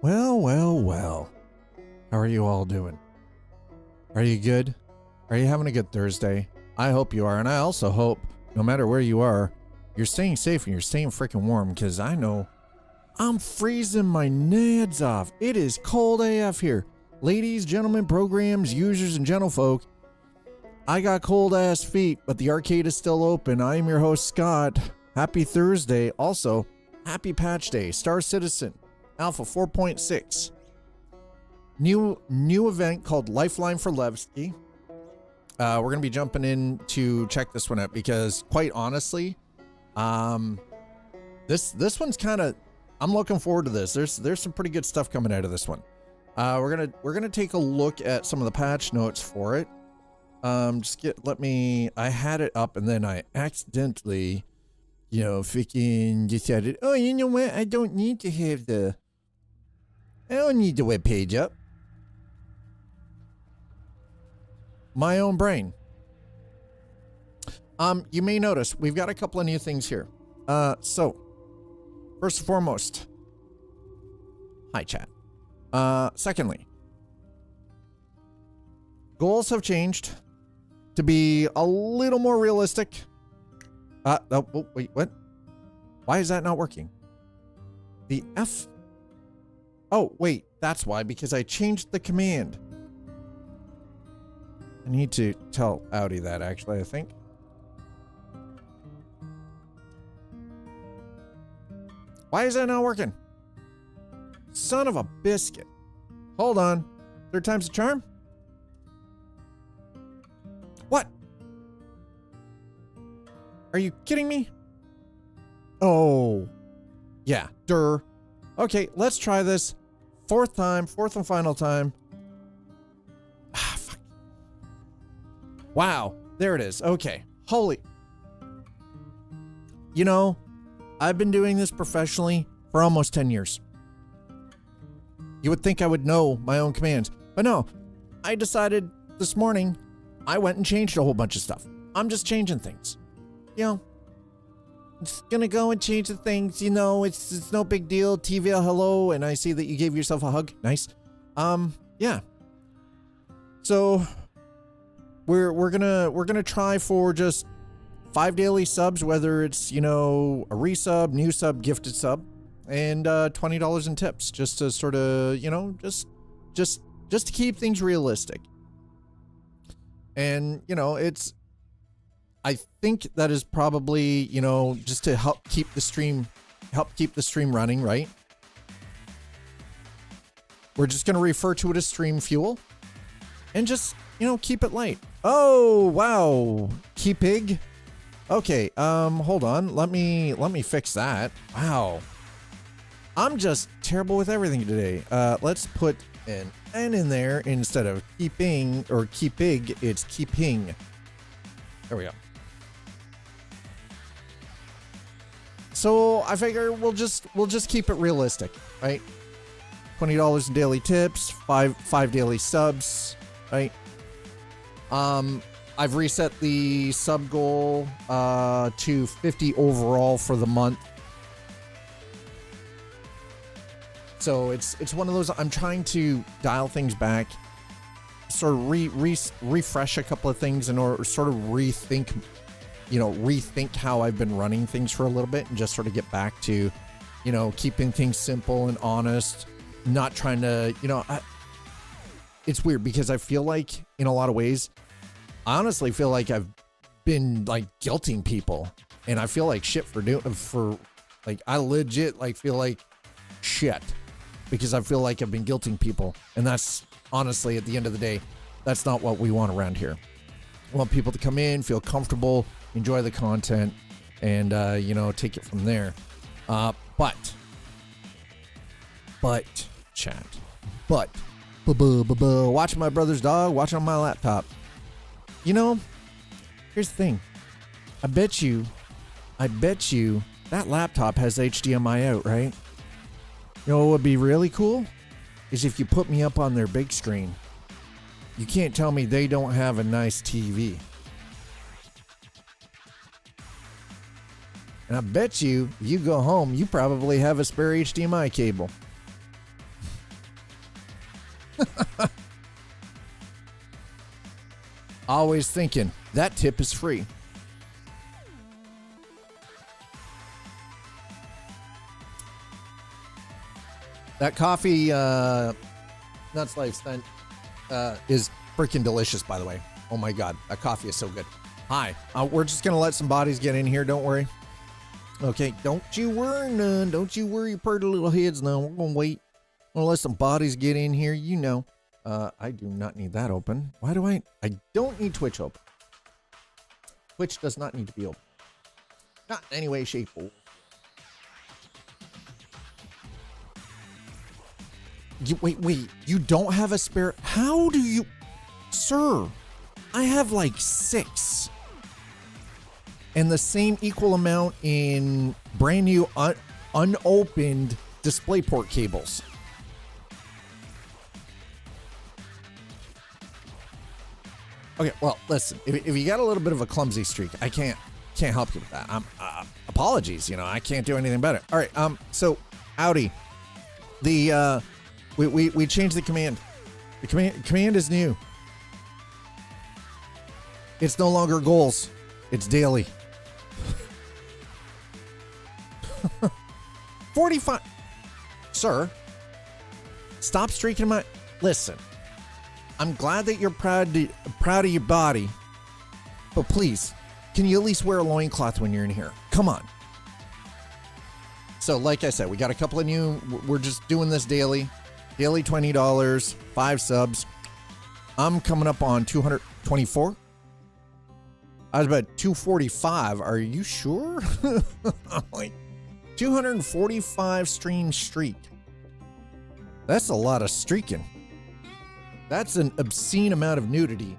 Well, well, well. How are you all doing? Are you good? Are you having a good Thursday? I hope you are, and I also hope, no matter where you are, you're staying safe and you're staying freaking warm, because I know I'm freezing my nads off. It is cold AF here. Ladies, gentlemen, programs, users, and gentlefolk, I got cold ass feet, but the arcade is still open. I am your host, Scott. Happy Thursday. Also, happy patch day. Star Citizen, Alpha 4.6. New event called Lifeline for Levski. We're going to be jumping in to check this one out because quite honestly, this one's kind of, I'm looking forward to this. There's some pretty good stuff coming out of this one. We're going to take a look at some of the patch notes for it. I had it up and then I accidentally, freaking decided, oh, you know what? I don't need the web page up. My own brain. You may notice we've got a couple of new things here. So first and foremost, hi chat. Secondly, goals have changed to be a little more realistic. Oh, wait, what? Why is that not working? The F. Oh, wait, that's why, because I changed the command. I need to tell Audi that, actually, I think. Why is that not working? Son of a biscuit. Hold on. Third time's a charm? What? Are you kidding me? Oh. Yeah, Okay, let's try this. Fourth and final time. Fuck. Wow, there it is. Okay, holy. I've been doing this professionally for almost 10 years. You would think I would know my own commands, but no. I decided this morning, I went and changed a whole bunch of stuff. I'm just changing things. It's gonna go and change the things, it's no big deal. TVA, hello, and I see that you gave yourself a hug. Nice. Yeah. So we're gonna try for just 5 daily subs, whether it's, a resub, new sub, gifted sub, and $20 in tips, just to sort of, just to keep things realistic. And, I think that is probably, just to help keep the stream running, right? We're just going to refer to it as stream fuel and just, keep it light. Oh, wow. Keepig. Okay. Hold on. Let me fix that. Wow. I'm just terrible with everything today. Let's put an N in there instead of keeping or keepig. It's keeping. There we go. So I figure we'll just keep it realistic, right? $20 in daily tips, five daily subs, right? I've reset the sub goal to 50 overall for the month. So it's one of those, I'm trying to dial things back, sort of refresh a couple of things in order to sort of rethink how I've been running things for a little bit and just sort of get back to, keeping things simple and honest, not trying to, it's weird because I feel like in a lot of ways, I honestly feel like I've been like guilting people and I feel like shit I legit feel like shit because I feel like I've been guilting people. And that's honestly, at the end of the day, that's not what we want around here. I want people to come in, feel comfortable, enjoy the content, and, take it from there. But, chat, watch my brother's dog, watch on my laptop. Here's the thing. I bet you that laptop has HDMI out, right? What would be really cool is if you put me up on their big screen. You can't tell me they don't have a nice TV. And I bet you go home, you probably have a spare HDMI cable. Always thinking, that tip is free. That coffee, Nuts Lifestyle, is freaking delicious, by the way. Oh my God, that coffee is so good. Hi, we're just going to let some bodies get in here, don't worry. Okay, don't you worry none. Don't you worry, pretty little heads now. We're going to wait. Well, let some bodies get in here, you know. I do not need that open. Why do I don't need Twitch open. Twitch does not need to be open. Not in any way, shape, or form. Wait, you don't have a spare? How do you? Sir, I have like 6. And the same equal amount in brand new unopened DisplayPort cables. Okay, well, listen, if you got a little bit of a clumsy streak, I can't help you with that. Apologies, I can't do anything about it. All right, so Audi, we changed the command. The command is new. It's no longer goals. It's daily. 45. Sir, stop streaking my. Listen, I'm glad that you're proud of your body, but please, can you at least wear a loincloth when you're in here? Come on. So, like I said, we got a couple of new. We're just doing this daily. Daily $20, 5 subs. I'm coming up on 224. I was about 245. Are you sure? I'm like 245 stream streak. That's a lot of streaking. That's an obscene amount of nudity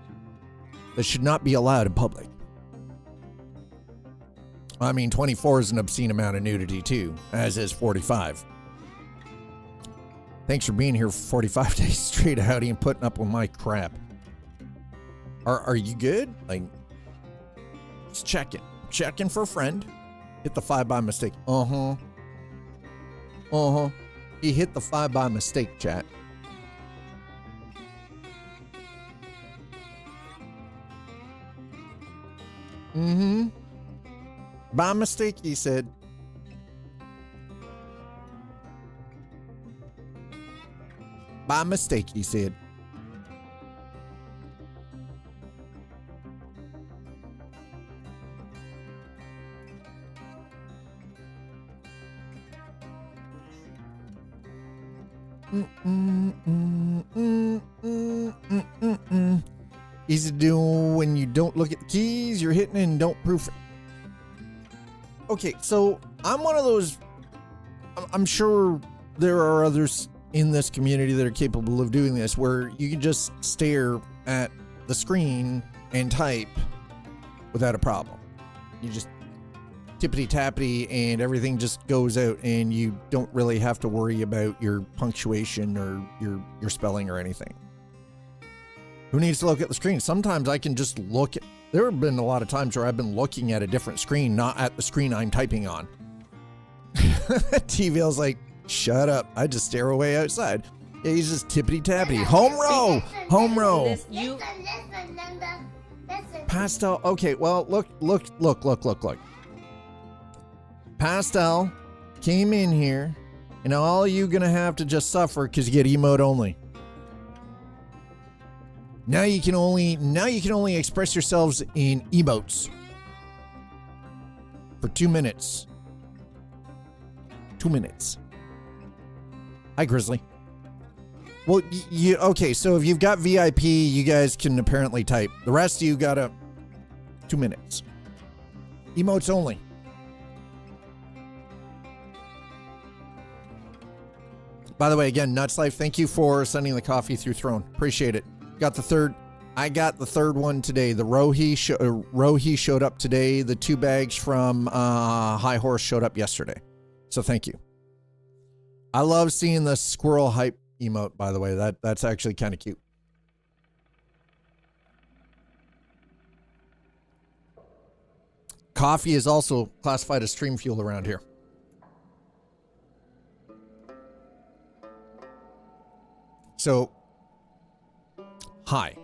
that should not be allowed in public. I mean, 24 is an obscene amount of nudity too, as is 45. Thanks for being here for 45 days straight, Howdy, and putting up with my crap. Are you good? Like, just checking for a friend. Hit the 5 by mistake. He hit the 5 by mistake, chat. By mistake, he said. By mistake, he said. Easy to do when you don't look at the keys you're hitting and don't proof it. Okay, so I'm one of those. I'm sure there are others in this community that are capable of doing this, where you can just stare at the screen and type without a problem. You just tippity tappity and everything just goes out, and you don't really have to worry about your punctuation or your spelling or anything. Who needs to look at the screen? Sometimes I can just look at. There have been a lot of times where I've been looking at a different screen, not at the screen I'm typing on. TVL's like, shut up. I just stare away outside. Yeah, he's just tippity tappity. Home row. Home row. Pastel. Okay, well, look. Pastel came in here, and all you gonna have to just suffer because you get emote only. Now you can only express yourselves in emotes for 2 minutes. 2 minutes. Hi, Grizzly. Well, okay, so if you've got VIP, you guys can apparently type. The rest of you gotta 2 minutes. Emotes only. By the way, again, Nuts Life, thank you for sending the coffee through Throne. Appreciate it. I got the third one today. The Rohi showed up today. The 2 bags from High Horse showed up yesterday. So thank you. I love seeing the squirrel hype emote, by the way. That's actually kind of cute. Coffee is also classified as stream fuel around here. So, hi,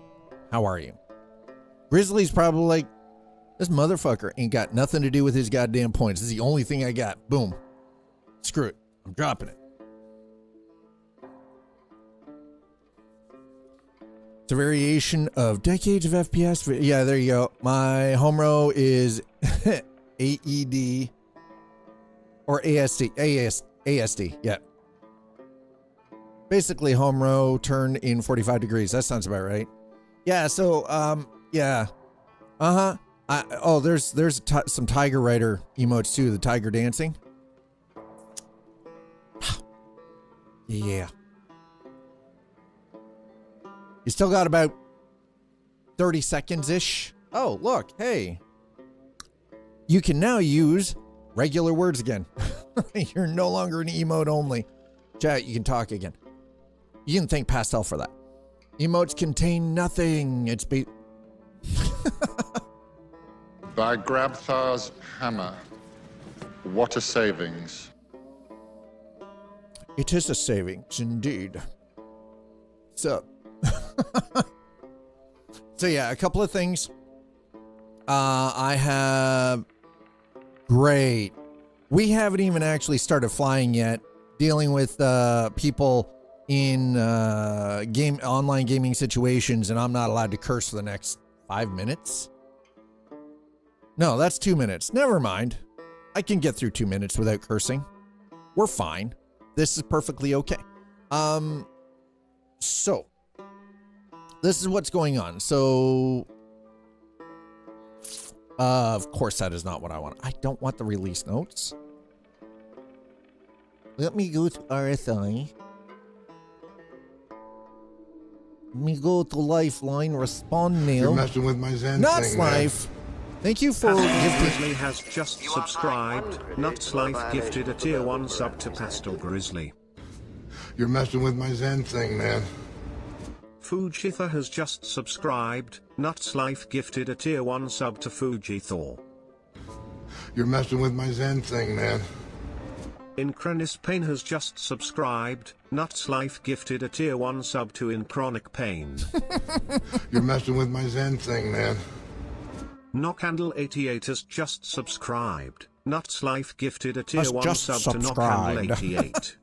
how are you? Grizzly's probably like, this motherfucker ain't got nothing to do with his goddamn points. This is the only thing I got. Boom. Screw it. I'm dropping it. It's a variation of decades of FPS. Yeah, there you go. My home row is AED or ASD. ASD, yeah. Basically, home row turned in 45 degrees. That sounds about right. Yeah. So, yeah. Oh, there's some Tiger Rider emotes too. The tiger dancing. Yeah. You still got about 30 seconds-ish. Oh, look. Hey. You can now use regular words again. You're no longer an emote only. Chat, you can talk again. You can thank Pastel for that. Emotes contain nothing. It's By Grabthar's hammer, what a savings. It is a savings, indeed. So, so yeah, a couple of things. I have... Great. We haven't even actually started flying yet, dealing with people in online gaming situations, and I'm not allowed to curse for the next 5 minutes. No, that's 2 minutes. Never mind. I can get through 2 minutes without cursing. We're fine. This is perfectly okay. So this is what's going on. So of course that is not what I want. I don't want the release notes. Let me go to RSI. Let me go to Lifeline, respond mail. You're messing with my Zen Nuts thing, Life. Thank you for Pastel gifting. Grizzly has just subscribed. Nuts Life gifted a tier 1 sub to Pastel Grizzly. You're messing with my Zen thing, man. Fujitha has just subscribed. Nuts Life gifted a tier 1 sub to Fujithor. You're messing with my Zen thing, man. Increnis Pain has just subscribed. Nuts Life gifted a tier 1 sub to Inchronic Pain. You're messing with my Zen thing, man. Knockhandle88 has just subscribed. Nuts Life gifted a tier Has 1 just sub subscribed. to Knockhandle88.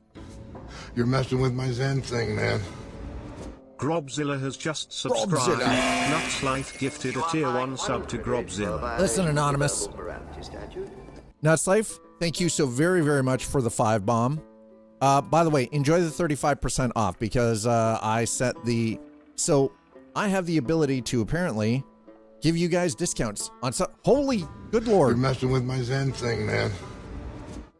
You're messing with my Zen thing, man. Grobzilla has just subscribed. Grobzilla. Nuts Life gifted a tier 1 sub to Grobzilla. Listen, Anonymous. Nuts Life, thank you so very, very much for the 5 bomb. By the way, enjoy the 35% off because I set the... So I have the ability to apparently give you guys discounts on some... Holy good You're lord. messing with my Zen thing, man.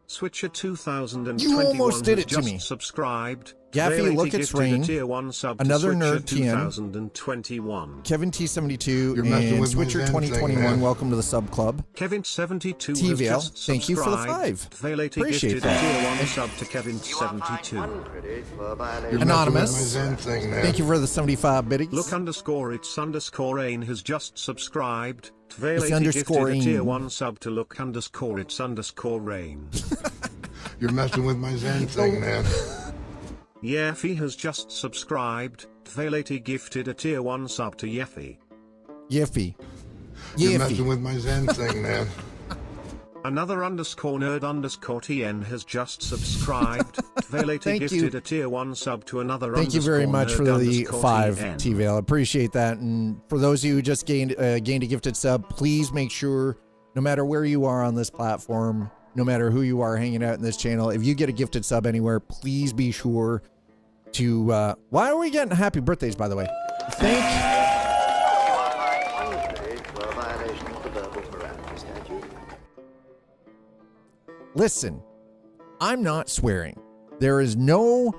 Switcher 2021 You almost did has it to just me. subscribed. Gaffy, Vaility look, it's gifted a rain. tier 1 sub to Another Switcher nerd TN. 2021. Kevin T72 You're messing and with my Switcher Zen thing, 2021. man. Welcome to the sub club. Kevin72 has TVL, just subscribed. thank you for the 5. Vaility Appreciate gifted that. a tier 1 sub to Kevin72. You're Anonymous. messing with my Zen thing, man. Thank you for the 75 biddies. Look _it's _ain has just subscribed. Vaility underscore gifted a tier ain. 1 sub to look _it's _rain. You're messing with my Zen thing, man. Yeffy has just subscribed. Vaility gifted a tier 1 sub to Yeffy. Yiffy. You're messing Yiffy. with my Zen thing, man. Another _nerd _tn has just subscribed. Vaility Thank you. gifted a tier 1 sub to another Thank you very much for the 5 TN. T-Vale. Appreciate that. And for those of you who just gained a gifted sub, please make sure, no matter where you are on this platform, no matter who you are hanging out in this channel, if you get a gifted sub anywhere, please be sure to... why are we getting happy birthdays, by the way? Listen, I'm not swearing. There is no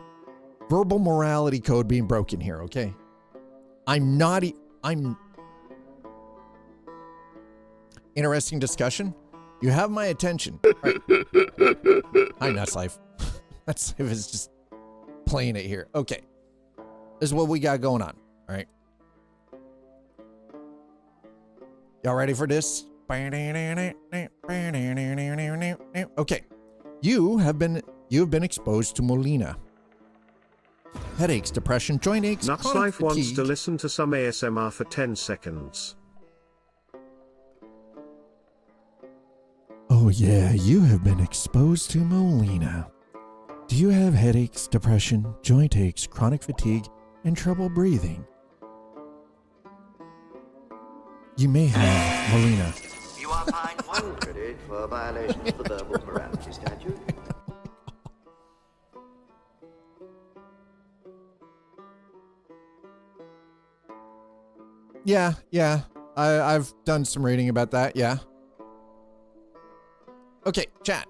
verbal morality code being broken here, okay? I'm not... I'm... Interesting discussion. You have my attention. Right. Hi, Nuts Life. Nuts Life is just playing it here. Okay. This is what we got going on. All right. Y'all ready for this? Okay. You have been exposed to Molina. Headaches, depression, joint aches, Nuts chronic Life wants fatigue. to listen to some ASMR for 10 seconds. Oh yeah, you have been exposed to Molina. Do you have headaches, depression, joint aches, chronic fatigue, and trouble breathing? You may have Molina. You are fined 1 credit for a violation of the verbal morality statute. Yeah. I've done some reading about that. Yeah. Okay, chat.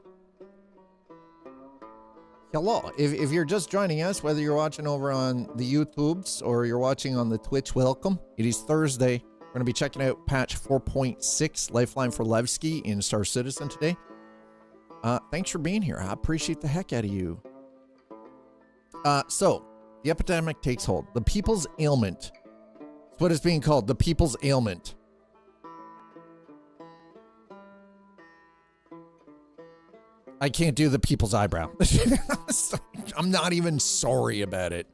Hello. If you're just joining us, whether you're watching over on the YouTubes or you're watching on the Twitch, welcome. It is Thursday. We're going to be checking out patch 4.6, Lifeline for Levski in Star Citizen today. Thanks for being here. I appreciate the heck out of you. So, the epidemic takes hold. The people's ailment. That's what it's being called. The people's ailment. I can't do the people's eyebrow. I'm not even sorry about it.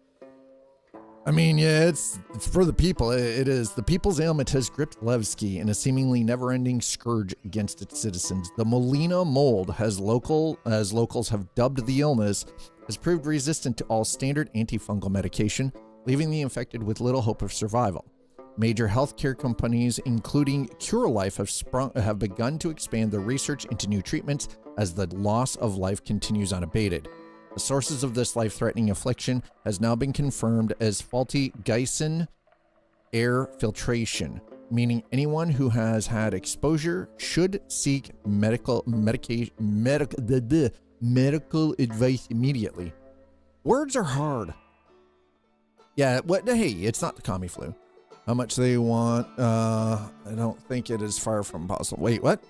I mean, yeah, it's for the people. It is. The people's ailment has gripped Levski in a seemingly never-ending scourge against its citizens. The Molina Mold, as locals have dubbed the illness, has proved resistant to all standard antifungal medication, leaving the infected with little hope of survival. Major healthcare companies, including CureLife, have begun to expand their research into new treatments as the loss of life continues unabated. The sources of this life-threatening affliction has now been confirmed as faulty Gyson air filtration, meaning anyone who has had exposure should seek medical advice immediately. Words are hard. Yeah, hey, it's not the commie flu. How much they want? I don't think it is far from possible. Wait, what?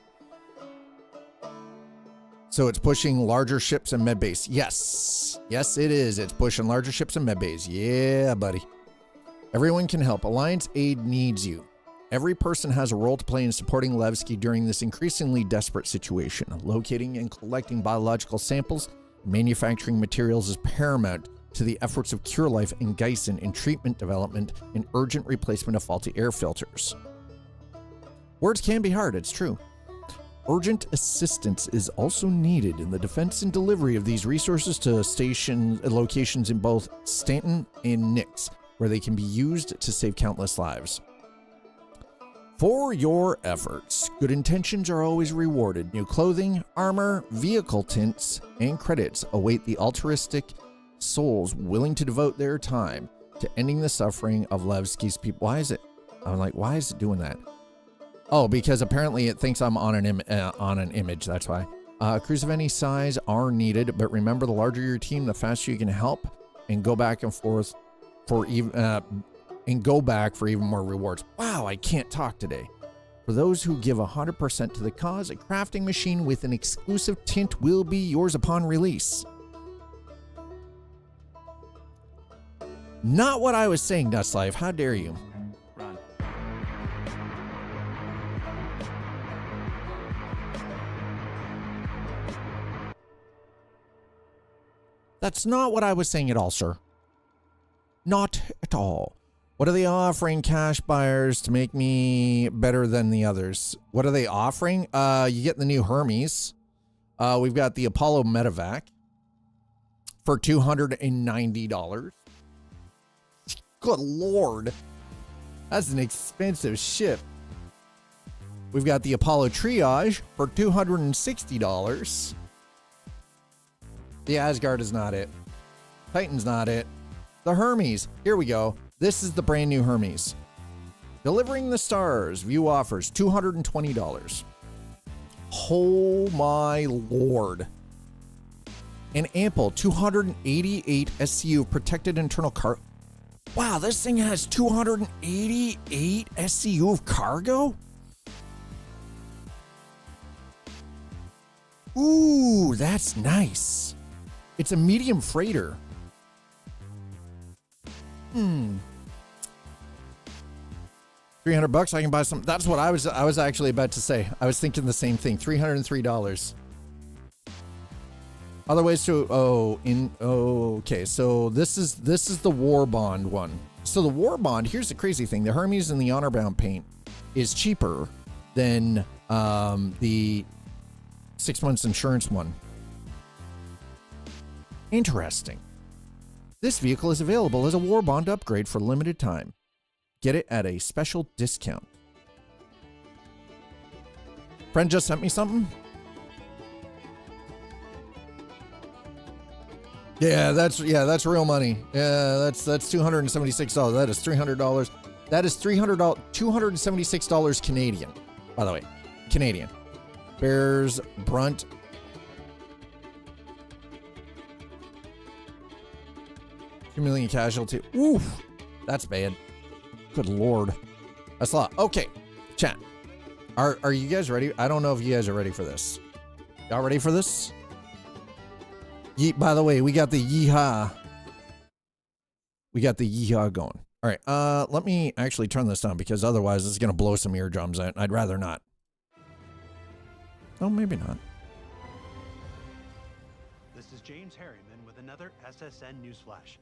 So it's pushing larger ships and medbase. Yes, it is. It's pushing larger ships and medbase. Yeah, buddy. Everyone can help. Alliance Aid needs you. Every person has a role to play in supporting Levski during this increasingly desperate situation. Locating and collecting biological samples, manufacturing materials is paramount to the efforts of CureLife and Gyson in treatment development and urgent replacement of faulty air filters. Words can be hard, it's true. Urgent assistance is also needed in the defense and delivery of these resources to locations in both Stanton and Nyx, where they can be used to save countless lives. For your efforts, good intentions are always rewarded. New clothing, armor, vehicle tints, and credits await the altruistic souls willing to devote their time to ending the suffering of Levski's people. Why is it doing that? Oh, because apparently it thinks I'm on an image. That's why. Crews of any size are needed, but remember, the larger your team, the faster you can help and go back and forth for even more rewards. Wow, I can't talk today. For those who give 100% to the cause, a crafting machine with an exclusive tint will be yours upon release. Not what I was saying, Dust Life. How dare you? Run. That's not what I was saying at all, sir. Not at all. What are they offering cash buyers to make me better than the others? What are they offering? You get the new Hermes. We've got the Apollo Medevac for $290. Good Lord. That's an expensive ship. We've got the Apollo Triage for $260. The Asgard is not it. Titan's not it. The Hermes. Here we go. This is the brand new Hermes. Delivering the Stars. View offers $220. Oh my Lord. An ample 288 SCU protected internal cargo. Wow, this thing has 288 SCU of cargo? Ooh, that's nice. It's a medium freighter. $300 I can buy some. That's what I was actually about to say. I was thinking the same thing. $303. Other ways to okay, so this is the War Bond one. So the War Bond, here's the crazy thing. The Hermes and the Honor Bound paint is cheaper than the 6 months insurance one. Interesting. This vehicle is available as a War Bond upgrade for limited time. Get it at a special discount. Friend just sent me something. Yeah, that's real money. Yeah, that's $276. That is $300. That is $276 Canadian, by the way. Canadian. Bears brunt. $2 million casualty. Oof. That's bad. Good Lord. That's a lot. Okay. Chat. Are you guys ready? I don't know if you guys are ready for this. Y'all ready for this? By the way, we got the yeehaw. We got the yeehaw going. All right. Let me actually turn this down because otherwise it's going to blow some eardrums out. I'd rather not. Oh, maybe not. This is James Harriman with another SSN Newsflash.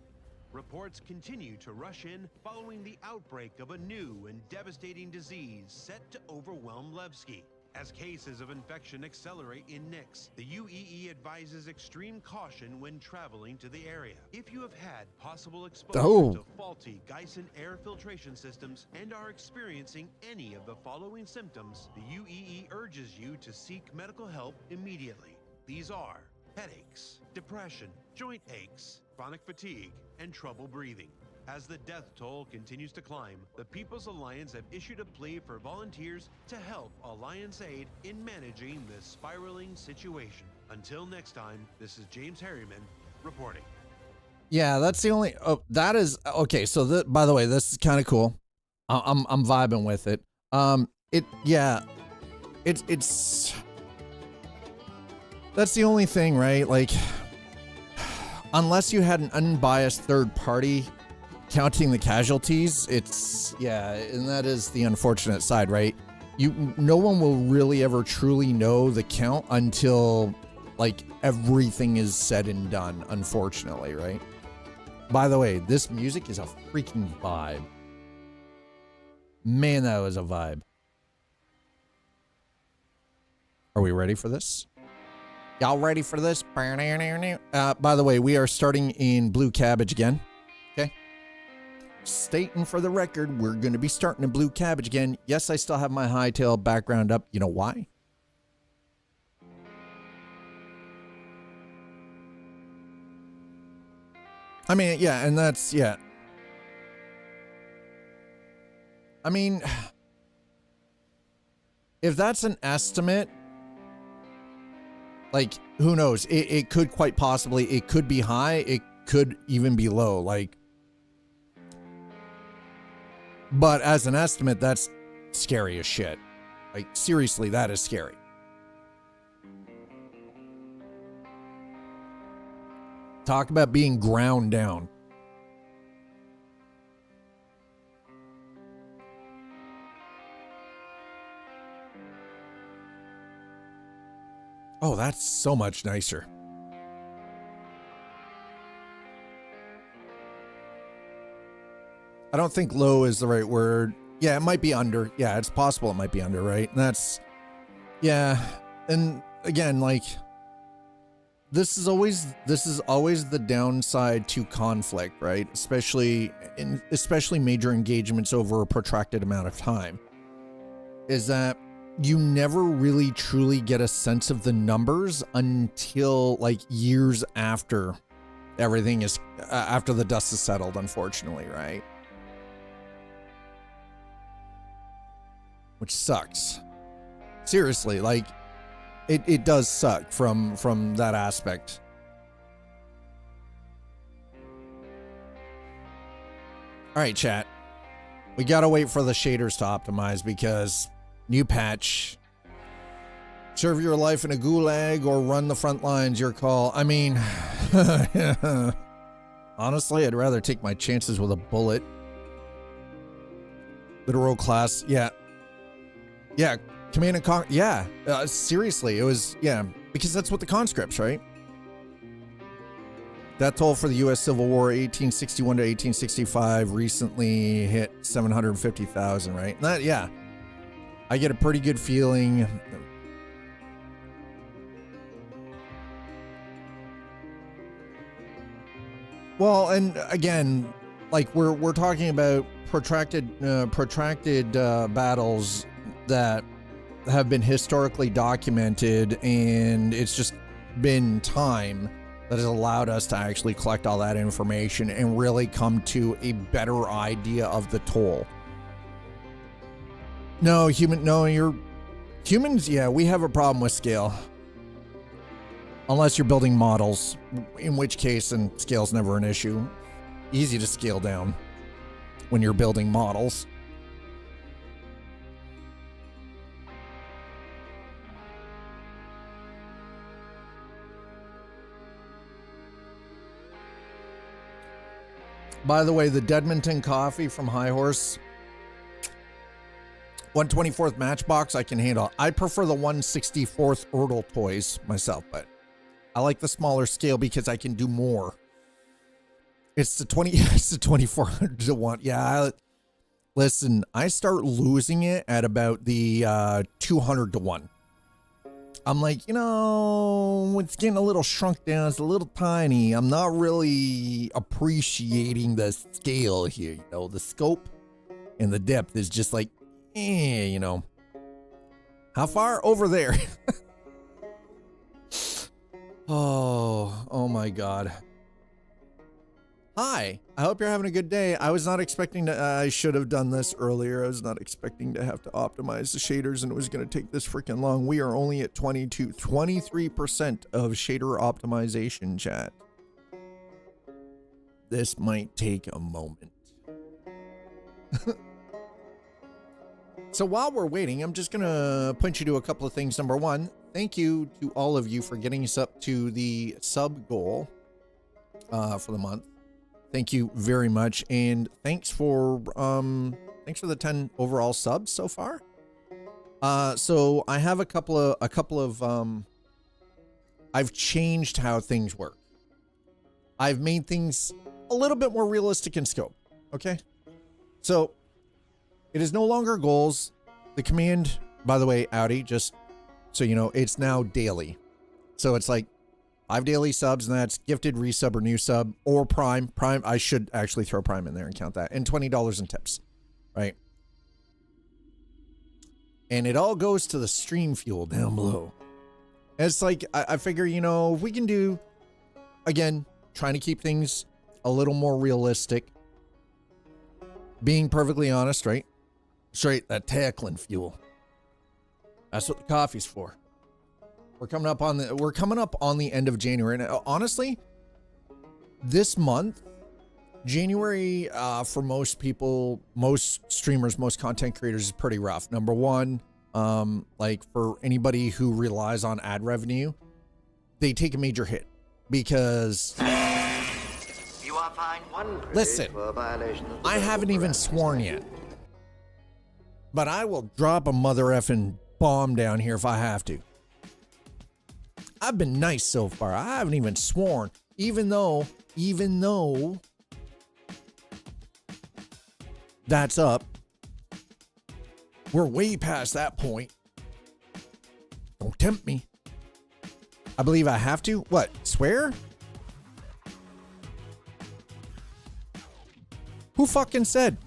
Reports continue to rush in following the outbreak of a new and devastating disease set to overwhelm Levski. As cases of infection accelerate in Nyx, the aUEC advises extreme caution when traveling to the area. If you have had possible exposure to faulty Gyson air filtration systems and are experiencing any of the following symptoms, the aUEC urges you to seek medical help immediately. These are headaches, depression, joint aches, chronic fatigue, and trouble breathing. As the death toll continues to climb, the People's Alliance have issued a plea for volunteers to help Alliance Aid in managing this spiraling situation. Until next time, this is James Harriman reporting. Yeah, that's the only. Oh, that is okay. So, by the way, this is kind of cool. I'm vibing with it. It's. That's the only thing, right? Like, unless you had an unbiased third party counting the casualties, and that is the unfortunate side, right? No one will really ever truly know the count until like everything is said and done, unfortunately, right? By the way, this music is a freaking vibe. Man, that was a vibe. Are we ready for this? Y'all ready for this? By the way, we are starting in Blue Cabbage again. Okay. Stating for the record, we're going to be starting in Blue Cabbage again. Yes, I still have my hightail background up. You know why? I mean, yeah, and that's, yeah. I mean, if that's an estimate, like, who knows? It could quite possibly, it could be high, it could even be low, like. But as an estimate, that's scary as shit. Like, seriously, that is scary. Talk about being ground down. Oh, that's so much nicer. I don't think low is the right word. Yeah, it might be under. Yeah, it's possible it might be under, right? And that's, yeah. And again, like, this is always the downside to conflict, right? Especially major engagements over a protracted amount of time, is that you never really truly get a sense of the numbers until like years after everything is, after the dust is settled, unfortunately, right? Which sucks. Seriously, like, it does suck from that aspect. All right, chat. We gotta wait for the shaders to optimize because new patch. Serve your life in a gulag or run the front lines, your call. I mean, honestly, I'd rather take my chances with a bullet. Literal class, yeah. Yeah, command and conquer, yeah. Seriously, it was, yeah, because that's what the conscripts, right? That toll for the U.S. Civil War, 1861 to 1865, recently hit 750,000, right? That, yeah. I get a pretty good feeling. Well, and again, like we're talking about protracted battles that have been historically documented, and it's just been time that has allowed us to actually collect all that information and really come to a better idea of the toll. No, humans, yeah, we have a problem with scale. Unless you're building models, in which case, and scale's never an issue. Easy to scale down when you're building models. By the way, the Dedmonton coffee from High Horse, 1/24th Matchbox, I can handle. I prefer the 1/64th Ertl toys myself, but I like the smaller scale because I can do more. It's the 2400 to 1. Yeah, listen, I start losing it at about the 200 to 1. I'm like, it's getting a little shrunk down. It's a little tiny. I'm not really appreciating the scale here. The scope and the depth is just like, How far? Over there. Oh my God. Hi, I hope you're having a good day. I was not expecting to, I should have done this earlier. I was not expecting to have to optimize the shaders and it was going to take this freaking long. We are only at 23% of shader optimization, chat. This might take a moment. So while we're waiting, I'm just going to point you to a couple of things. Number one, thank you to all of you for getting us up to the sub goal for the month. Thank you very much, and thanks for the 10 overall subs so far. So I have a couple of I've changed how things work. I've made things a little bit more realistic in scope. Okay, so it is no longer goals. The command, by the way, aUEC, just so you know, it's now daily. So it's like 5 daily subs, and that's gifted, resub, or new sub, or prime. Prime, I should actually throw prime in there and count that. And $20 in tips, right? And it all goes to the stream fuel down below. And it's like, I figure, if we can do, again, trying to keep things a little more realistic. Being perfectly honest, right? Straight, that tackling fuel. That's what the coffee's for. We're coming up on the end of January, and honestly, this month, January, for most people, most streamers, most content creators, is pretty rough. Number one, like for anybody who relies on ad revenue, they take a major hit because. You are fined 1 credit Listen, for violation of the I haven't local even parameters. sworn yet, but I will drop a mother effing bomb down here if I have to. I've been nice so far. I haven't even sworn, even though that's up. We're way past that point. Don't tempt me. I believe I have to. What? Swear? Who fucking said?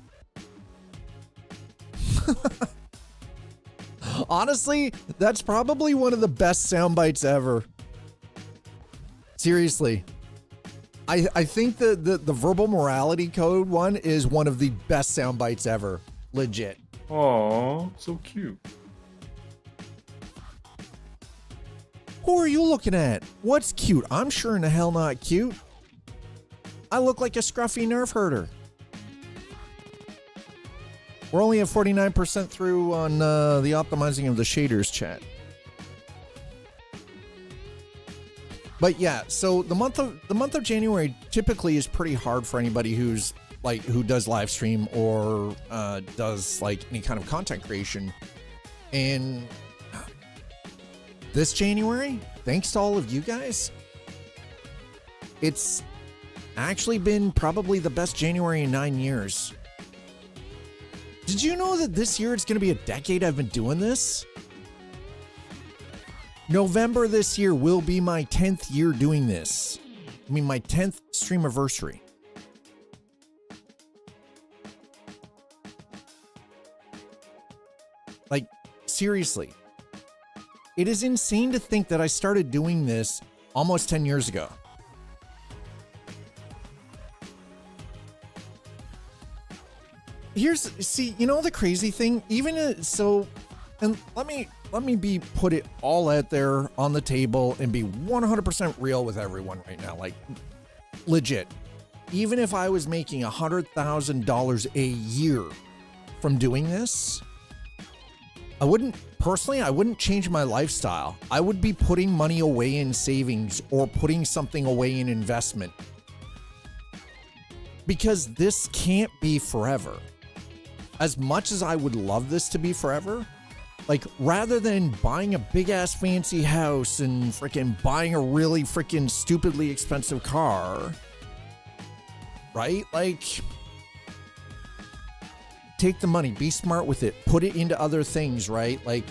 Honestly, that's probably one of the best sound bites ever. Seriously. I think the verbal morality code one is one of the best sound bites ever. Legit. Aw, so cute. Who are you looking at? What's cute? I'm sure in the hell not cute. I look like a scruffy nerf herder. We're only at 49% through on the optimizing of the shaders, chat. But yeah, so the month of January typically is pretty hard for anybody who does live stream or does like any kind of content creation. And this January, thanks to all of you guys, it's actually been probably the best January in 9 years. Did you know that this year it's going to be a decade I've been doing this? November this year will be my 10th year doing this. I mean, my 10th streamiversary. Like, seriously. It is insane to think that I started doing this almost 10 years ago. see, you know the crazy thing, even so, and let me put it all out there on the table and be 100% real with everyone right now, like legit. Even if I was making $100,000 a year from doing this, I wouldn't change my lifestyle. I would be putting money away in savings or putting something away in investment, because this can't be forever. As much as I would love this to be forever, like rather than buying a big ass fancy house and freaking buying a really freaking stupidly expensive car, right? Like, take the money, be smart with it, put it into other things, right? Like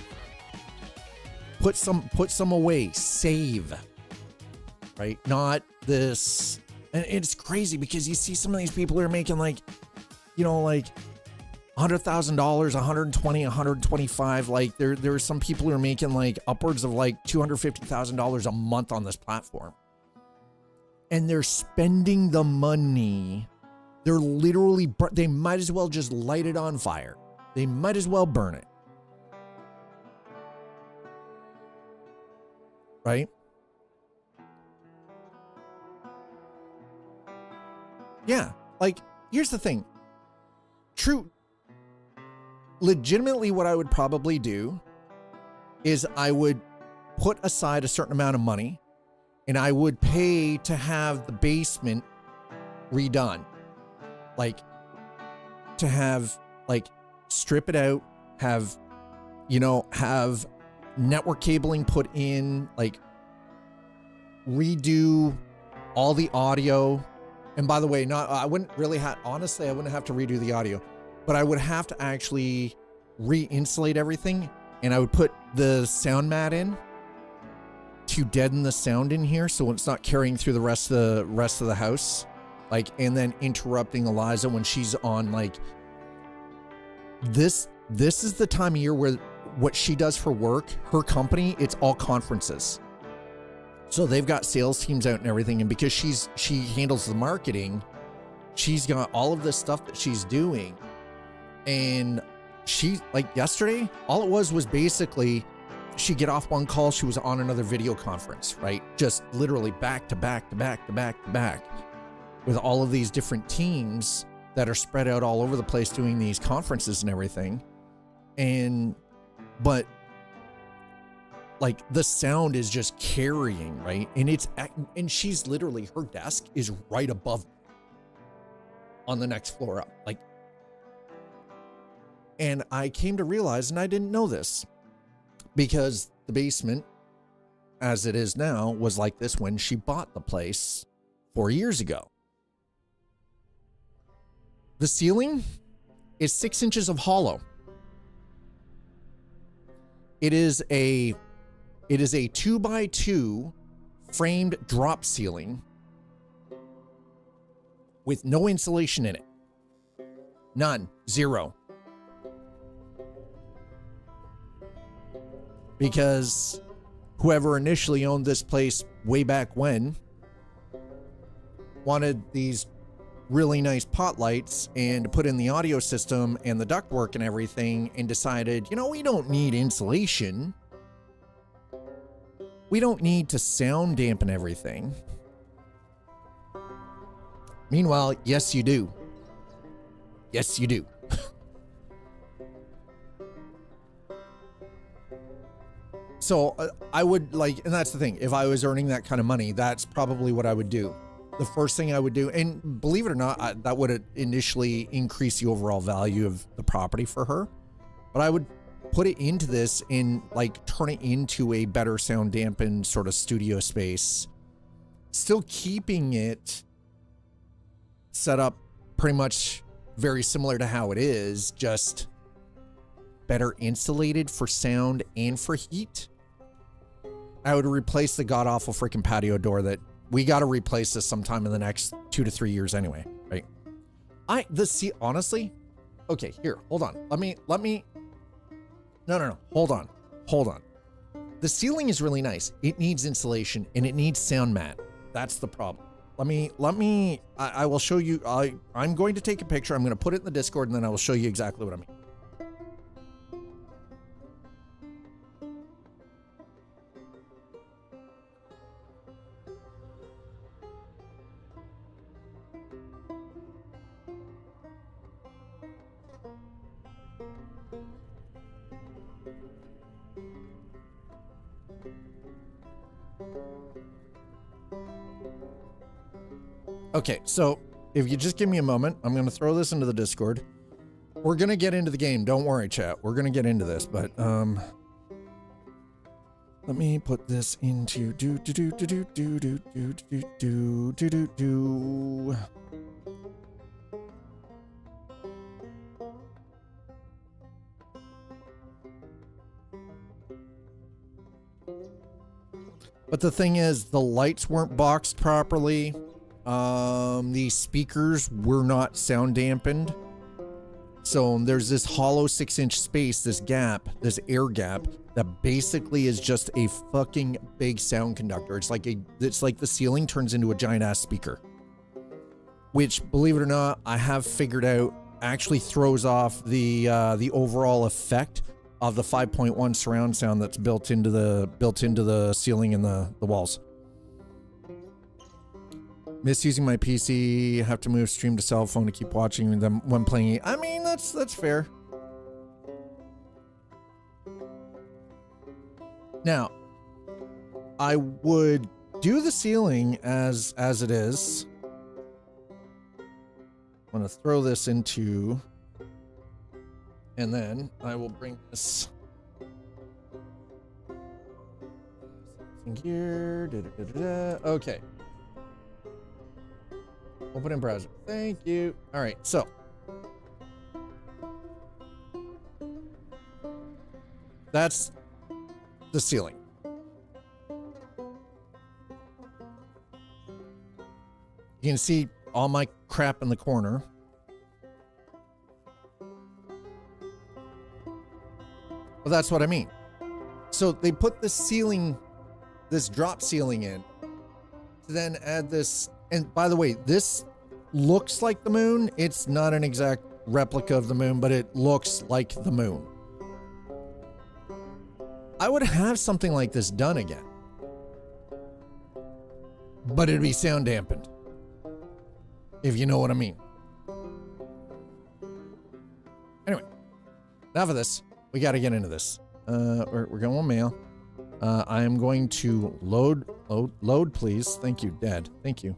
put some away, save, right? Not this. And it's crazy because you see some of these people who are making like, you know, like $100,000, 120, 125. Like there are some people who are making like upwards of like $250,000 a month on this platform. And they're spending the money. They're literally, they might as well just light it on fire. They might as well burn it. Right? Yeah, like, here's the thing. Legitimately, what I would probably do is I would put aside a certain amount of money and I would pay to have the basement redone. Like, to have, like, strip it out, have network cabling put in, like, redo all the audio. And by the way, I wouldn't have to redo the audio, but I would have to actually re-insulate everything, and I would put the sound mat in to deaden the sound in here so it's not carrying through the rest of the house, like, and then interrupting Eliza when she's on. Like, this is the time of year where what she does for work, her company, it's all conferences. So they've got sales teams out and everything. And because she handles the marketing, she's got all of this stuff that she's doing. And she, like yesterday, all it was basically she'd get off one call, she was on another video conference, right? Just literally back to back to back to back to back with all of these different teams that are spread out all over the place doing these conferences and everything. But like the sound is just carrying, right? And she's literally, her desk is right above on the next floor up. Like, and I came to realize, and I didn't know this, because the basement as it is now was like this when she bought the place 4 years ago. The ceiling is 6 inches of hollow. It is a 2x2 framed drop ceiling with no insulation in it. None. Zero. Because whoever initially owned this place way back when wanted these really nice pot lights and to put in the audio system and the ductwork and everything, and decided, we don't need insulation. We don't need to sound dampen everything. Meanwhile, yes, you do. Yes, you do. So I would and that's the thing. If I was earning that kind of money, that's probably what I would do. The first thing I would do, and believe it or not, that would initially increase the overall value of the property for her. But I would put it into this and turn it into a better sound dampened sort of studio space, still keeping it set up pretty much very similar to how it is, just better insulated for sound and for heat. I would replace the god-awful freaking patio door that we got to replace this sometime in the next 2 to 3 years anyway, right? Honestly, okay, here, hold on. Let me, no, hold on. The ceiling is really nice. It needs insulation and it needs sound mat. That's the problem. I will show you. I'm going to take a picture. I'm going to put it in the Discord, and then I will show you exactly what I mean. Okay, so if you just give me a moment, I'm going to throw this into the Discord. We're going to get into the game. Don't worry, chat. We're going to get into this, but let me put this into But the thing is, the lights weren't boxed properly. The speakers were not sound dampened. So there's this hollow 6-inch space, this gap, this air gap, that basically is just a fucking big sound conductor. It's like the ceiling turns into a giant ass speaker. Which, believe it or not, I have figured out actually throws off the overall effect of the 5.1 surround sound that's built into the ceiling and the walls. Misusing my PC, have to move stream to cell phone to keep watching them when playing. I mean, that's fair. Now, I would do the ceiling as it is. I'm gonna throw this into, and then I will bring this in here. Okay. Open in browser. Thank you. All right, so that's the ceiling. You can see all my crap in the corner. Well, that's what I mean. So they put this ceiling, this drop ceiling in, to then add this. And by the way, this looks like the moon. It's not an exact replica of the moon, but it looks like the moon. I would have something like this done again, but it'd be sound dampened, if you know what I mean. Anyway, enough of this. We got to get into this. We're going mail. I am going to load, please. Thank you, Dad. Thank you.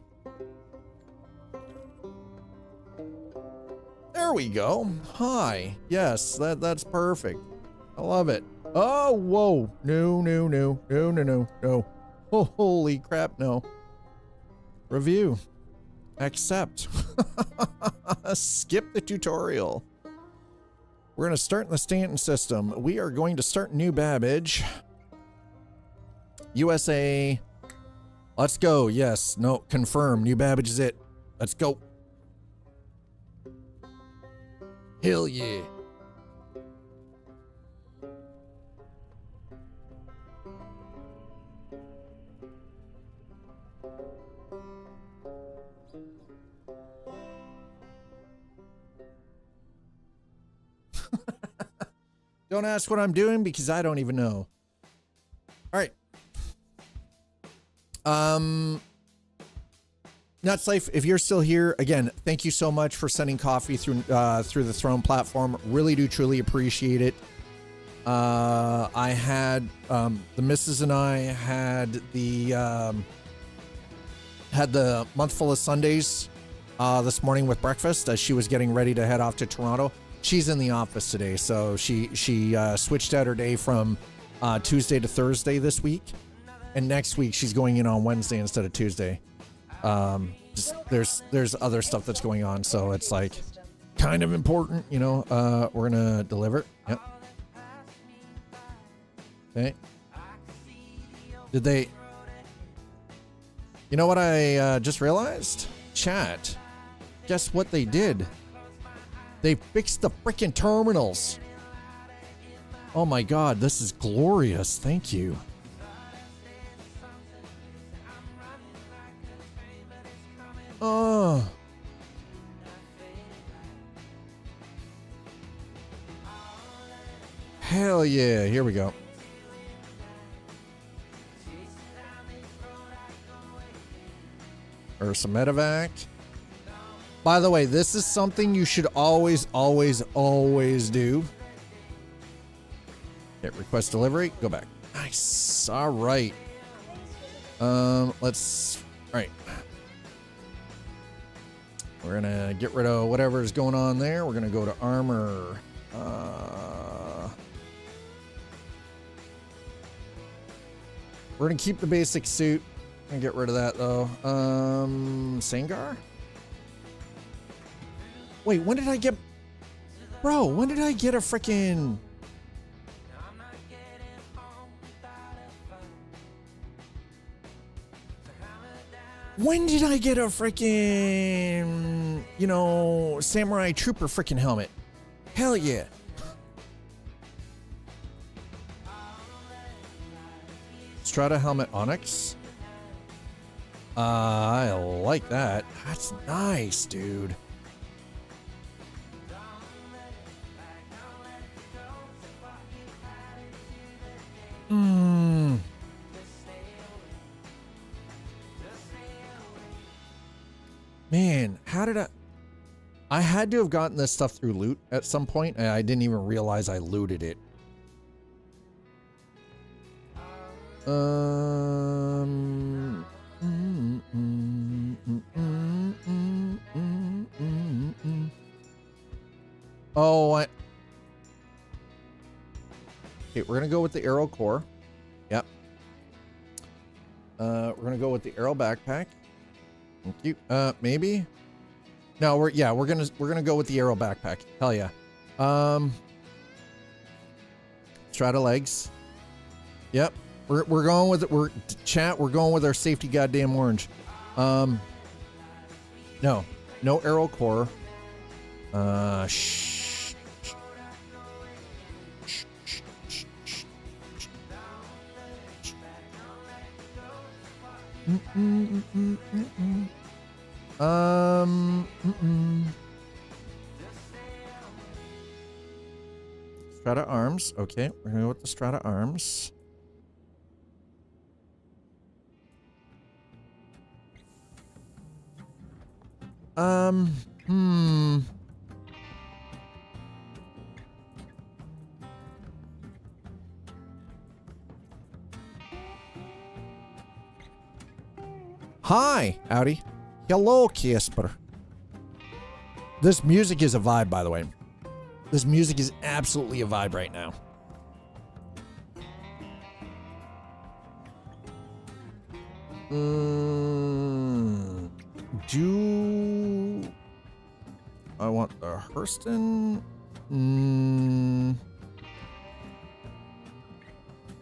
There we go. Hi. Yes, that's perfect. I love it. Oh, whoa. No. Oh, holy crap, no. Review. Accept. Skip the tutorial. We're going to start in the Stanton system. We are going to start new Babbage. USA. Let's go. Yes. No. Confirm. New Babbage is it. Let's go. Hell yeah. Don't ask what I'm doing because I don't even know. All right. Nuts Life, if you're still here, again, thank you so much for sending coffee through the Throne platform. Really do truly appreciate it. I had the missus and I had the month full of Sundays this morning with breakfast as she was getting ready to head off to Toronto. She's in the office today, so she switched out her day from Tuesday to Thursday this week, and next week she's going in on Wednesday instead of Tuesday. There's other stuff that's going on, so it's like kind of important, you know. We're gonna deliver. Yep. Okay. Did they? You know what I just realized? Chat. Guess what they did? They fixed the freaking terminals. Oh my God, this is glorious. Thank you. Hell yeah. Here we go. Or some medevac. By the way, this is something you should always do. Hit request delivery. Go back. Nice. All right. Let's. All right. We're gonna get rid of whatever's going on there. We're gonna go to armor. We're gonna keep the basic suit and get rid of that though. Sangar? Wait, when did I get... Bro, when did I get a freaking... When did I get a freaking, you know, Samurai Trooper freaking helmet? Hell yeah. Strata helmet Onyx. I like that. That's nice, dude. Man, how did I had to have gotten this stuff through loot at some point, and I didn't even realize I looted it. Oh, okay, we're gonna go with the arrow core. Yep. We're gonna go with the arrow backpack. Thank you. Maybe. No, we're gonna go with the arrow backpack. Hell yeah. Strata legs. Yep. We're going with it. We're going with our safety goddamn orange. No arrow core. Strata arms. Okay, we're gonna go with the Strata arms. Hi, Audi. Hello, Casper. This music is a vibe, by the way. This music is absolutely a vibe right now. Do I want the Hurston?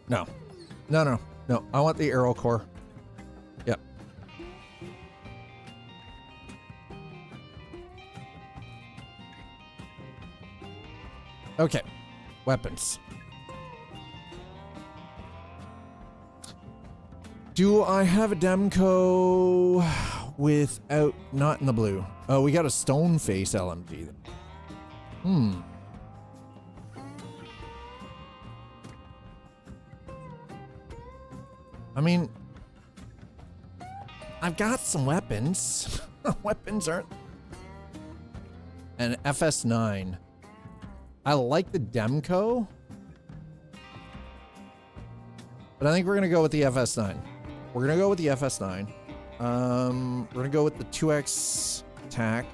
No. I want the arrow core. Yep. Okay. Weapons. Do I have a Demco without not in the blue? Oh, we got a stone face LMG. I mean, I've got some weapons. Weapons aren't. An FS9. I like the Demco, but I think we're gonna go with the FS9. We're gonna go with the FS9. We're gonna go with the 2x attack.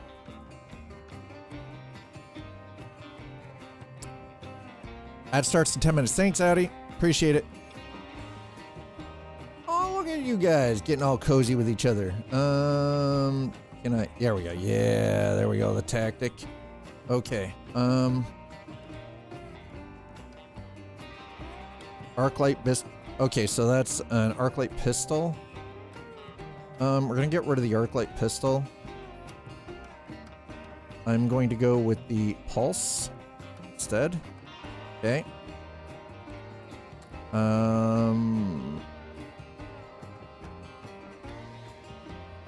Ad starts in 10 minutes. Thanks, Audi. Appreciate it. Oh, look at you guys getting all cozy with each other. Can I? There we go. Yeah, there we go. The tactic. Okay. Arclight pistol. Okay, so that's an Arclight pistol. We're gonna get rid of the Arclight pistol. I'm going to go with the Pulse instead. Okay. We're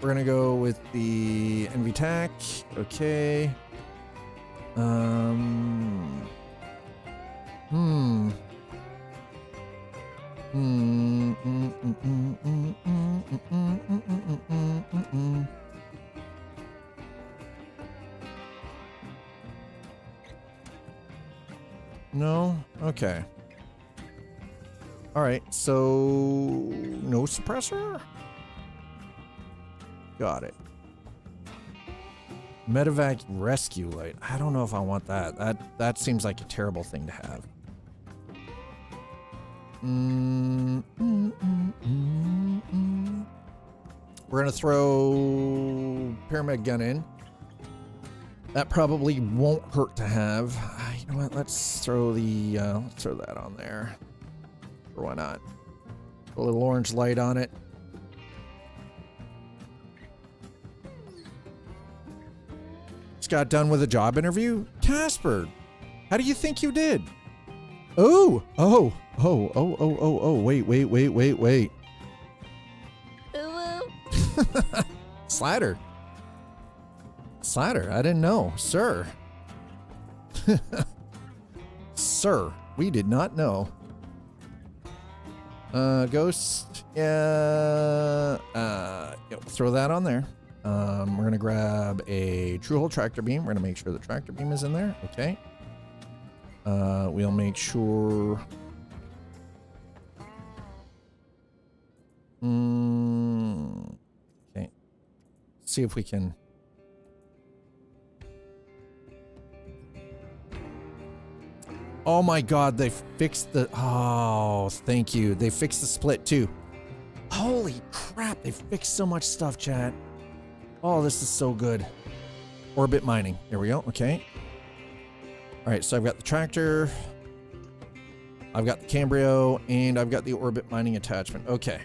gonna go with the NV-TAC. Okay. Hmm. No? Okay. Alright, so no suppressor? Got it. Medevac rescue light. I don't know if I want that. That seems like a terrible thing to have. We're gonna throw pyramid gun in. That probably won't hurt to have. You know what? Let's throw that on there. Or why not? A little orange light on it. Just got done with a job interview. Casper, how do you think you did? Oh, wait. Slider, I didn't know, sir. Sir, we did not know. Ghost, yeah, throw that on there. We're gonna grab a true hole tractor beam. We're gonna make sure the tractor beam is in there. Okay. We'll make sure. Okay. See if we can. Oh my God, they fixed the, oh, thank you. They fixed the split too. Holy crap, they fixed so much stuff, chat. Oh, this is so good. Orbit mining, there we go, okay. All right, so I've got the tractor, I've got the Cambrio, and I've got the orbit mining attachment, okay.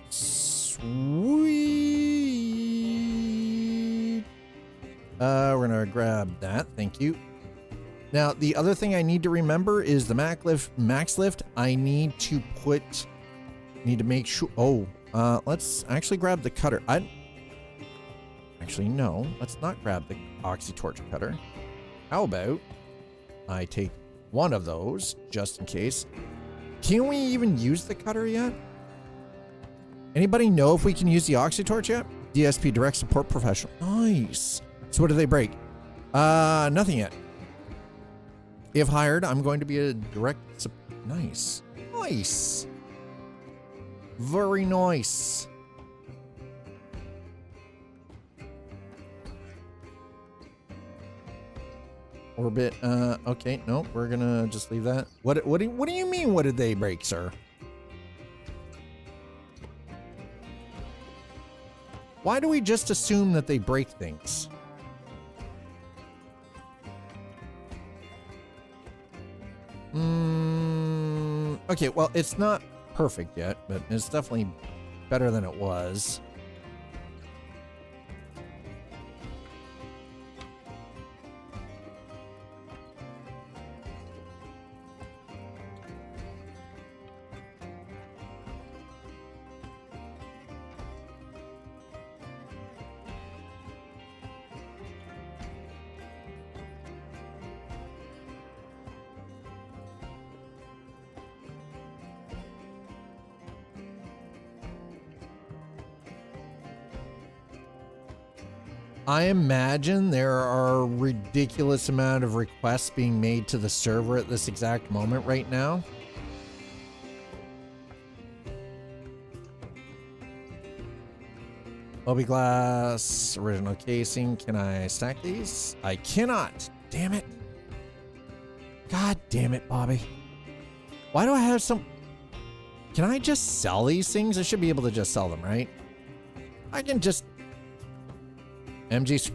Sweet. We're gonna grab that. Thank you. Now, the other thing I need to remember is the max lift. I need to make sure. Oh, let's actually grab the cutter. Actually, no, let's not grab the oxy-torch cutter. How about I take one of those just in case? Can we even use the cutter yet? Anybody know if we can use the oxy-torch yet? DSP, direct support professional. Nice. So what do they break? Nothing yet. If hired, I'm going to be a direct nice. Nice. Very nice. Orbit, okay, no, we're gonna just leave that. What do you mean, what did they break, sir? Why do we just assume that they break things? Okay, well, it's not perfect yet, but it's definitely better than it was. I imagine there are a ridiculous amount of requests being made to the server at this exact moment right now. Lobby glass, original casing. Can I stack these? I cannot. Damn it. God damn it, Bobby. Why do I have some... Can I just sell these things? I should be able to just sell them, right? I can just... MG.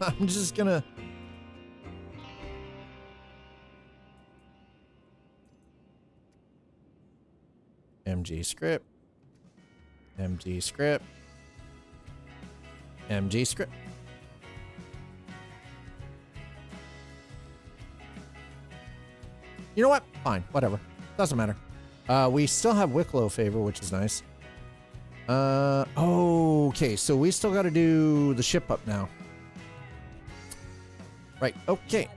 I'm just gonna. MG script. MG script. MG script. You know what? Fine. Whatever. Doesn't matter. We still have Wicklow favor, which is nice. Okay. So we still got to do the ship up now. Right. Okay.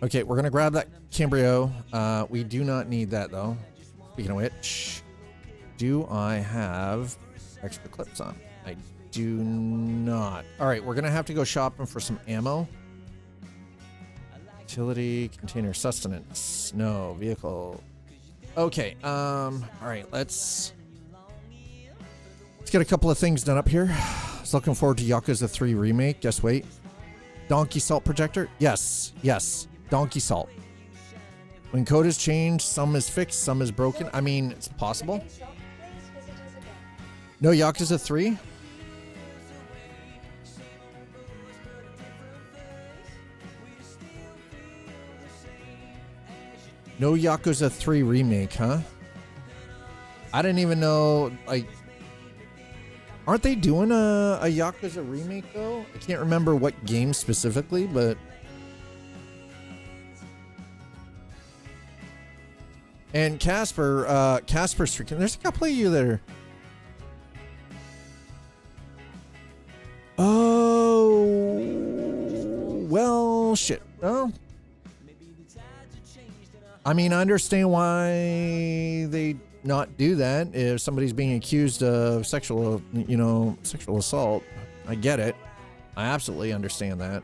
Okay, we're gonna grab that Cambrio. We do not need that though. Speaking of which, do I have extra clips on? I do not. All right, we're gonna have to go shopping for some ammo. Utility, container, sustenance. No, vehicle. Okay, all right, let's get a couple of things done up here. I was looking forward to Yakuza 3 remake. Just wait. Donkey salt projector? Yes, yes. Donkey salt. When code is changed, some is fixed, some is broken. I mean, it's possible. No Yakuza 3? No Yakuza 3 remake, huh? I didn't even know, like, aren't they doing a Yakuza remake though? I can't remember what game specifically, but and Casper's freaking. There's a couple of you that are. Oh, well, shit. Oh, I mean, I understand why they not do that if somebody's being accused of sexual assault. I get it. I absolutely understand that.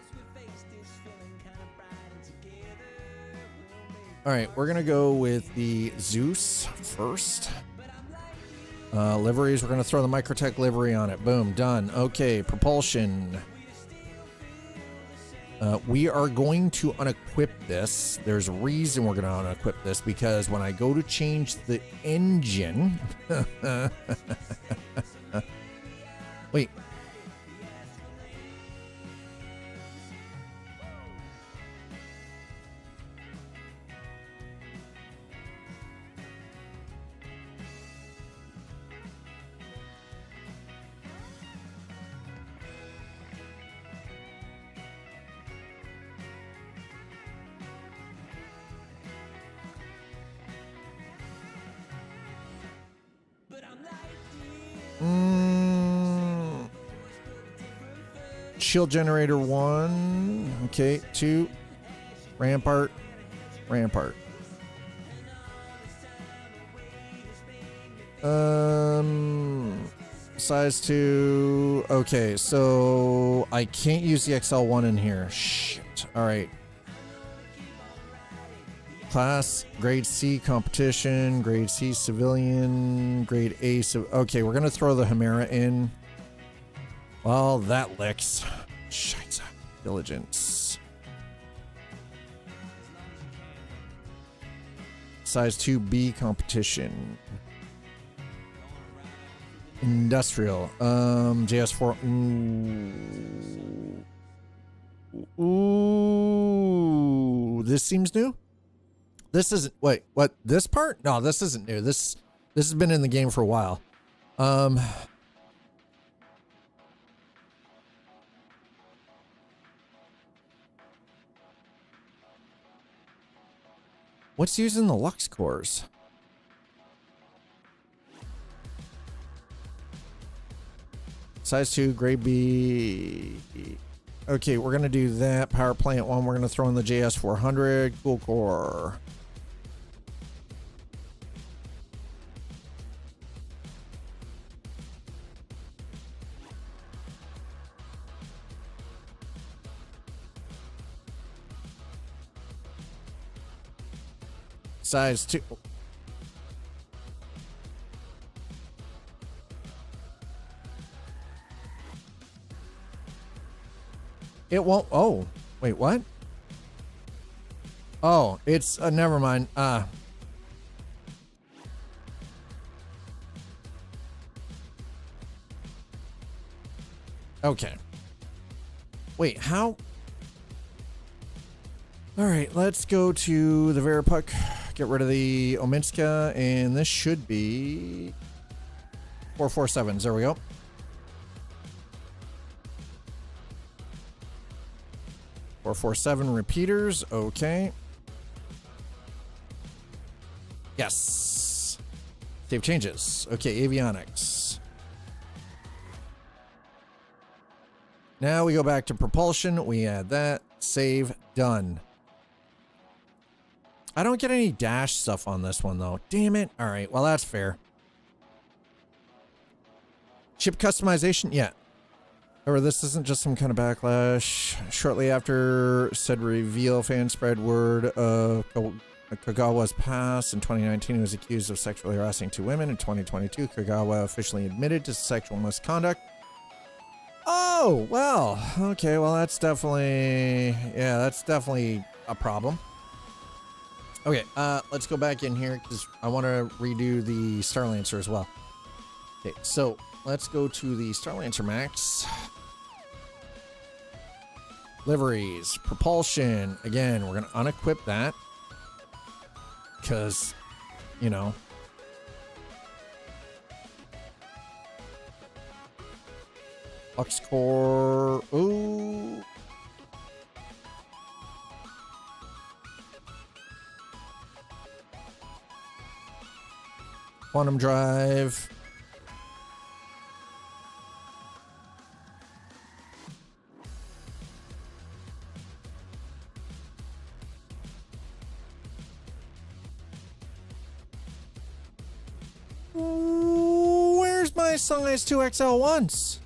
All right, we're gonna go with the Zeus first. Liveries, we're gonna throw the Microtech livery on it. Boom, done. Okay, propulsion. We are going to unequip this. There's a reason we're gonna unequip this, because when I go to change the engine, wait. Shield generator 1. Okay, 2. Rampart. Size 2. Okay, so I can't use the XL1 in here. Shit. All right. Class, grade C competition, grade C civilian, grade A. Okay, we're going to throw the Chimera in. Well, that licks. Scheiße. Diligence. Size 2B competition. Industrial. JS4. Ooh. This seems new? This isn't, wait, what, this part? No, this isn't new. This has been in the game for a while. What's using the Lux cores? Size 2, grade B. Okay, we're gonna do that. Power plant 1, we're gonna throw in the JS400. Cool core. Size 2. It won't. Oh, wait, what? Oh, it's never mind. Okay. Wait, how? All right, let's go to the Verapuk. Get rid of the Ominska, and this should be 447s. There we go. 447 repeaters. Okay. Yes. Save changes. Okay, avionics. Now we go back to propulsion. We add that. Save. Done. I don't get any dash stuff on this one, though. Damn it. All right. Well, that's fair. Ship customization? Yeah. Or this isn't just some kind of backlash. Shortly after said reveal, fans spread word of Kagawa's past. In 2019, he was accused of sexually harassing 2 women. In 2022, Kagawa officially admitted to sexual misconduct. Oh, well. Okay, well, that's definitely... Yeah, that's definitely a problem. Okay, let's go back in here because I want to redo the Starlancer as well. Okay, so let's go to the Starlancer Max. Liveries, propulsion. Again, we're going to unequip that because, you know. Lux core. Ooh. Quantum drive. Where's my size 2XL once?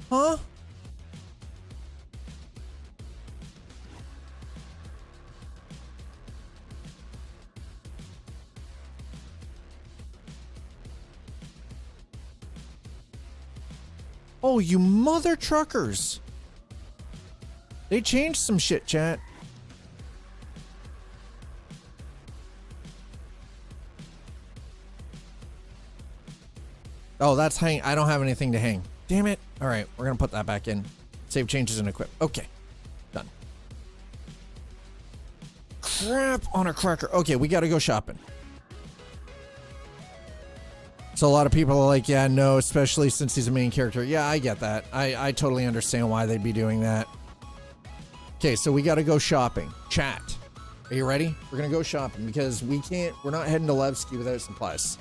Huh? Oh, you mother truckers. They changed some shit, chat. Oh, that's hang. I don't have anything to hang. Damn it. All right, we're going to put that back in. Save changes and equip. Okay. Done. Crap on a cracker. Okay, we got to go shopping. So a lot of people are like, yeah, no, especially since he's a main character. Yeah, I get that. I totally understand why they'd be doing that. Okay, so we got to go shopping. Chat. Are you ready? We're going to go shopping because we're not heading to Levski without supplies.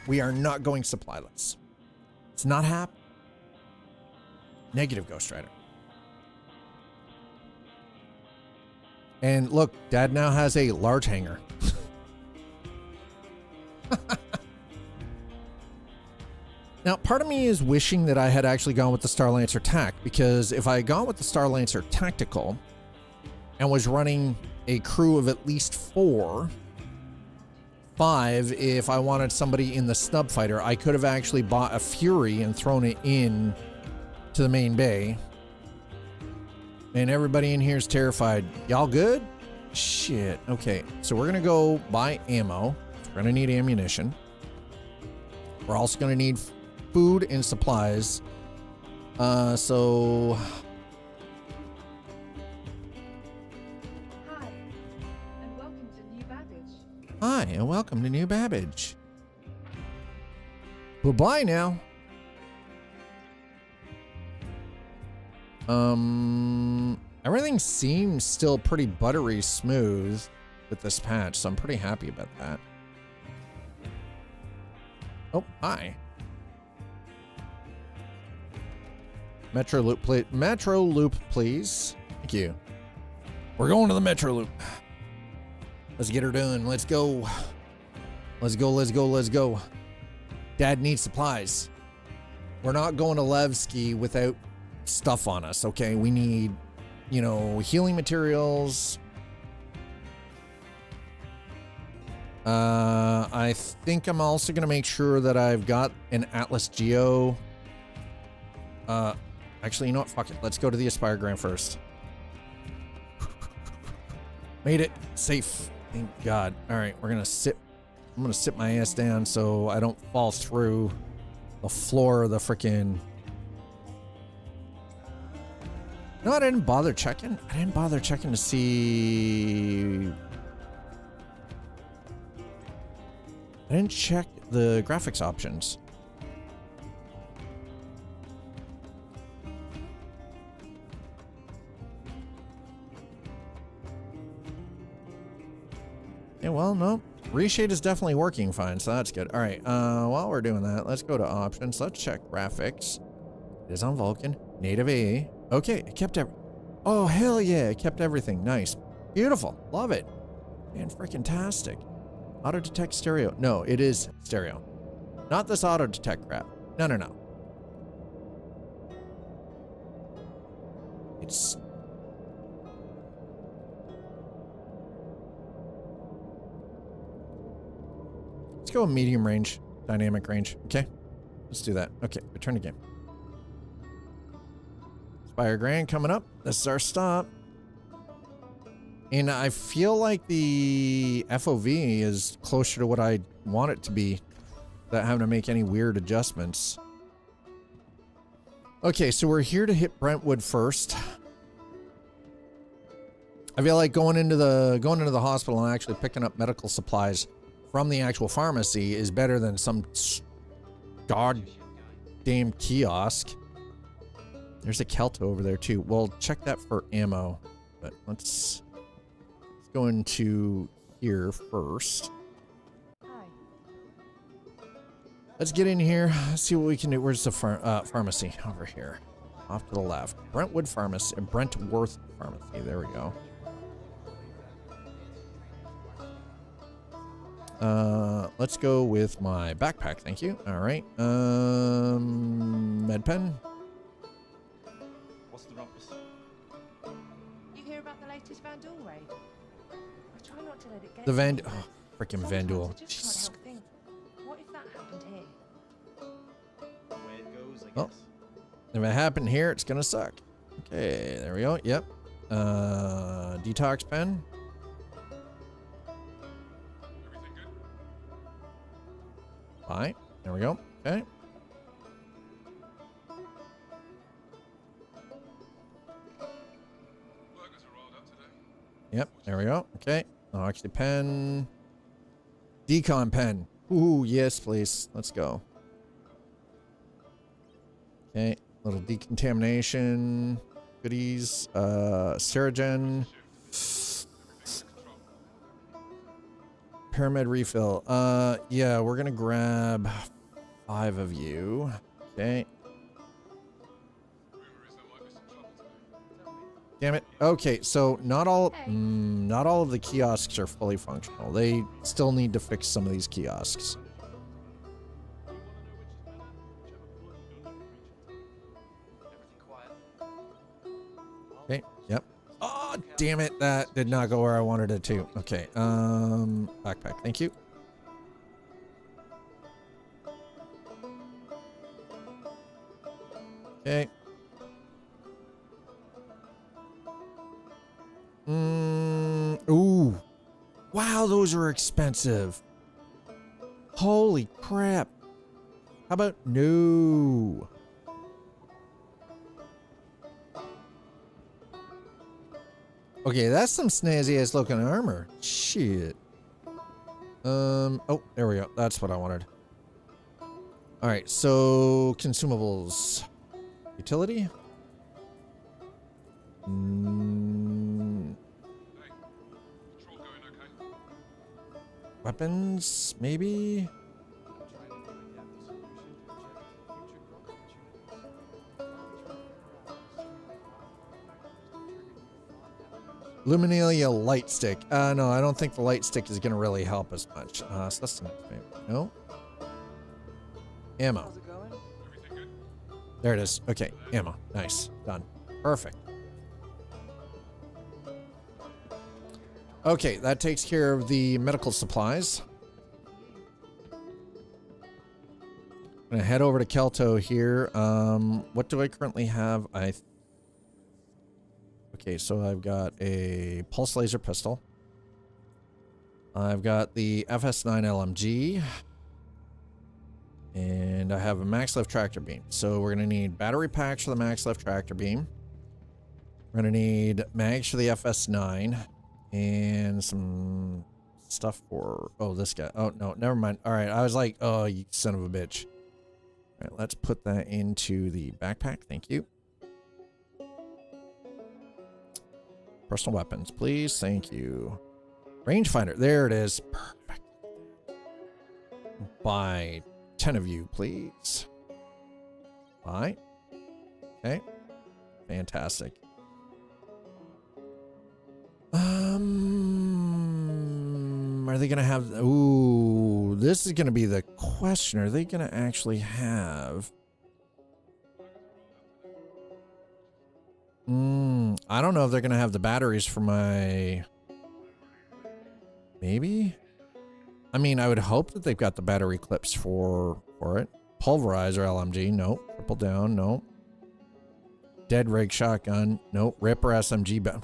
We are not going supplyless. It's not happening. Negative Ghost Rider. And look, Dad now has a large hangar. Now, part of me is wishing that I had actually gone with the Starlancer Tac, because if I had gone with the Starlancer Tactical and was running a crew of at least 4, 5, if I wanted somebody in the snub fighter, I could have actually bought a Fury and thrown it in to the main bay. And everybody in here is terrified. Y'all good? Shit. Okay, so we're gonna go buy ammo. We're gonna need ammunition. We're also gonna need food and supplies. So hi, and welcome to New Babbage. Bye-bye now. Everything seems still pretty buttery smooth with this patch, so I'm pretty happy about that. Oh, hi. Metro Loop, please. Metro Loop, please. Thank you. We're going to the Metro Loop. Let's get her done. Let's go. Let's go, let's go, let's go. Dad needs supplies. We're not going to Levski without stuff on us, okay? We need, you know, healing materials. I think I'm also going to make sure that I've got an Atlas Geo. Actually, you know what? Fuck it. Let's go to the Aspire Grant first. Made it. Safe. Thank God. All right, we're going to sit. I'm going to sit my ass down so I don't fall through the floor of the freaking... No, I didn't bother checking. I didn't bother checking to see... I didn't check the graphics options. Yeah, well, no. Reshade is definitely working fine, so that's good. All right, while we're doing that, let's go to options. Let's check graphics. It is on Vulcan. Native AA. Okay, it kept oh, hell yeah, it kept everything. Nice. Beautiful. Love it. Man, freaking tastic. Auto detect stereo. No, it is stereo. Not this auto detect crap. No, no, no. It's... Let's go medium range, dynamic range. Okay, let's do that. Okay, return to game. Spire Grand coming up. This is our stop. And I feel like the FOV is closer to what I want it to be without having to make any weird adjustments. Okay, so we're here to hit Brentwood first. I feel like going into the hospital and actually picking up medical supplies from the actual pharmacy is better than some goddamn kiosk. There's a Kelto over there too. We'll check that for ammo, but let's go into here first. Let's get in here. Let's see what we can do. Where's the pharmacy? Over here, off to the left. Brentwood Pharmacy, Brentworth Pharmacy. There we go. Let's go with my backpack, thank you. All right. Med pen. What's the rumpus? You hear about the latest Vandal raid? I try not to let it get The freaking Vandal. I just can't help think. What if that happened here? The way it goes, I Well, guess. if it happened here, it's gonna suck. Okay, there we go. Yep. Detox pen. Fine. There we go. Okay. Yep. There we go. Okay. Oxy pen. Decon pen. Ooh, yes, please. Let's go. Okay. Little decontamination. Goodies. Seragen. Pyramid refill. Yeah, we're gonna grab 5 of you. Okay. Damn it. Okay, so not all of the kiosks are fully functional. They still need to fix some of these kiosks. Okay, yep. Oh, damn it. That did not go where I wanted it to. Okay, backpack. Thank you. Okay. Ooh. Wow, those are expensive. Holy crap. How about no? Okay, that's some snazzy ass looking armor. Shit. Oh, there we go. That's what I wanted. All right, so consumables. Utility? Weapons, maybe? Luminalia light stick. No, I don't think the light stick is going to really help as much. So that's the next thing. No. Ammo. There it is. Okay, ammo. Nice. Done. Perfect. Okay, that takes care of the medical supplies. I'm gonna head over to Kelto here. What do I currently have? Okay, so I've got a pulse laser pistol. I've got the FS9 LMG. And I have a max lift tractor beam. So we're gonna need battery packs for the max lift tractor beam. We're gonna need mags for the FS9 and some stuff for, oh, this guy. Oh, no, never mind. All right, I was like, oh, you son of a bitch. All right, let's put that into the backpack. Thank you. Personal weapons, please. Thank you. Rangefinder. There it is. Perfect. Buy 10 of you, please. Buy. Okay. Fantastic. Are they gonna have? Ooh, this is gonna be the question. Are they gonna actually have? I don't know if they're gonna have the batteries for my. Maybe. I mean, I would hope that they've got the battery clips for it. Pulverizer LMG, nope. Triple down, nope. Dead rig shotgun, nope. Ripper SMG,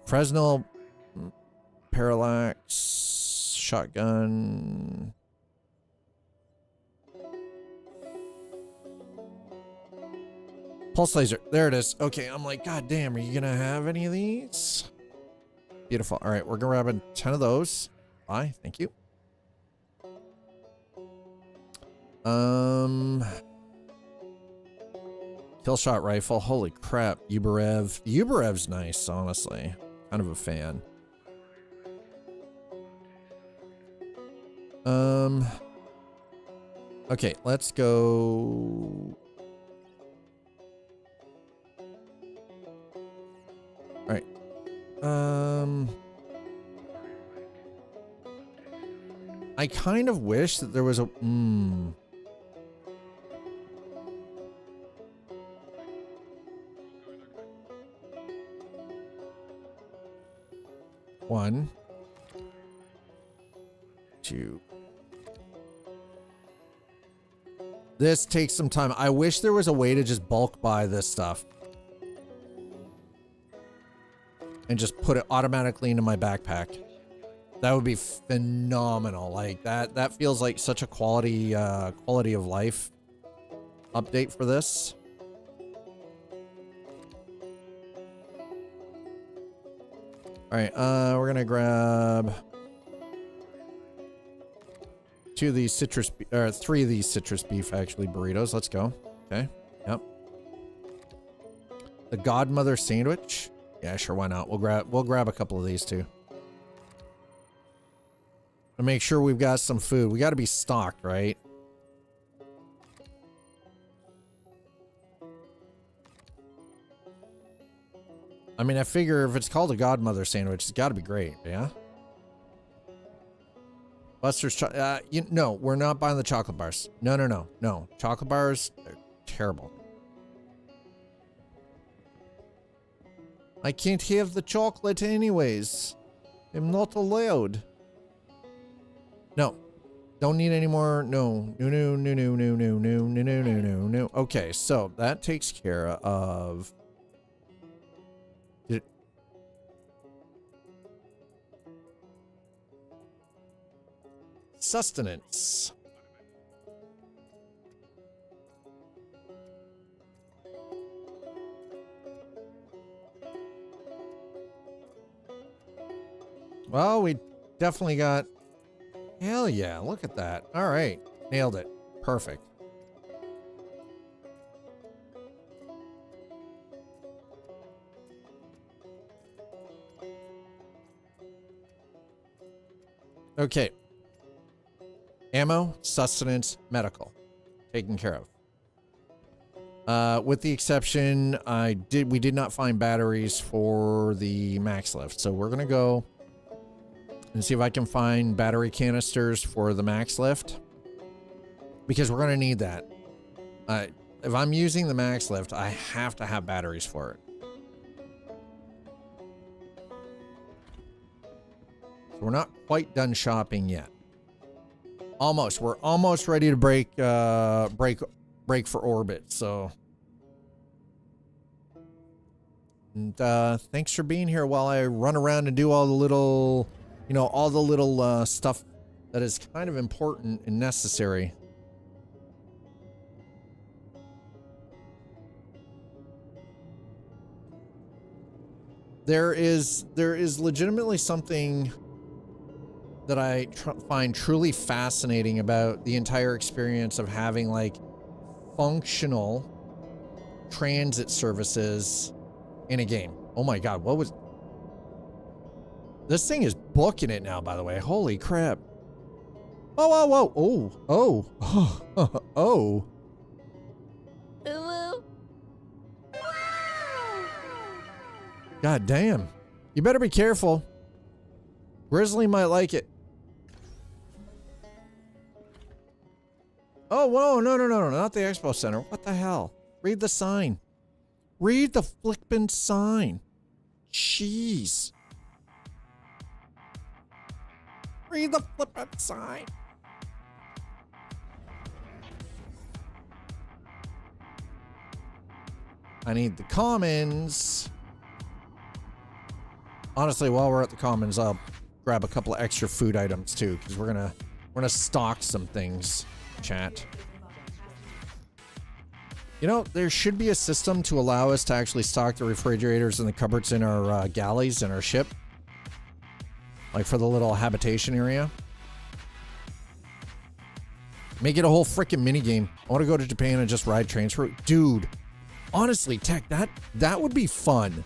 Fresnel parallax shotgun. Pulse laser, there it is. Okay, I'm like, God damn, are you gonna have any of these? Beautiful. All right, we're gonna grab 10 of those. Bye, thank you. Kill shot rifle. Holy crap, Uberev. Uberev's nice, honestly. Kind of a fan. Okay, let's go. All right. I kind of wish that there was a One, two. This takes some time. I wish there was a way to just bulk buy this stuff and just put it automatically into my backpack. That would be phenomenal. Like that feels like such a quality of life update for this. All right, we're gonna grab 2 of these citrus, or 3 of these citrus beef actually burritos. Let's go. Okay. Yep. The Godmother sandwich. Yeah, sure. Why not? We'll grab a couple of these too. To make sure we've got some food. We got to be stocked, right? I mean, I figure if it's called a Godmother sandwich, it's got to be great, yeah? Buster's no, we're not buying the chocolate bars. No. Chocolate bars, they're terrible. I can't have the chocolate anyways. I'm not allowed. No. Don't need any more. No. No. Okay, so that takes care of... Sustenance. Well, we definitely got... Hell yeah, look at that. All right, nailed it. Perfect. Okay. Ammo, sustenance, medical. Taken care of. With the exception, we did not find batteries for the max lift. So we're gonna go and see if I can find battery canisters for the max lift. Because we're gonna need that. If I'm using the max lift, I have to have batteries for it. So we're not quite done shopping yet. Almost. We're almost ready to break for orbit, so. And thanks for being here while I run around and do all the little, stuff that is kind of important and necessary. There is legitimately something that I find truly fascinating about the entire experience of having like functional transit services in a game. Oh my God, what was... This thing is booking it now, by the way. Holy crap. Oh, whoa, whoa. Oh. Oh. God damn. You better be careful. Grizzly might like it. Oh, whoa, no, not the expo center. What the hell? Read the sign. Read the flippin' sign. Jeez. Read the flippin' sign. I need the commons. Honestly, while we're at the commons, I'll grab a couple of extra food items too, because we're gonna stock some things, chat. You know, there should be a system to allow us to actually stock the refrigerators and the cupboards in our galleys and our ship. Like for the little habitation area. Make it a whole freaking mini game. I want to go to Japan and just ride trains for, dude. Honestly, Tech, that would be fun.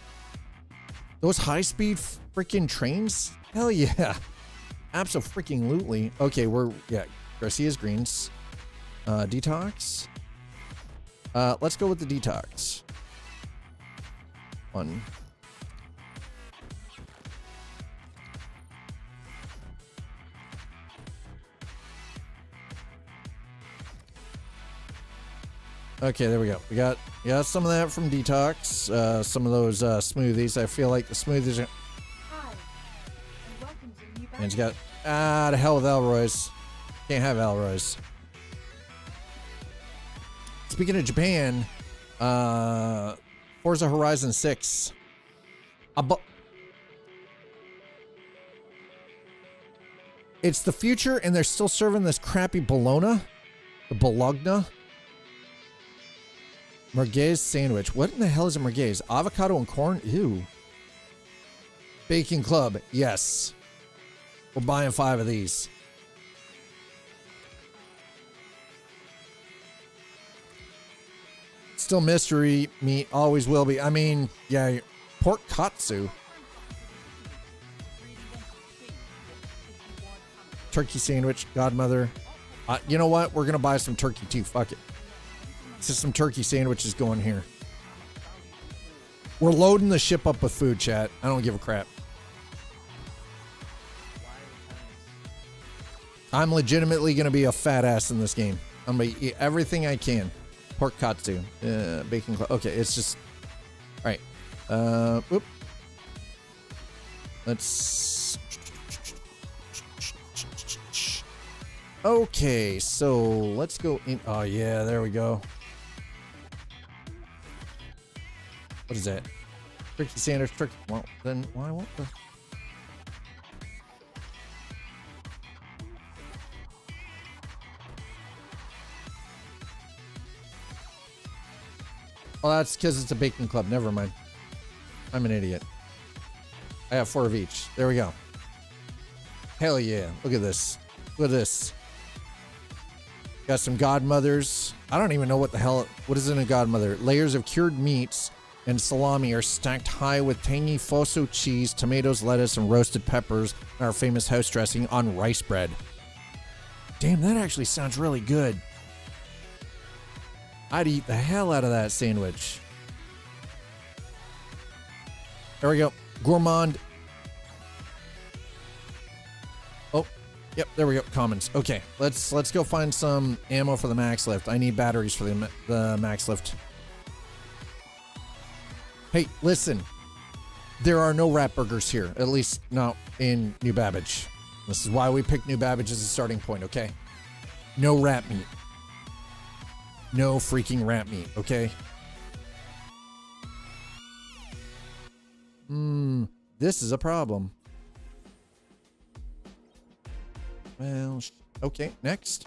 Those high-speed freaking trains? Hell yeah. Abso-freaking-lutely. Okay, yeah, Garcia's greens. Detox. Let's go with the detox. One. Okay, there we go. We got some of that from detox. Some of those smoothies. I feel like the smoothies are. Hi, and welcome to New And you got to hell with Elroy's. Can't have Elroy's. Speaking of Japan, Forza Horizon 6. It's the future, and they're still serving this crappy bologna. The bologna. Merguez sandwich. What in the hell is a merguez? Avocado and corn? Ew. Baking Club. Yes. We're buying 5 of these. Still mystery meat. Always will be. I mean, yeah. Pork katsu. Turkey sandwich. Godmother. You know what? We're going to buy some turkey too. Fuck it. Just some turkey sandwiches going here. We're loading the ship up with food, chat. I don't give a crap. I'm legitimately going to be a fat ass in this game. I'm going to eat everything I can. Pork katsu. Bacon. Okay, it's just... All right. Whoop. Let's... Okay, so let's go in... Oh, yeah, there we go. What is that? Turkey sandwich, turkey. Well, then why won't the... Oh, that's because it's a baking club. Never mind. I'm an idiot. I have 4 of each. There we go. Hell yeah. Look at this. Look at this. Got some godmothers. I don't even know what the hell... What is in a godmother? Layers of cured meats and salami are stacked high with tangy foso cheese, tomatoes, lettuce, and roasted peppers, and our famous house dressing on rice bread. Damn, that actually sounds really good. I'd eat the hell out of that sandwich. There we go. Gourmand. Oh, yep, there we go. Commons. Okay, let's go find some ammo for the max lift. I need batteries for the max lift. Hey, listen. There are no rat burgers here, at least not in New Babbage. This is why we picked New Babbage as a starting point, okay? No rat meat. No freaking rat meat, okay? This is a problem. Well, okay, next.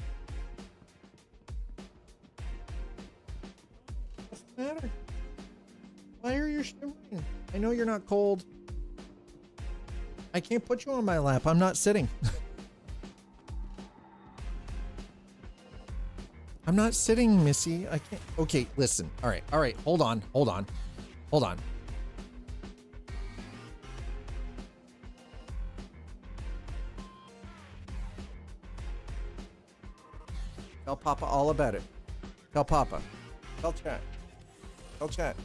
What's the matter? Why are you shivering? I know you're not cold. I can't put you on my lap. I'm not sitting. I'm not sitting, Missy. I can't. Okay, listen. All right. Hold on. Tell Papa all about it. Tell Papa. Tell chat. Tell chat.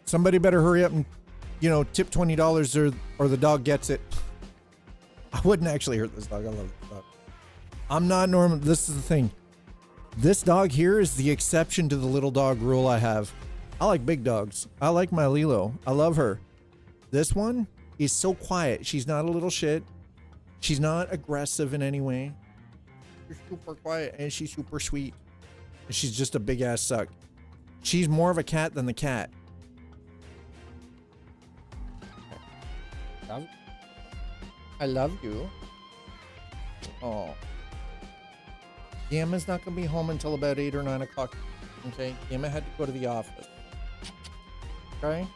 Somebody better hurry up and, you know, tip $20 or the dog gets it. I wouldn't actually hurt this dog. I love this dog. I'm not normal. This is the thing. This dog here is the exception to the little dog rule I have. I like big dogs. I like my Lilo. I love her. This one is so quiet. She's not a little shit. She's not aggressive in any way. She's super quiet and she's super sweet. And she's just a big ass suck. She's more of a cat than the cat. I love you. Oh. Gamma's not going to be home until about 8 or 9 o'clock. Okay? Gamma had to go to the office. Okay?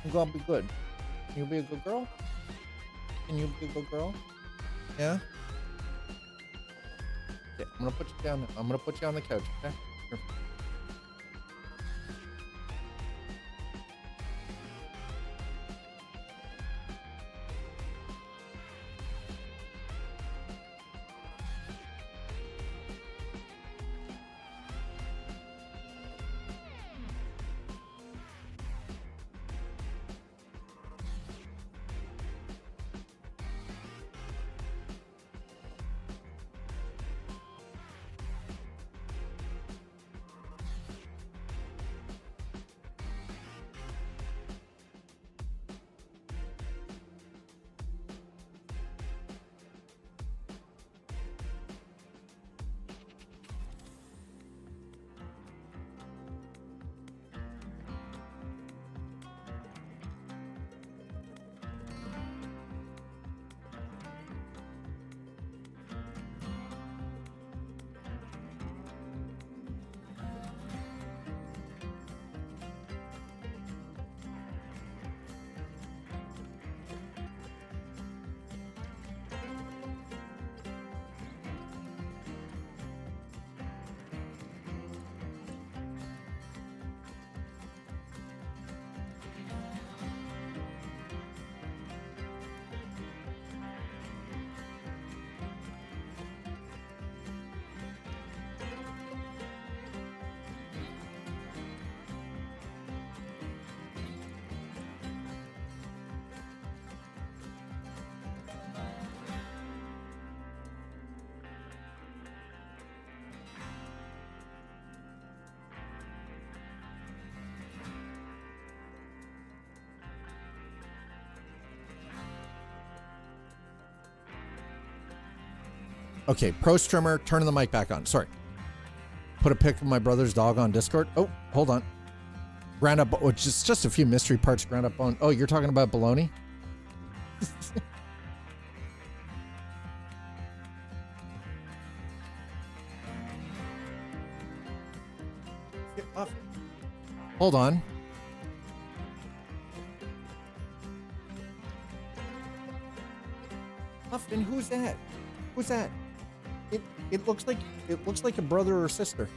I'm going to be good. Can you be a good girl? Can you be a good girl? Yeah? Okay, I'm going to put you down. I'm going to put you on the couch, okay? Here. Okay, pro streamer, turning the mic back on. Sorry. Put a pic of my brother's dog on Discord. Oh, hold on. Ground up, oh, just a few mystery parts ground up bone. Oh, you're talking about bologna? Get off. Hold on. Huffin, who's that? Who's that? It looks like a brother or sister.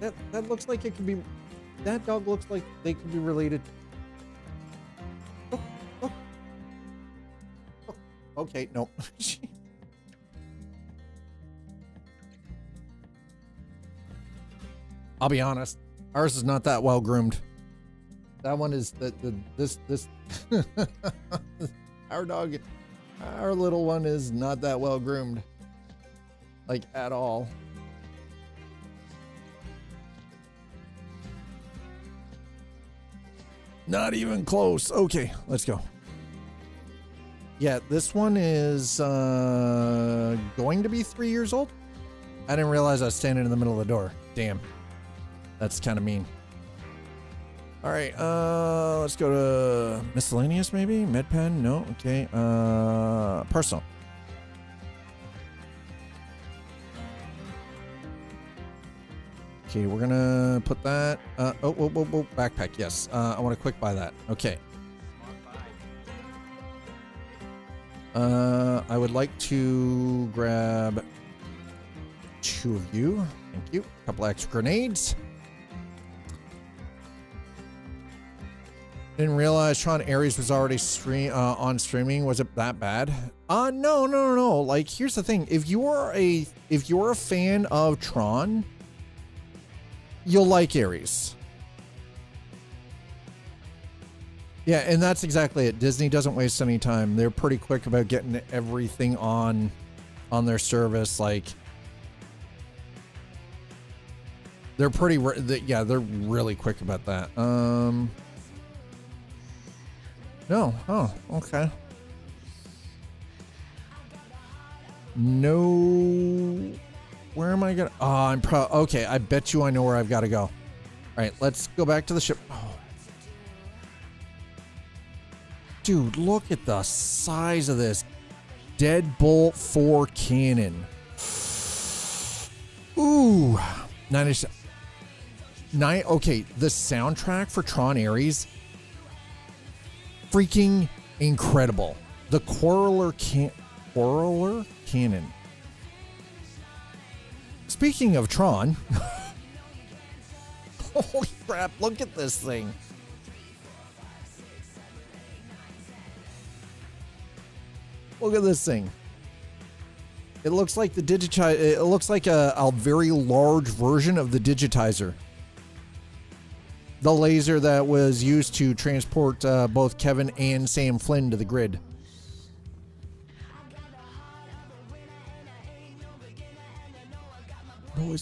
That looks like it could be. That dog looks like they could be related. Oh, oh. Oh. Okay, no. I'll be honest. Ours is not that well groomed. That one is this our little one is not that well groomed. Like at all. Not even close. Okay, let's go. Yeah, this one is going to be 3 years old. I didn't realize I was standing in the middle of the door. Damn. That's kind of mean. All right, let's go to miscellaneous maybe? MedPen? No, okay. Personal. Okay, we're gonna put that, backpack, yes. I want to quick buy that, okay. I would like to grab 2 of you, thank you. A couple extra grenades. Didn't realize Tron Ares was already on streaming. Was it that bad? No. Like, here's the thing. If you're a fan of Tron, you'll like Ares. Yeah, and that's exactly it. Disney doesn't waste any time. They're pretty quick about getting everything on their service. Like, they're pretty, they're really quick about that. No. Oh, okay. No. Where am I gonna? Oh, I'm okay, I bet you I know where I've got to go. All right, let's go back to the ship. Oh. Dude, look at the size of this Deadbolt 4 cannon. Ooh. 97. Okay, the soundtrack for Tron Ares, freaking incredible. The Quarreler Cannon. Speaking of Tron, holy crap, look at this thing. Look at this thing. It looks like it looks like a very large version of the digitizer. The laser that was used to transport both Kevin and Sam Flynn to the grid. All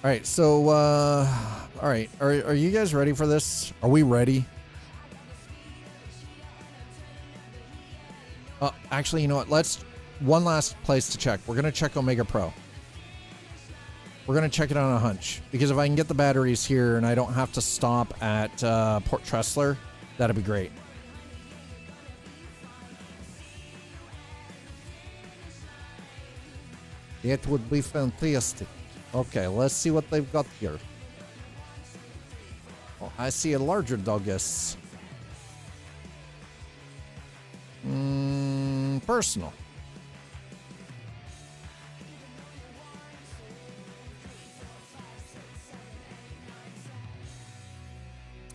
right, so all right, are you guys ready for this? Are we ready? Actually, you know what? Let's one last place to check. We're gonna check Omega Pro. We're gonna check it on a hunch, because if I can get the batteries here and I don't have to stop at Port Tressler, that'd be great. It would be fantastic. Okay, let's see what they've got here. Oh, I see a larger Dogus. Personal.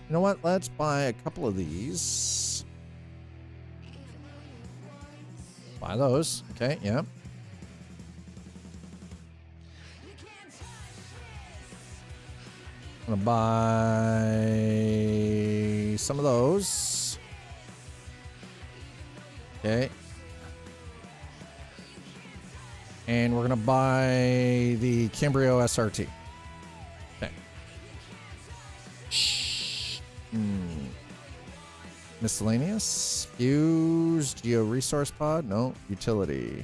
You know what? Let's buy a couple of these. Buy those. Okay, yeah. I'm gonna buy some of those. Okay. And we're gonna buy the Cambrio SRT. Okay. Miscellaneous. Fuse. Geo Resource Pod. No. Utility.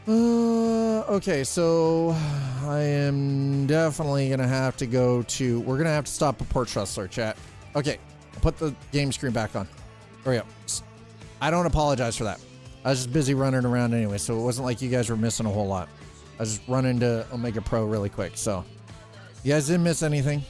Okay, so I am definitely gonna have to go to. We're gonna have to stop at Port Tressler, chat. Okay, I'll put the game screen back on. Hurry up. I don't apologize for that. I was just busy running around anyway, so it wasn't like you guys were missing a whole lot. I was just running to Omega Pro really quick, so you guys didn't miss anything.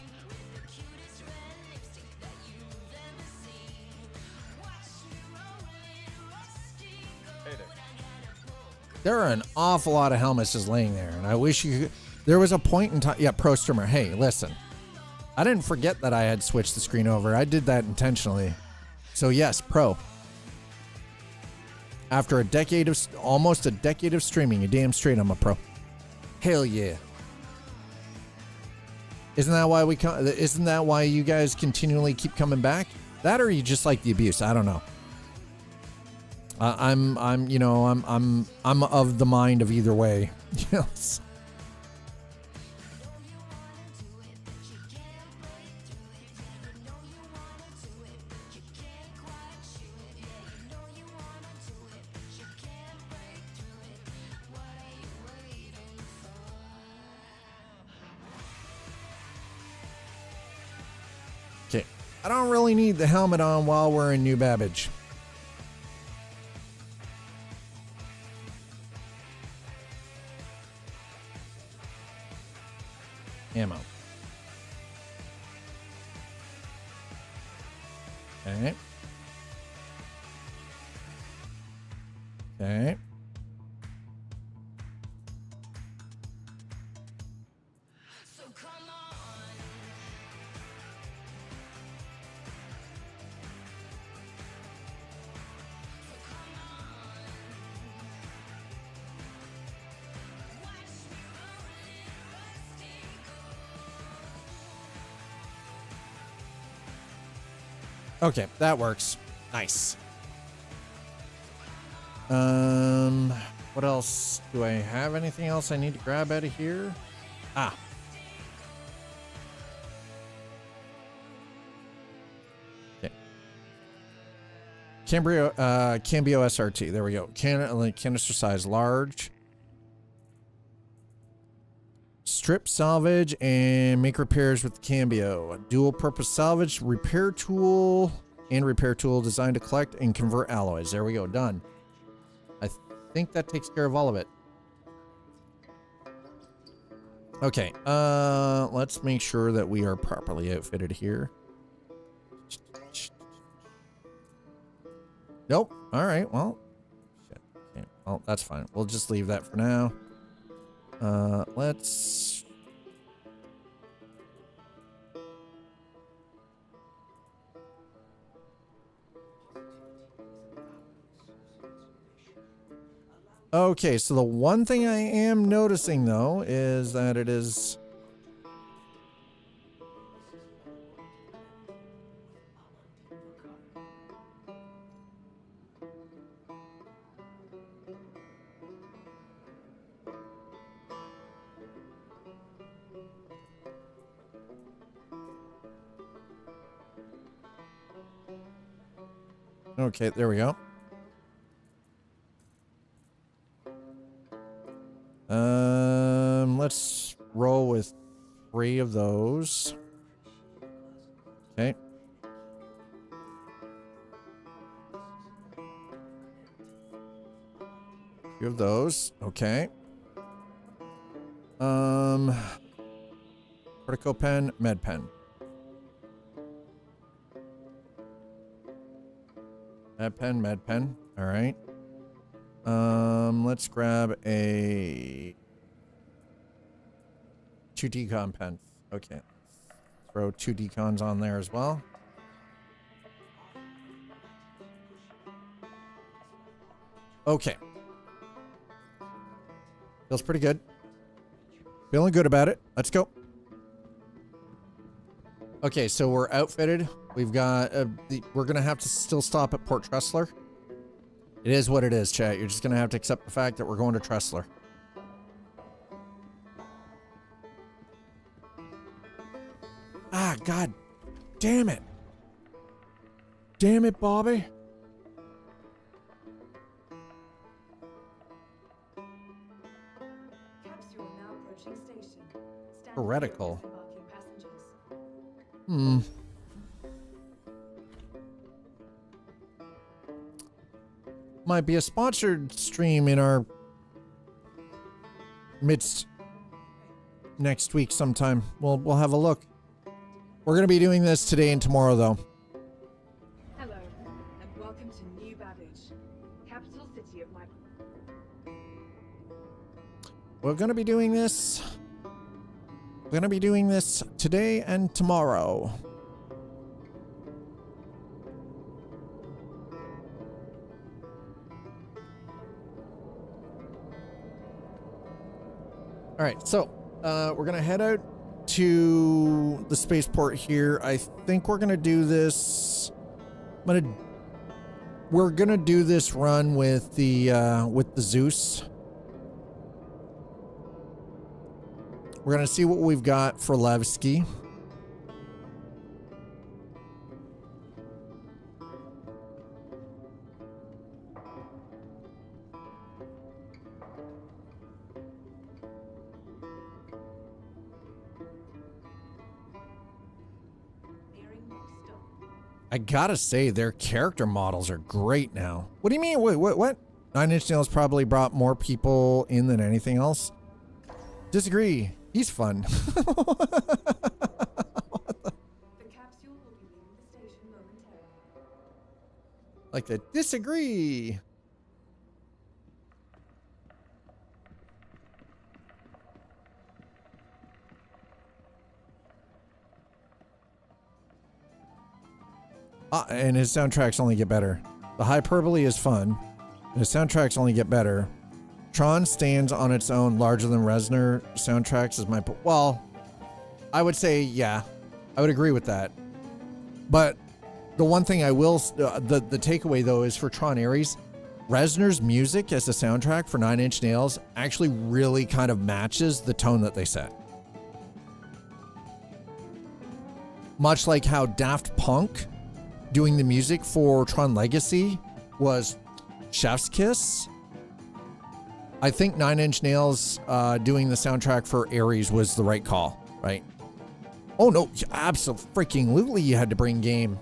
There are an awful lot of helmets just laying there, and I wish you could. There was a point in time. Yeah, Pro Streamer. Hey, listen. I didn't forget that I had switched the screen over. I did that intentionally. So yes, Pro. After almost a decade of streaming, you damn straight I'm a pro. Hell yeah. Isn't that why isn't that why you guys continually keep coming back? That, or you just like the abuse? I don't know. I'm of the mind of either way. Yes. I don't really need the helmet on while we're in New Babbage. Ammo. Okay. Okay. Okay, that works. Nice. What else? Do I have anything else I need to grab out of here? Ah. Okay. Cambio SRT. There we go. Canister size large. Strip, salvage, and make repairs with the Cambio. Dual purpose salvage, repair tool, and repair tool designed to collect and convert alloys. There we go. Done. I think that takes care of all of it. Okay. Let's make sure that we are properly outfitted here. Nope. All right. Well, shit. Okay. Well, that's fine. We'll just leave that for now. Let's... Okay, so the one thing I am noticing, though, is that it is... Okay, there we go. Let's roll with 3 of those. Okay. Few of those. Okay. Critical pen, med pen. Med pen. All right. Let's grab a 2 decon pens. Okay. Throw 2 decons on there as well. Okay. Feels pretty good. Feeling good about it. Let's go. Okay, so we're outfitted. We've got we're gonna have to still stop at Port Tressler. It is what it is, chat. You're just gonna have to accept the fact that we're going to Tressler. Ah, god damn it. Damn it, Bobby. Capsule now approaching station. Heretical. Passengers. Might be a sponsored stream in our midst next week sometime. We'll have a look. We're gonna be doing this today and tomorrow, though. Hello, and welcome to New Babbage, capital city of my... We're gonna be doing this. We're gonna be doing this today and tomorrow. All right, so we're gonna head out to the spaceport here. I think we're gonna do this. We're gonna do this run with the Zeus. We're gonna see what we've got for Levski. Nearing stop. I gotta say, their character models are great now. What do you mean? Wait, what? Nine Inch Nails probably brought more people in than anything else. Disagree. He's fun. The capsule will be leaving the station momentarily. Like to disagree. And his soundtracks only get better. The hyperbole is fun. And his soundtracks only get better. Tron stands on its own larger than Reznor soundtracks is my... Well, I would say, yeah. I would agree with that. But the one thing I will... the takeaway, though, is for Tron Ares, Reznor's music as a soundtrack for Nine Inch Nails actually really kind of matches the tone that they set. Much like how Daft Punk doing the music for Tron Legacy was chef's kiss. I think Nine Inch Nails doing the soundtrack for Ares was the right call, right? Oh no, absolutely you had to bring game.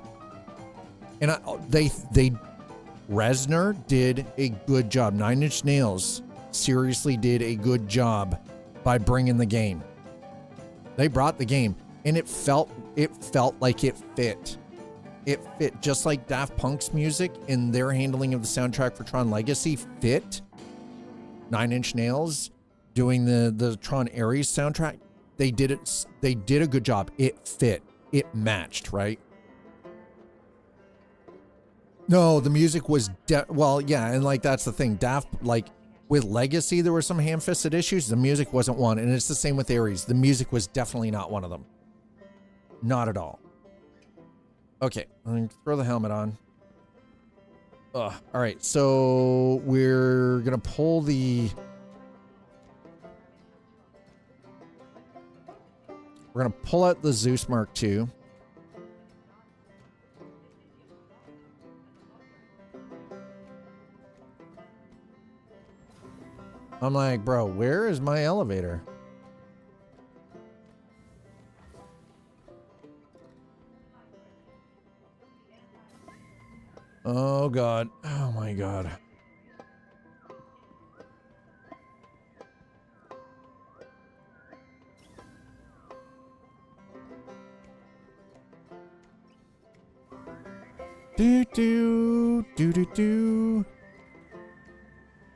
And Reznor did a good job. Nine Inch Nails seriously did a good job by bringing the game. They brought the game, and it felt like it fit. It fit just like Daft Punk's music and their handling of the soundtrack for Tron Legacy fit. Nine Inch Nails doing the Tron Ares soundtrack. They did it. They did a good job. It fit. It matched, right? No, the music was well, yeah, and like that's the thing. Daft, like with Legacy, there were some ham-fisted issues. The music wasn't one, and it's the same with Ares. The music was definitely not one of them. Not at all. Okay, I'm gonna throw the helmet on. All right, so we're gonna pull the... We're gonna pull out the Zeus Mark II. I'm like, bro, where is my elevator? Oh, God. Oh, my God. Do.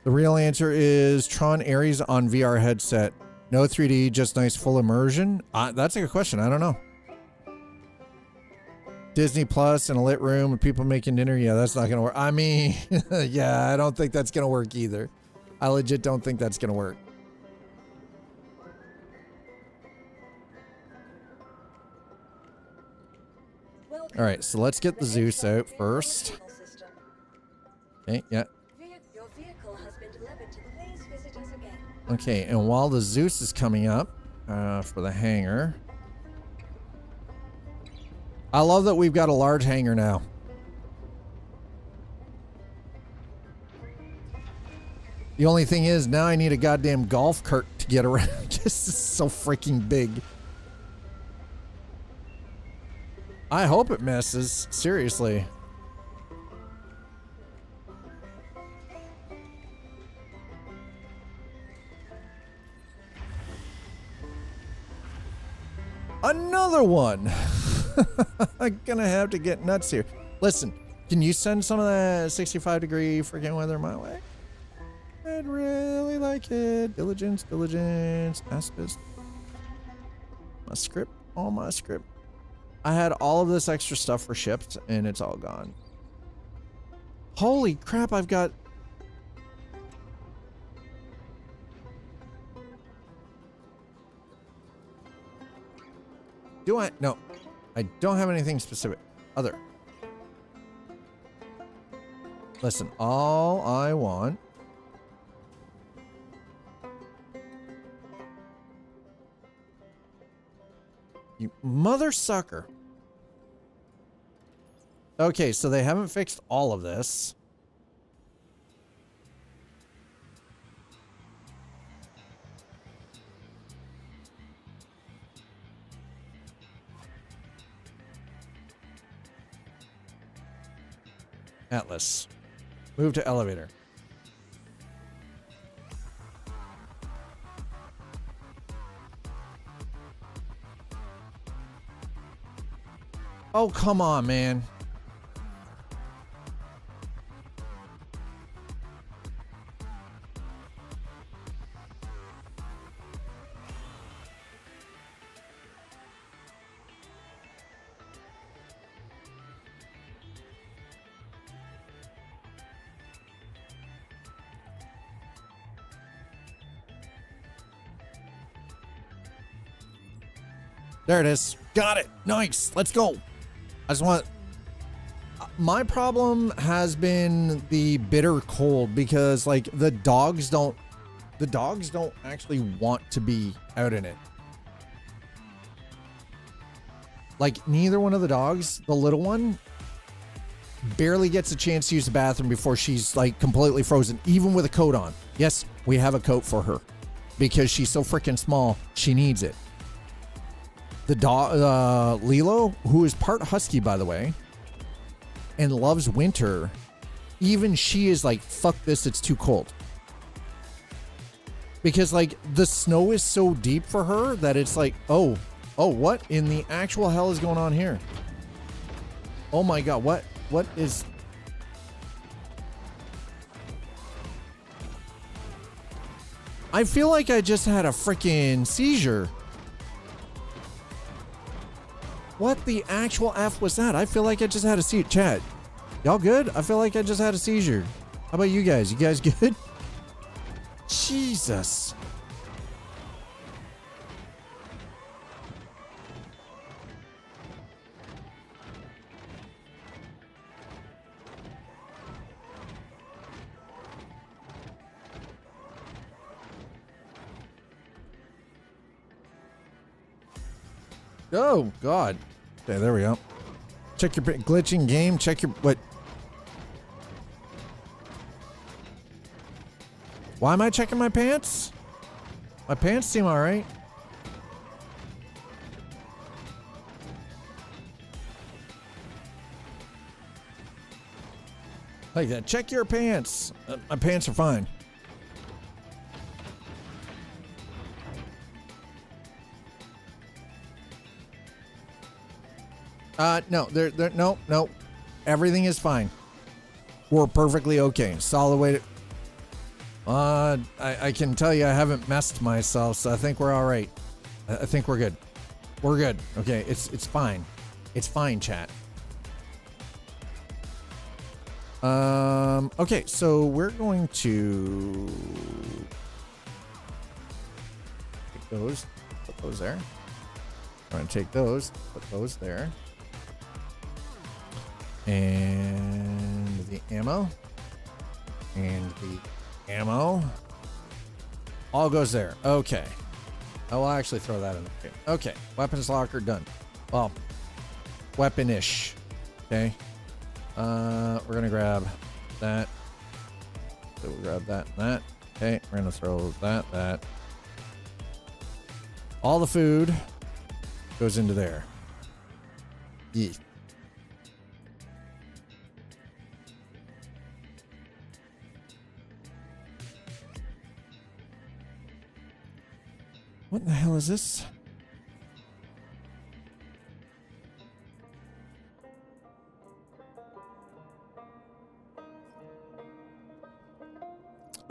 The real answer is Tron Ares on VR headset. No 3D, just nice full immersion. That's a good question. I don't know. Disney Plus in a lit room with people making dinner. Yeah, that's not going to work. I mean, yeah, I don't think that's going to work either. I legit don't think that's going to work. All right, so let's get the Zeus out first. Okay, yeah. Okay, and while the Zeus is coming up for the hangar, I love that we've got a large hangar now. The only thing is now I need a goddamn golf cart to get around. This is so freaking big. I hope it misses. Seriously. Another one. I'm gonna have to get nuts here. Listen, can you send some of that 65-degree freaking weather my way? I'd really like it. Diligence. Aspis. My script. All my script. I had all of this extra stuff for shipped, and it's all gone. Holy crap, I've got... Do I? No. I don't have anything specific. Other. Listen, all I want... You mother sucker. Okay, so they haven't fixed all of this. Atlas. Move to elevator. Oh, come on, man. There it is. Got it. Nice. Let's go. I just want... My problem has been the bitter cold because, like, the dogs don't actually want to be out in it. Like, neither one of the dogs, the little one, barely gets a chance to use the bathroom before she's, like, completely frozen, even with a coat on. Yes, we have a coat for her because she's so freaking small. She needs it. The dog, Lilo, who is part husky, by the way, and loves winter, even she is like, fuck this, it's too cold. Because, like, the snow is so deep for her that it's like, oh, what in the actual hell is going on here? Oh my God, what is... I feel like I just had a freaking seizure. What the actual F was that? I feel like I just had a seizure. Chat, y'all good? I feel like I just had a seizure. How about you guys? You guys good? Jesus. Oh, God. Okay, there we go. Check your glitching game. Check your... What? Why am I checking my pants? My pants seem all right. Like that. Check your pants. My pants are fine. No, no. Everything is fine. We're perfectly okay. Solid way to... I can tell you I haven't messed myself, so I think we're all right. I think we're good. We're good. Okay, it's fine. It's fine, chat. Okay, so we're going to take those, put those there. We're going to take those, put those there. And the ammo. And the ammo. All goes there. Okay. I will actually throw that in there. Okay. Weapons locker done. Well, weapon-ish. Okay. We're going to grab that. So we'll grab that and that. Okay. We're going to throw that. All the food goes into there. Yeah. What the hell is this?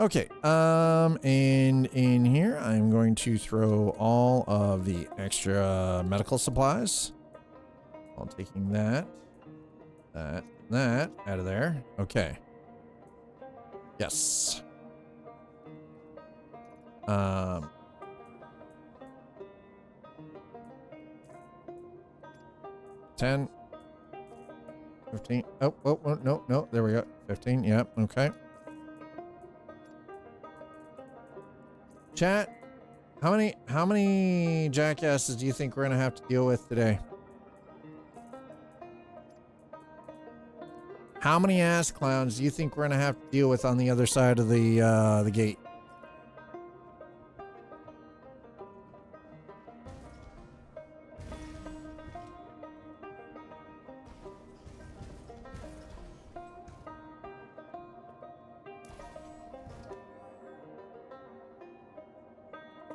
Okay, and in here, I'm going to throw all of the extra medical supplies. While taking that out of there. Okay. Yes. 10, 15. Oh, no. There we go. 15. Yep. Okay. Chat, how many jackasses do you think we're gonna have to deal with today? How many ass clowns do you think we're gonna have to deal with on the other side of the gate?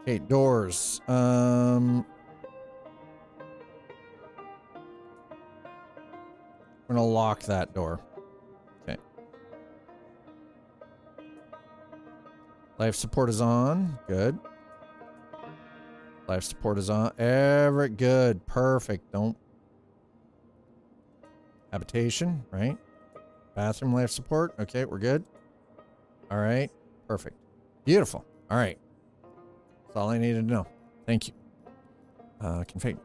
Okay, doors. We're gonna lock that door. Okay. Life support is on. Good. Life support is on. Everett, good. Perfect. Don't. Habitation, right? Bathroom life support. Okay, we're good. All right. Perfect. Beautiful. All right. That's all I needed to know. Thank you. Config.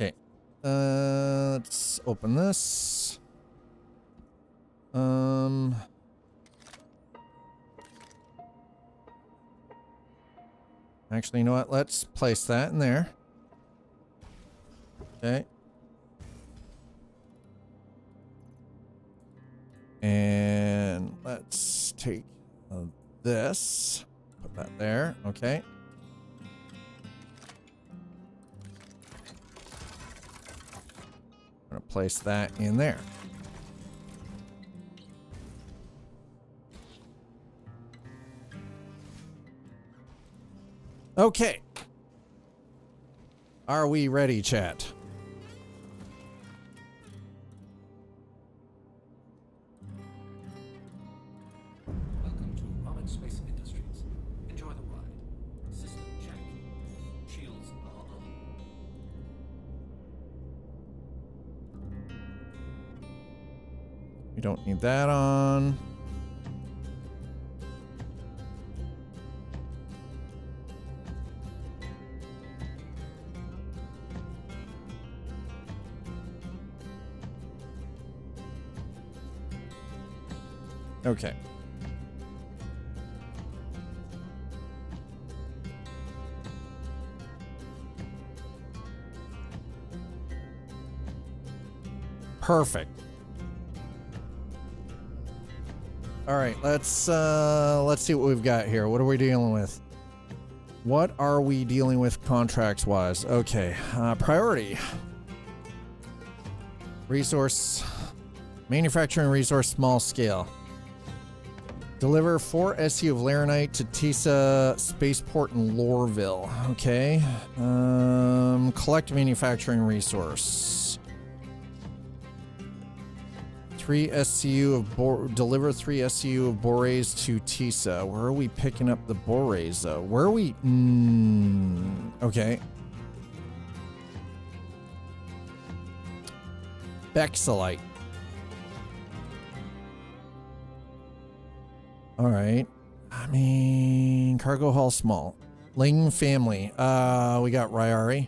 Okay. Let's open this. Actually, you know what? Let's place that in there. Okay. And let's take this. Put that there. Okay. I'm gonna place that in there. Okay. Are we ready, chat? Welcome to Rocket Space Industries. Enjoy the ride. System check. Shields are on. We don't need that on. Okay. Perfect. All right, let's see what we've got here. What are we dealing with? What are we dealing with contracts wise? Okay, priority. Resource, manufacturing resource, small scale. Deliver 4 SU of Laranite to TISA Spaceport in Lorville. Okay. Collect manufacturing resource. 3 SCU of deliver 3 SCU of Borays to TISA. Where are we picking up the Borays though? Where are we? Okay. Bexelite. All right. I mean, cargo hull small. Ling family. We got Ryari.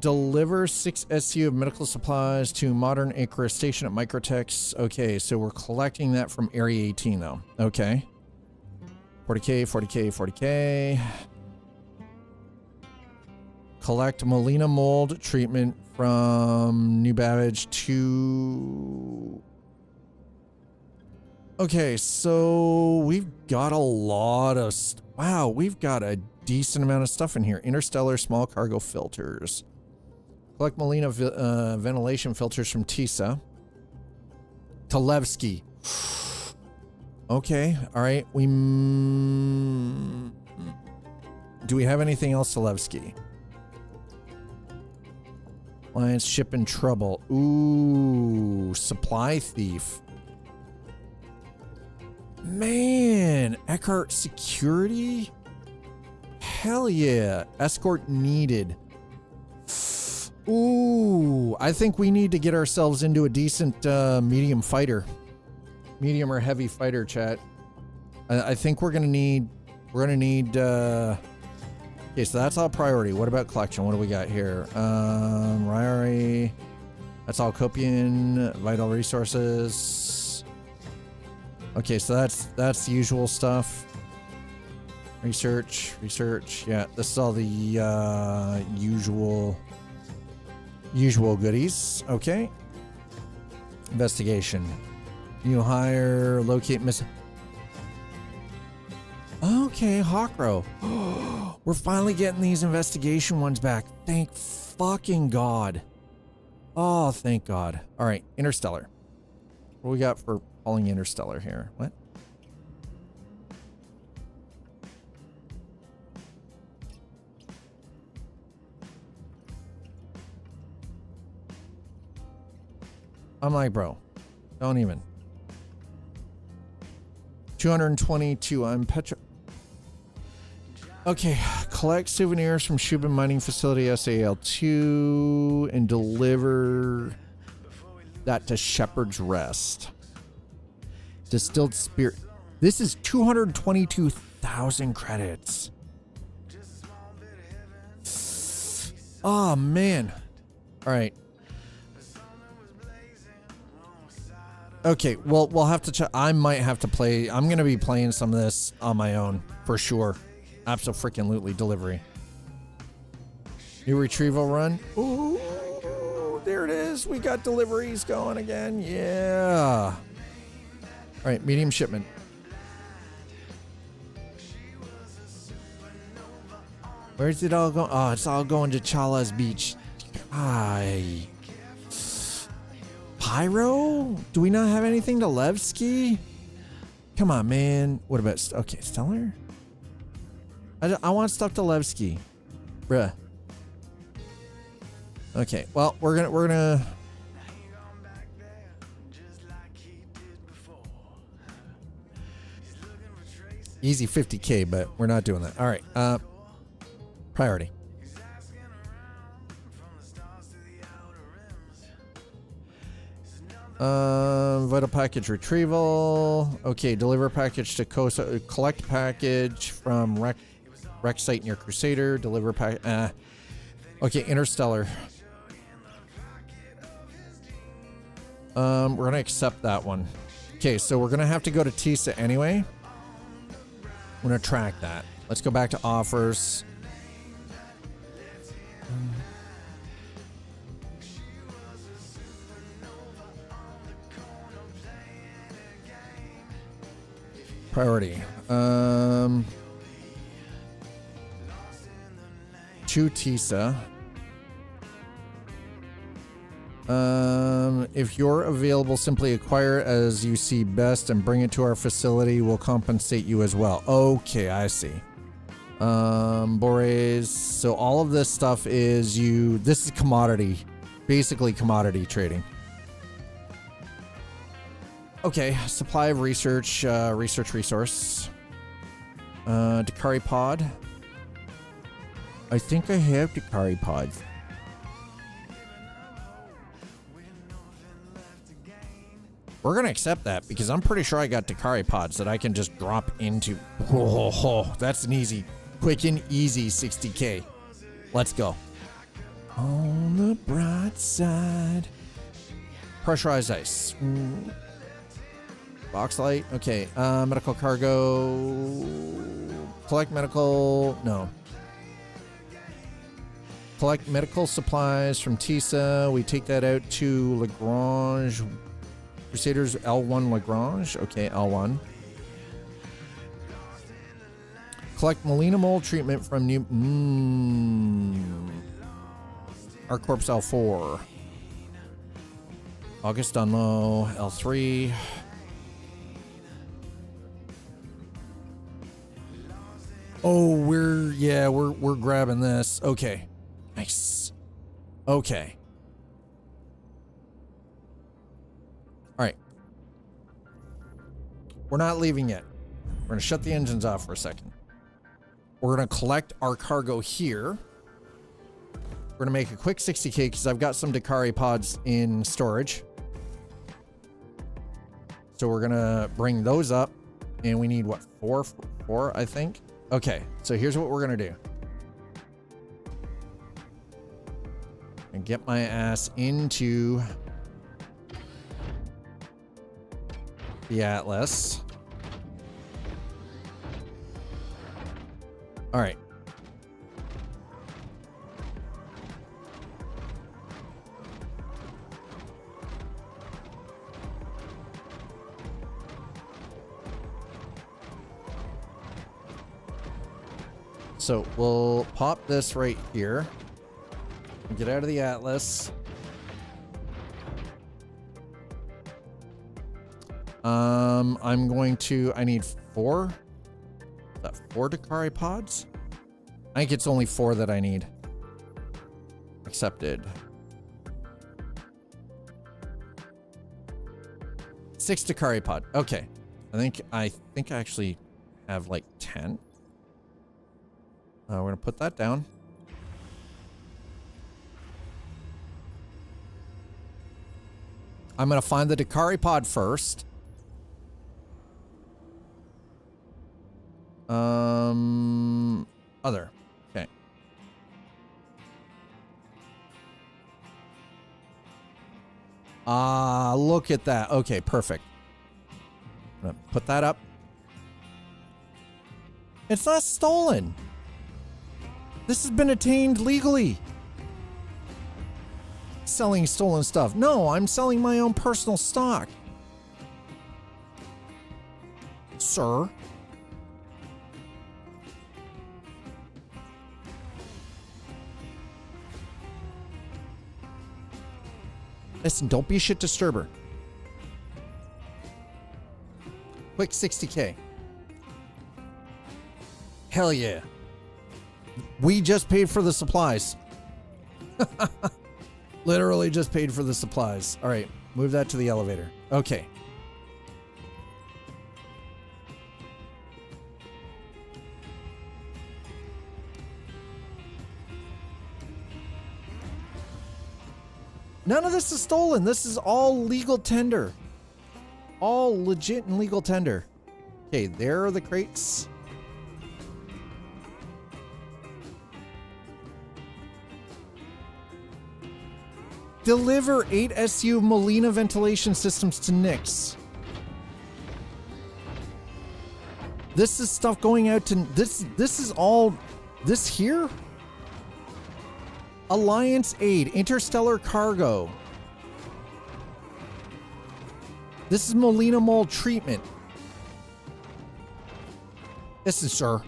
Deliver 6 SU of medical supplies to Modern Icarus Station at Microtex. Okay, so we're collecting that from Area 18 though. Okay. 40K, 40K, 40K. Collect Molina Mold treatment from New Babbage to... Okay, so we've got a lot of... Wow, we've got a decent amount of stuff in here. Interstellar small cargo filters. Collect Molina ventilation filters from TISA. To Levski. Okay, all right. Do we have anything else to Levski? Alliance ship in trouble. Ooh, supply thief. Man, Eckhart security? Hell yeah. Escort needed. Ooh, I think we need to get ourselves into a decent medium fighter. Medium or heavy fighter, chat. I think we're gonna need okay, so that's all priority. What about collection? What do we got here? Ryari. That's all Copian, vital resources. Okay, so that's the usual stuff. Research. Yeah, this is all the usual goodies. Okay. Investigation. You hire, locate missing. Okay, Hawkrow. We're finally getting these investigation ones back. Thank fucking God. Oh, thank God. All right, Interstellar. What we got for calling Interstellar here? What? I'm like, bro, don't even. 222. I'm Petra. Okay, collect souvenirs from Shubin Mining Facility SAL2 and deliver that to Shepherd's Rest. Distilled spirit. This is 222,000 credits. Oh, man. All right. Okay, well, we'll have to check. I might have to play. I'm going to be playing some of this on my own for sure. Absolutely delivery. New retrieval run. Ooh, there it is. We got deliveries going again. Yeah. All right, medium shipment. Where's it all going? Oh, it's all going to Chala's Beach. Hi. Pyro? Do we not have anything to Levski? Come on, man. What about... Okay, Stellar? I want stuff to Levski. Bruh. Okay, well, we're gonna... Easy 50K, but we're not doing that. All right, priority. Vital package retrieval. Okay, deliver package to Kosa. Collect package from wreck site near Crusader. Deliver pack. Okay, Interstellar. We're gonna accept that one. Okay, so we're gonna have to go to TISA anyway. I'm gonna track that. Let's go back to offers. Priority. To TISA. If you're available, simply acquire it as you see best and bring it to our facility. We'll compensate you as well. Okay, I see. Bores. So all of this stuff is this is commodity. Basically commodity trading. Okay, supply of research, resource. Dakari pod. I think I have Dakari pods. We're gonna accept that because I'm pretty sure I got Dakari pods that I can just drop into. Oh, that's an easy, quick and easy 60K. Let's go. On the bright side. Pressurized ice. Box light. Okay. Medical cargo. Collect medical. No. Collect medical supplies from TISA. We take that out to Lagrange. Crusaders L1 Lagrange. Okay, L1. Collect Molina Mold treatment from New... Our Corpse L4. August Dunlow L3. Oh, we're grabbing this. Okay. Nice. Okay. All right. We're not leaving yet. We're going to shut the engines off for a second. We're going to collect our cargo here. We're going to make a quick 60K because I've got some Dakari pods in storage. So we're going to bring those up. And we need, what, four, I think? Okay, so here's what we're going to do. And get my ass into the Atlas. All right. So we'll pop this right here. Get out of the Atlas. I'm going to, I need 4. Is that 4 Dakari pods? I think it's only 4 that I need. Accepted. 6 Dakari pod. Okay. I think I actually have like 10. We're gonna put that down. I'm gonna find the Dakari pod first. Other. Okay. Look at that. Okay, perfect. I'm gonna put that up. It's not stolen. This has been attained legally. Selling stolen stuff. No, I'm selling my own personal stock. Sir. Listen, don't be a shit disturber. Quick 60K. Hell yeah. We just paid for the supplies. Literally just paid for the supplies. All right, move that to the elevator. Okay. None of this is stolen. This is all legal tender. All legit and legal tender. Okay, there are the crates. Deliver 8 SU Molina ventilation systems to Nyx. This is stuff going out to this is all this here. Alliance aid, interstellar cargo. This is Molina Mold treatment. Listen, sir.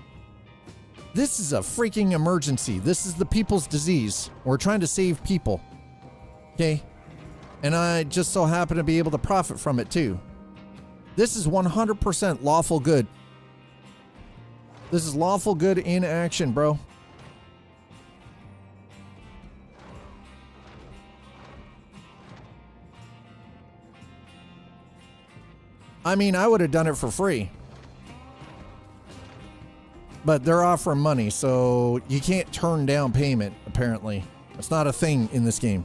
This is a freaking emergency. This is the people's disease. We're trying to save people. Okay? And I just so happen to be able to profit from it too. This is 100% lawful good. This is lawful good in action, bro. I mean, I would have done it for free. But they're offering money, so you can't turn down payment, apparently. It's not a thing in this game.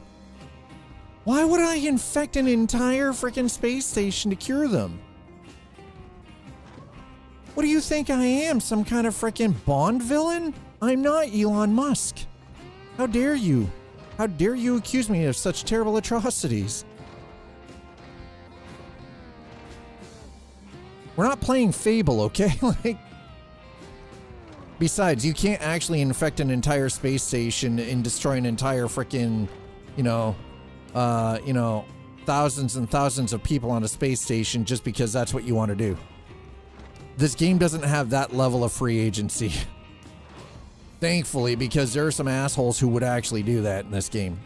Why would I infect an entire freaking space station to cure them? What do you think I am? Some kind of freaking Bond villain? I'm not Elon Musk. How dare you? How dare you accuse me of such terrible atrocities? We're not playing Fable, okay? Like, besides, you can't actually infect an entire space station and destroy an entire freaking, thousands and thousands of people on a space station just because that's what you want to do. This game doesn't have that level of free agency. Thankfully, because there are some assholes who would actually do that in this game.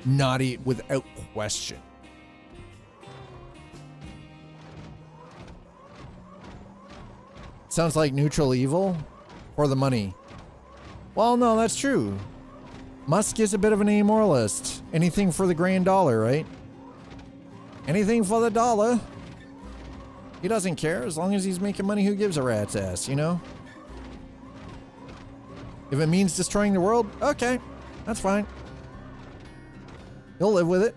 Without question. Sounds like neutral evil for the money. Well, no, that's true. Musk is a bit of an amoralist. Anything for the grand dollar, right? Anything for the dollar. He doesn't care as long as he's making money. Who gives a rat's ass, you know? If it means destroying the world, okay, that's fine. He'll live with it.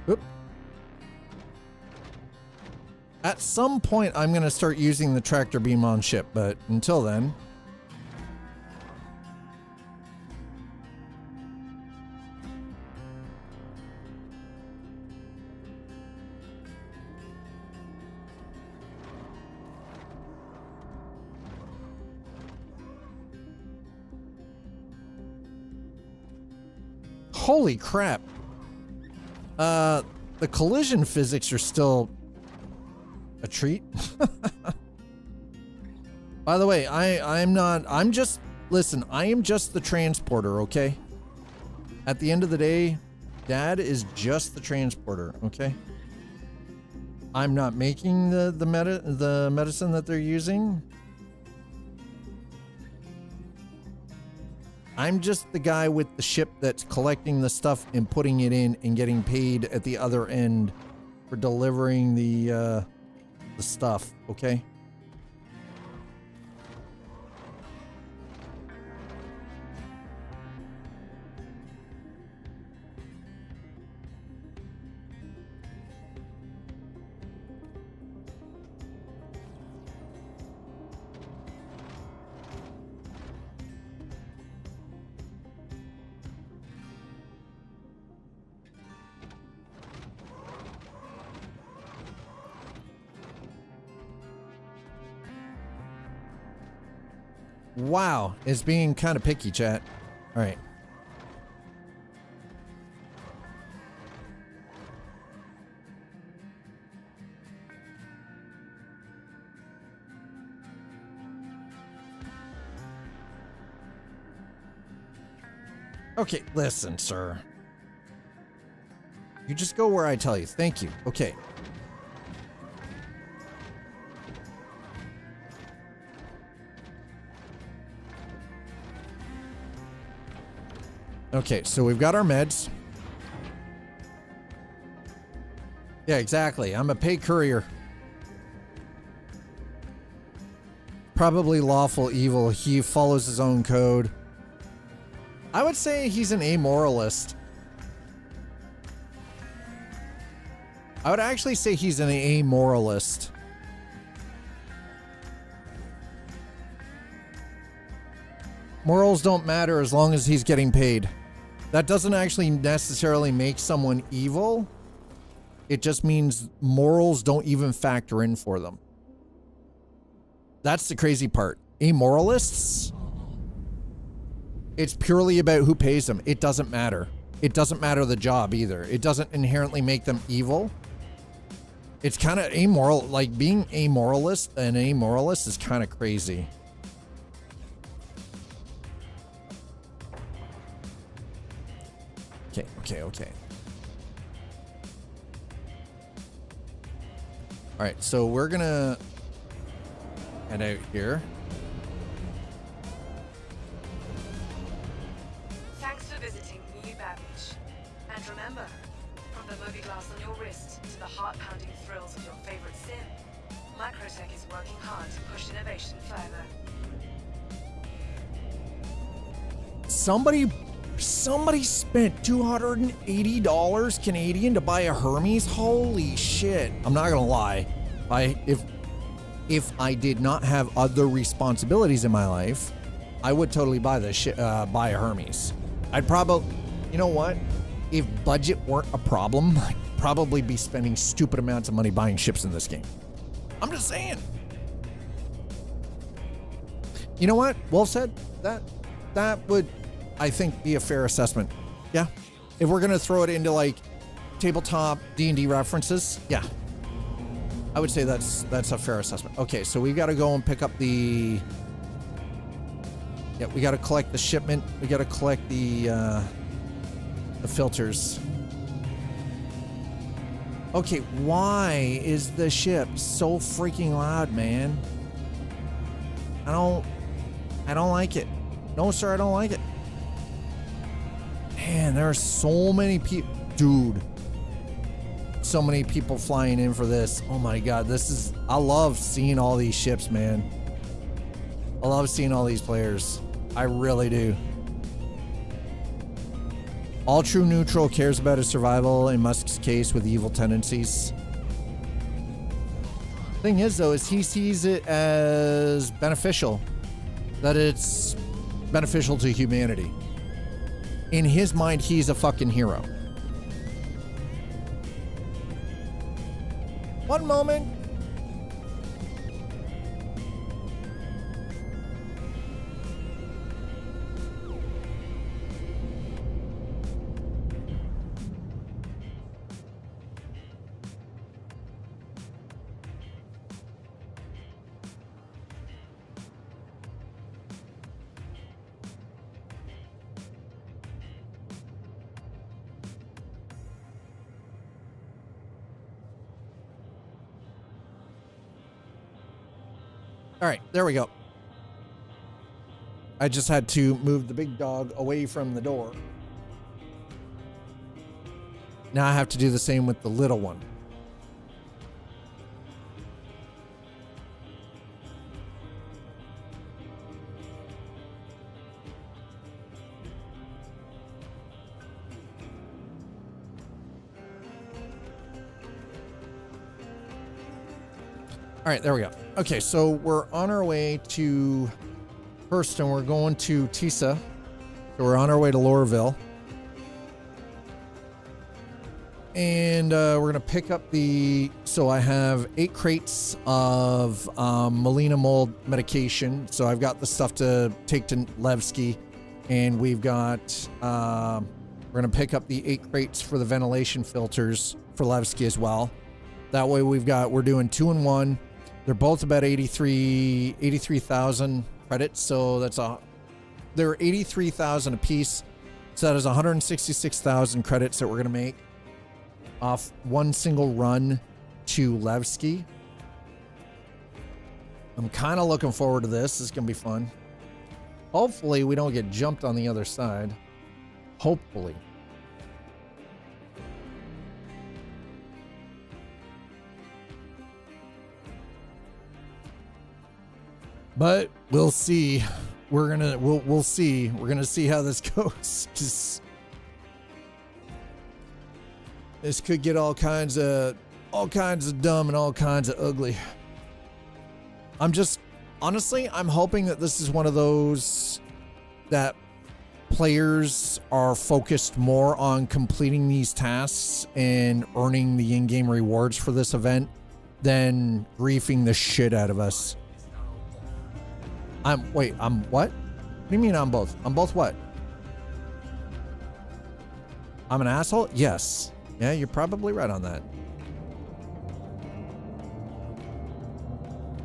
Oop. At some point, I'm going to start using the tractor beam on ship, but until then... Holy crap. The collision physics are still A treat? By the way, I'm just the transporter, okay? At the end of the day, Dad is just the transporter, okay? I'm not making the medicine that they're using. I'm just the guy with the ship that's collecting the stuff and putting it in and getting paid at the other end for delivering the stuff, okay? Wow, it's being kind of picky, chat. All right. Okay, listen, sir. You just go where I tell you. Thank you. Okay. Okay, so we've got our meds. Yeah, exactly. I'm a paid courier. Probably lawful evil. He follows his own code. I would say he's an amoralist. I would actually say he's an amoralist. Morals don't matter as long as he's getting paid. That doesn't actually necessarily make someone evil. It just means morals don't even factor in for them. That's the crazy part. Amoralists, it's purely about who pays them. It doesn't matter. It doesn't matter the job either. It doesn't inherently make them evil. It's kind of amoral. Like being amoralist, an amoralist is kind of crazy. Okay. All right, so we're gonna head out here. Thanks for visiting New Babbage. And remember, from the movie glass on your wrist to the heart-pounding thrills of your favorite sim, Microtech is working hard to push innovation further. Somebody spent $280 Canadian to buy a Hermes. Holy shit. I'm not gonna lie. If I did not have other responsibilities in my life, I would totally buy buy a Hermes. I'd probably, you know what? If budget weren't a problem, I'd probably be spending stupid amounts of money buying ships in this game. I'm just saying. You know what? Wolf said that would, I think, be a fair assessment. Yeah. If we're going to throw it into like tabletop D&D references, yeah. I would say that's a fair assessment. Okay, so we've got to go and pick up we got to collect the shipment. We got to collect the filters. Okay, why is the ship so freaking loud, man? I don't like it. No, sir, I don't like it. Man, there are so many people, dude. So many people flying in for this. Oh my God, I love seeing all these ships, man. I love seeing all these players. I really do. All true neutral cares about his survival in Musk's case with evil tendencies. Thing is though, is he sees it as beneficial. That it's beneficial to humanity. In his mind, he's a fucking hero. One moment. All right, there we go. I just had to move the big dog away from the door. Now I have to do the same with the little one. All right, there we go. Okay, so we're on our way to Hurston. We're going to Tisa. So we're on our way to Lorville. And we're going to pick up so I have 8 crates of Molina Mold medication. So I've got the stuff to take to Levski. And we've got, we're going to pick up the 8 crates for the ventilation filters for Levski as well. That way we're doing 2 in 1. They're both about 83,000 credits. So they're 83,000 a piece. So that is 166,000 credits that we're going to make off one single run to Levski. I'm kind of looking forward to this. This is going to be fun. Hopefully we don't get jumped on the other side. Hopefully. But we'll see. We'll see. We're gonna see how this goes. Just, this could get all kinds of dumb and all kinds of ugly. Honestly, I'm hoping that this is one of those that players are focused more on completing these tasks and earning the in-game rewards for this event than griefing the shit out of us. I'm what? What do you mean I'm both? I'm both what? I'm an asshole? Yes. Yeah, you're probably right on that.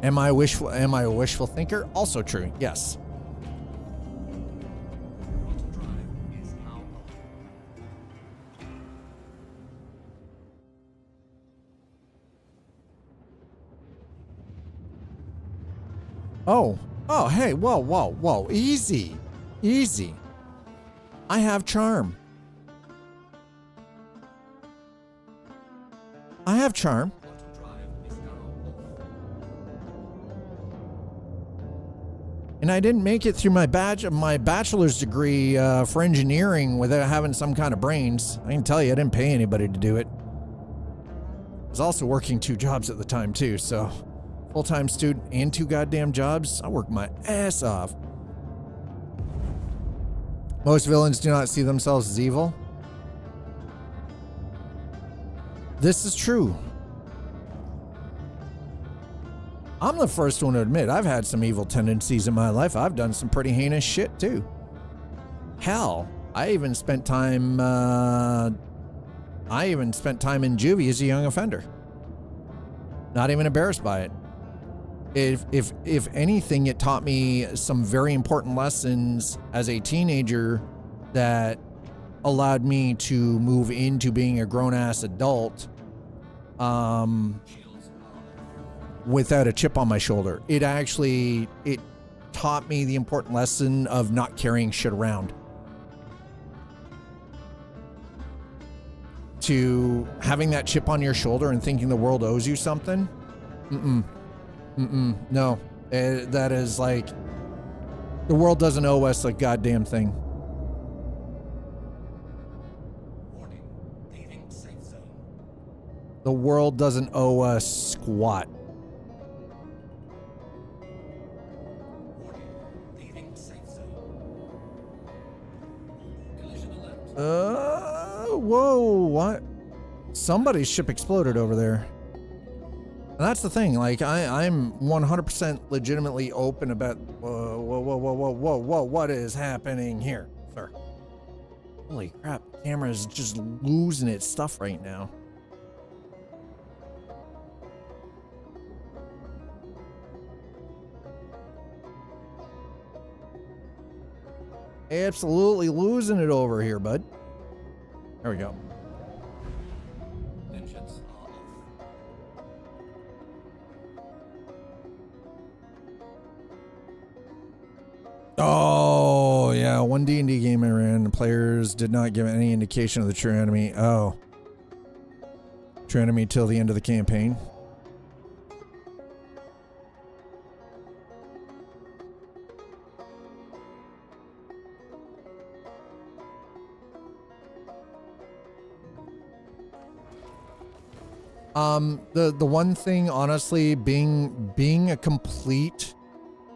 Am I a wishful thinker? Also true. Yes. Oh, hey, whoa. Easy. I have charm. And I didn't make it through my bachelor's degree for engineering without having some kind of brains. I can tell you, I didn't pay anybody to do it. I was also working 2 jobs at the time too, so full-time student and 2 goddamn jobs. I worked my ass off. Most villains do not see themselves as evil. This is true. I'm the first one to admit I've had some evil tendencies in my life. I've done some pretty heinous shit too. Hell, I even spent time in juvie as a young offender. Not even embarrassed by it. If anything, it taught me some very important lessons as a teenager that allowed me to move into being a grown-ass adult without a chip on my shoulder. It taught me the important lesson of not carrying shit around. To having that chip on your shoulder and thinking the world owes you something. No, that is like, the world doesn't owe us a goddamn thing. Warning, leaving safe zone. The world doesn't owe us squat. Warning, leaving safe zone. Collision alert. Whoa, what? Somebody's ship exploded over there. And that's the thing, like, I'm 100% legitimately open about, whoa, what is happening here, sir? Holy crap, the camera is just losing its stuff right now. Absolutely losing it over here, bud. There we go. Engines are off. Oh, yeah. One D&D game I ran, the players did not give any indication of the true enemy. Oh. True enemy till the end of the campaign. The one thing, honestly, being a complete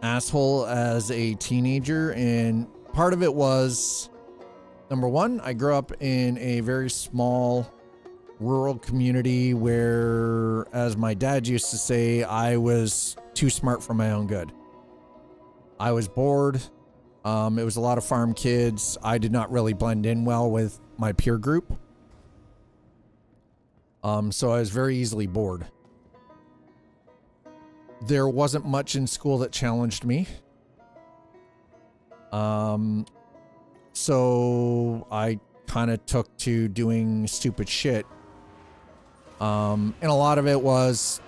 asshole as a teenager, and part of it was, number one, I grew up in a very small rural community where, as my dad used to say, I was too smart for my own good. I was bored. It was a lot of farm kids. I did not really blend in well with my peer group. So I was very easily bored. There wasn't much in school that challenged me. So I kind of took to doing stupid shit. And a lot of it was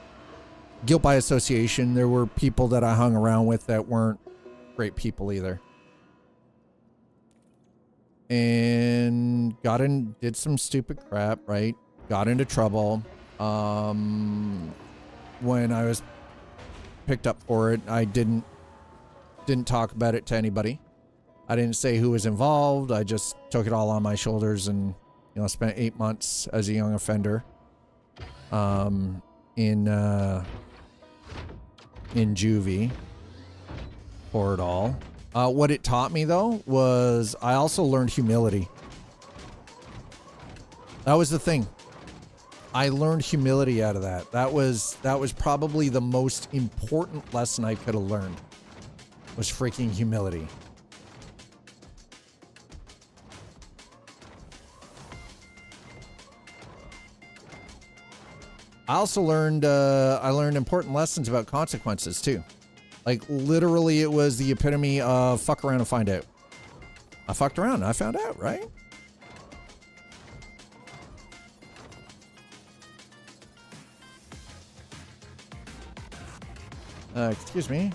guilt by association. There were people that I hung around with that weren't great people either. And did some stupid crap, right? Got into trouble. When I was picked up for it, I didn't talk about it to anybody. I didn't say who was involved. I just took it all on my shoulders and, you know, spent 8 months as a young offender in juvie for it all. What it taught me, though, was I also learned humility. That was the thing. I learned humility out of that. That was probably the most important lesson I could have learned, was freaking humility. I also learned important lessons about consequences too. Like, literally, it was the epitome of fuck around and find out. I fucked around and I found out, right? Excuse me.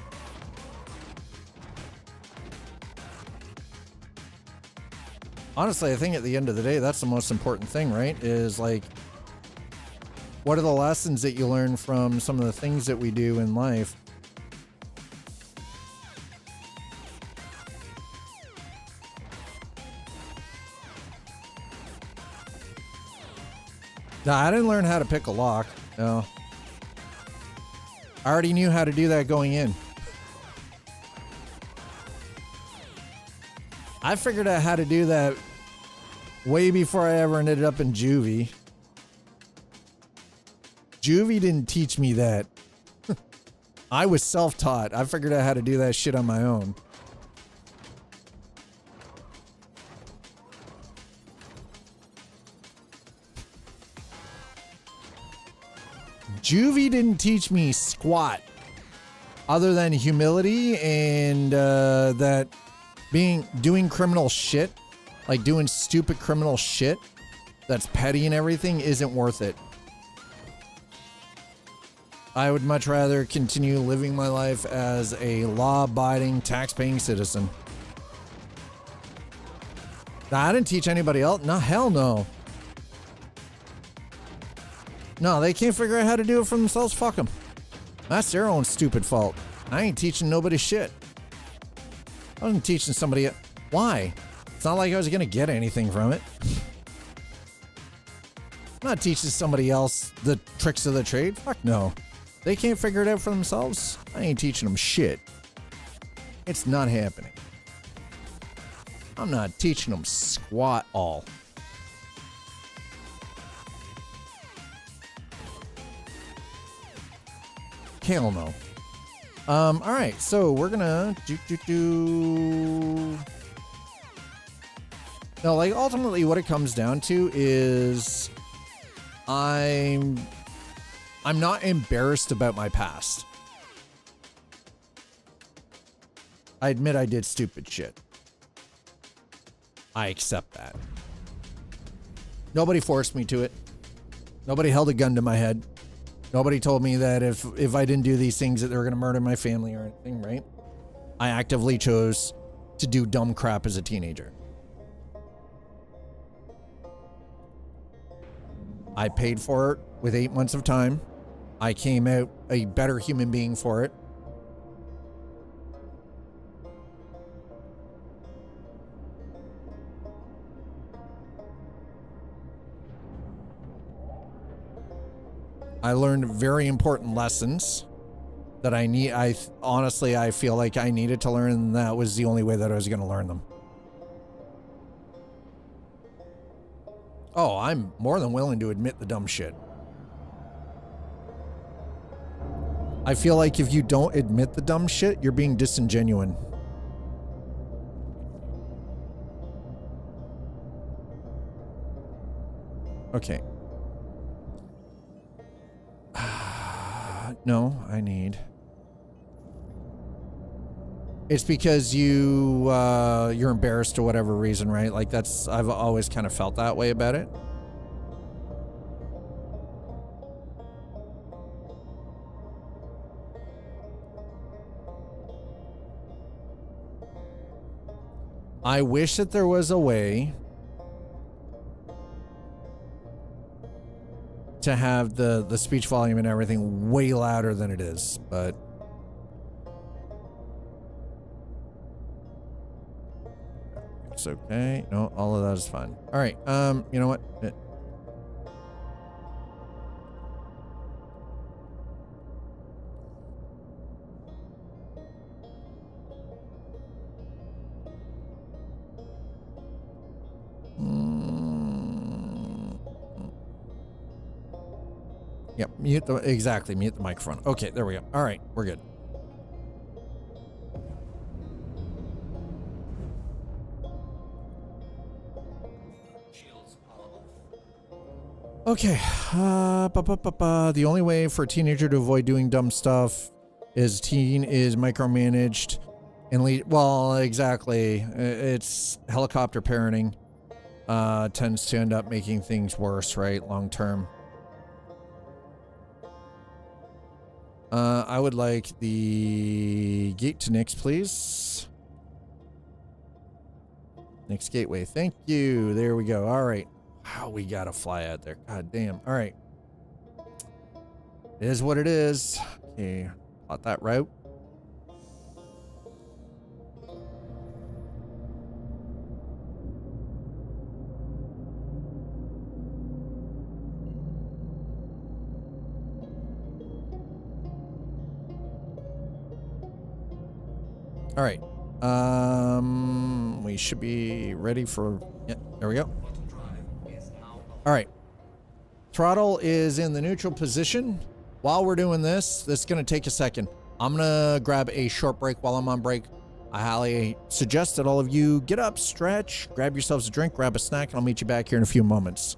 Honestly, I think at the end of the day, that's the most important thing, right? Is like, what are the lessons that you learn from some of the things that we do in life? No, I didn't learn how to pick a lock. No. I already knew how to do that going in. I figured out how to do that way before I ever ended up in juvie. Juvie didn't teach me that. I was self-taught. I figured out how to do that shit on my own. Juvie didn't teach me squat other than humility and that doing criminal shit, like doing stupid criminal shit that's petty and everything, isn't worth it. I would much rather continue living my life as a law-abiding, tax-paying citizen. I didn't teach anybody else. No, hell no. No, they can't figure out how to do it for themselves. Fuck them. That's their own stupid fault. I ain't teaching nobody shit. I wasn't teaching somebody. Why? It's not like I was going to get anything from it. I'm not teaching somebody else the tricks of the trade. Fuck no. They can't figure it out for themselves. I ain't teaching them shit. It's not happening. I'm not teaching them squat all. Hell no. All right, so we're gonna No, like, ultimately what it comes down to is I'm not embarrassed about my past. I admit I did stupid shit. I accept that. Nobody forced me to it. Nobody held a gun to my head. Nobody told me that if I didn't do these things that they were going to murder my family or anything, right? I actively chose to do dumb crap as a teenager. I paid for it with 8 months of time. I came out a better human being for it. I learned very important lessons that honestly, I feel like I needed to learn, and that was the only way that I was going to learn them. Oh, I'm more than willing to admit the dumb shit. I feel like if you don't admit the dumb shit, you're being disingenuous. Okay. No, I need. It's because you're embarrassed for whatever reason, right? Like I've always kind of felt that way about it. I wish that there was a way to have the speech volume and everything way louder than it is, but it's okay. No, all of that is fine. All right. You know what? Yep, mute the microphone. Okay, there we go. All right, we're good. Okay, the only way for a teenager to avoid doing dumb stuff is teen is micromanaged and well, exactly. It's helicopter parenting tends to end up making things worse, right? Long term. I would like the gate to Nyx, please. Nyx gateway. Thank you. There we go. All right. Wow, we gotta fly out there. God damn. All right. It is what it is. Okay. Plot that route. All right. We should be ready for, yeah, there we go. All right. Throttle is in the neutral position. While we're doing this is going to take a second. I'm going to grab a short break while I'm on break. I highly suggest that all of you get up, stretch, grab yourselves a drink, grab a snack, and I'll meet you back here in a few moments.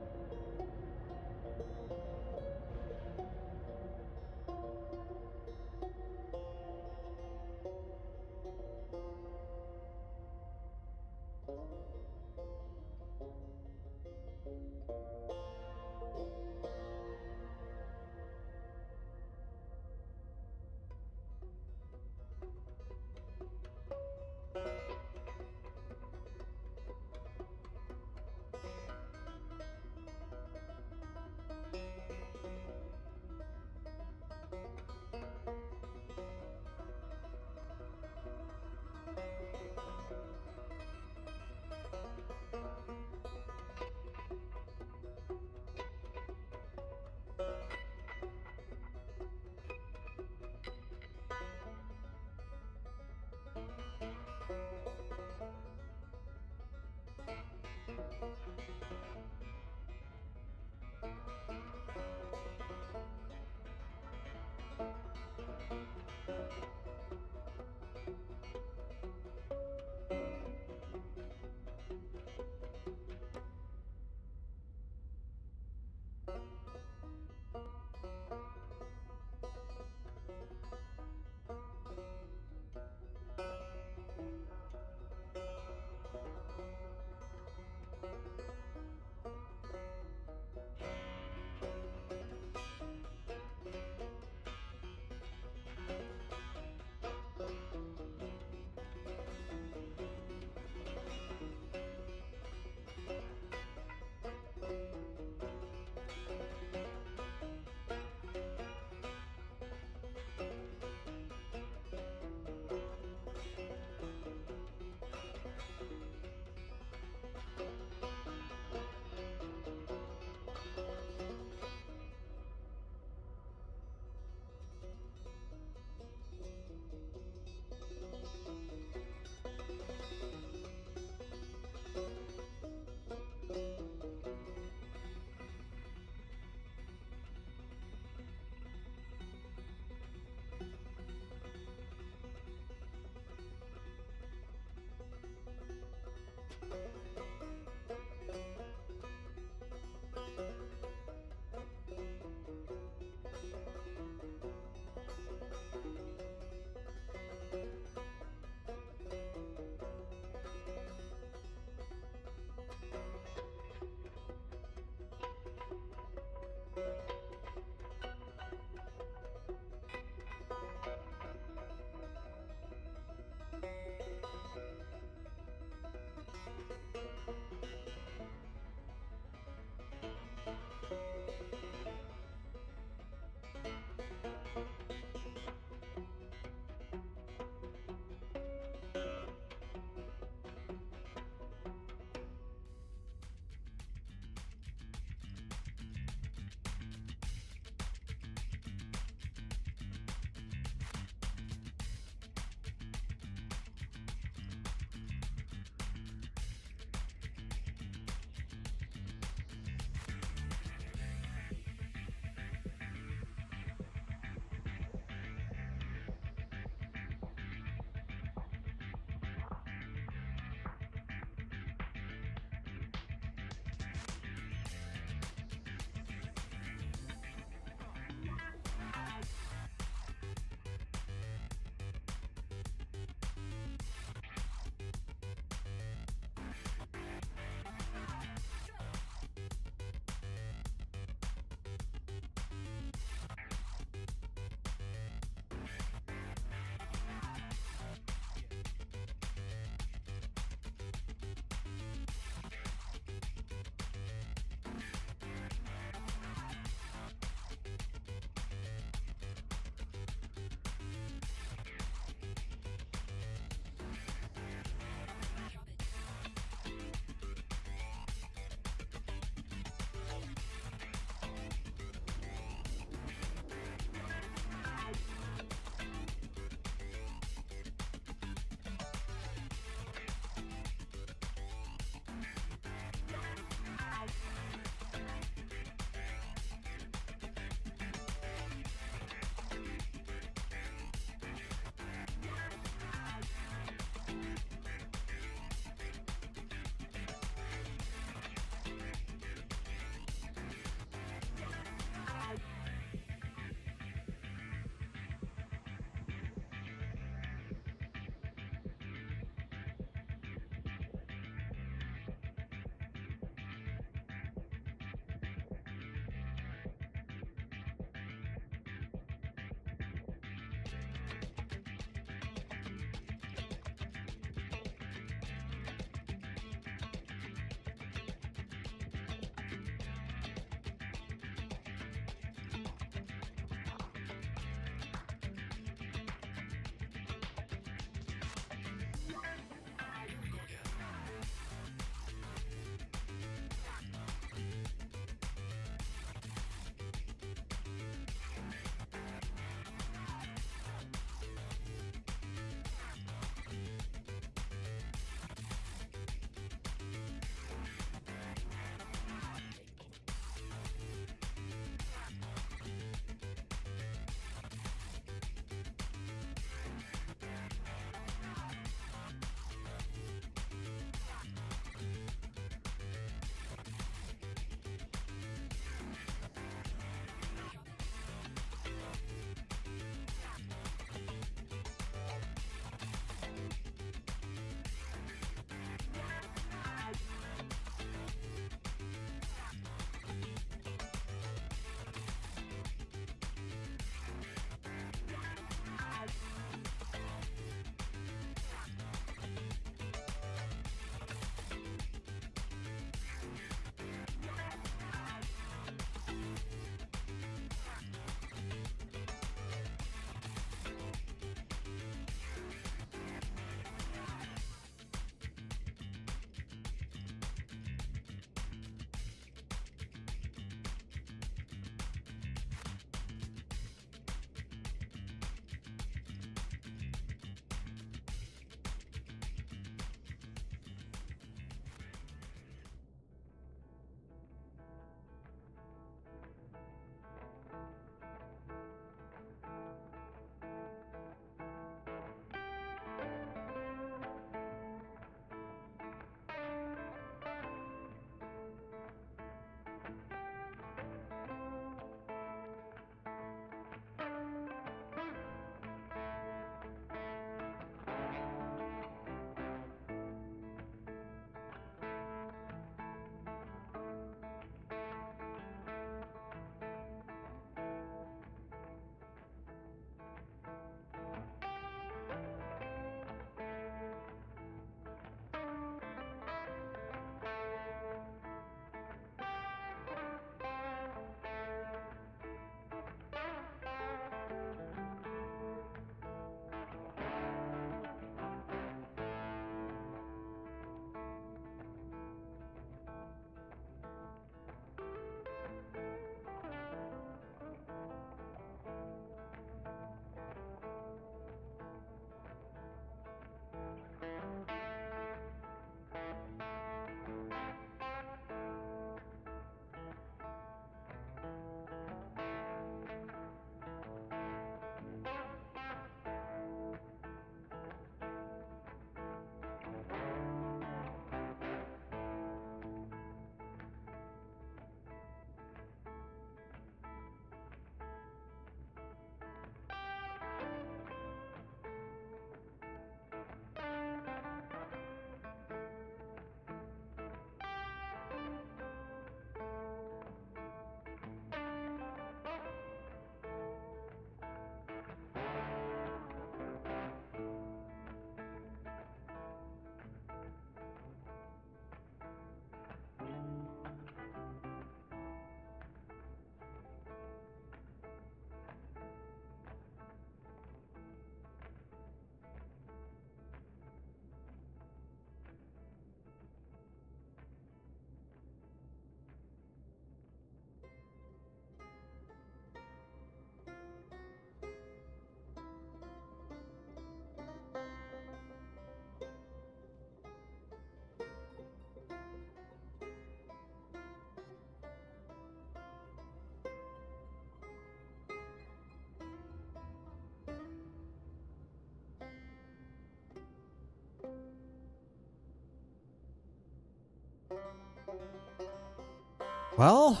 Well,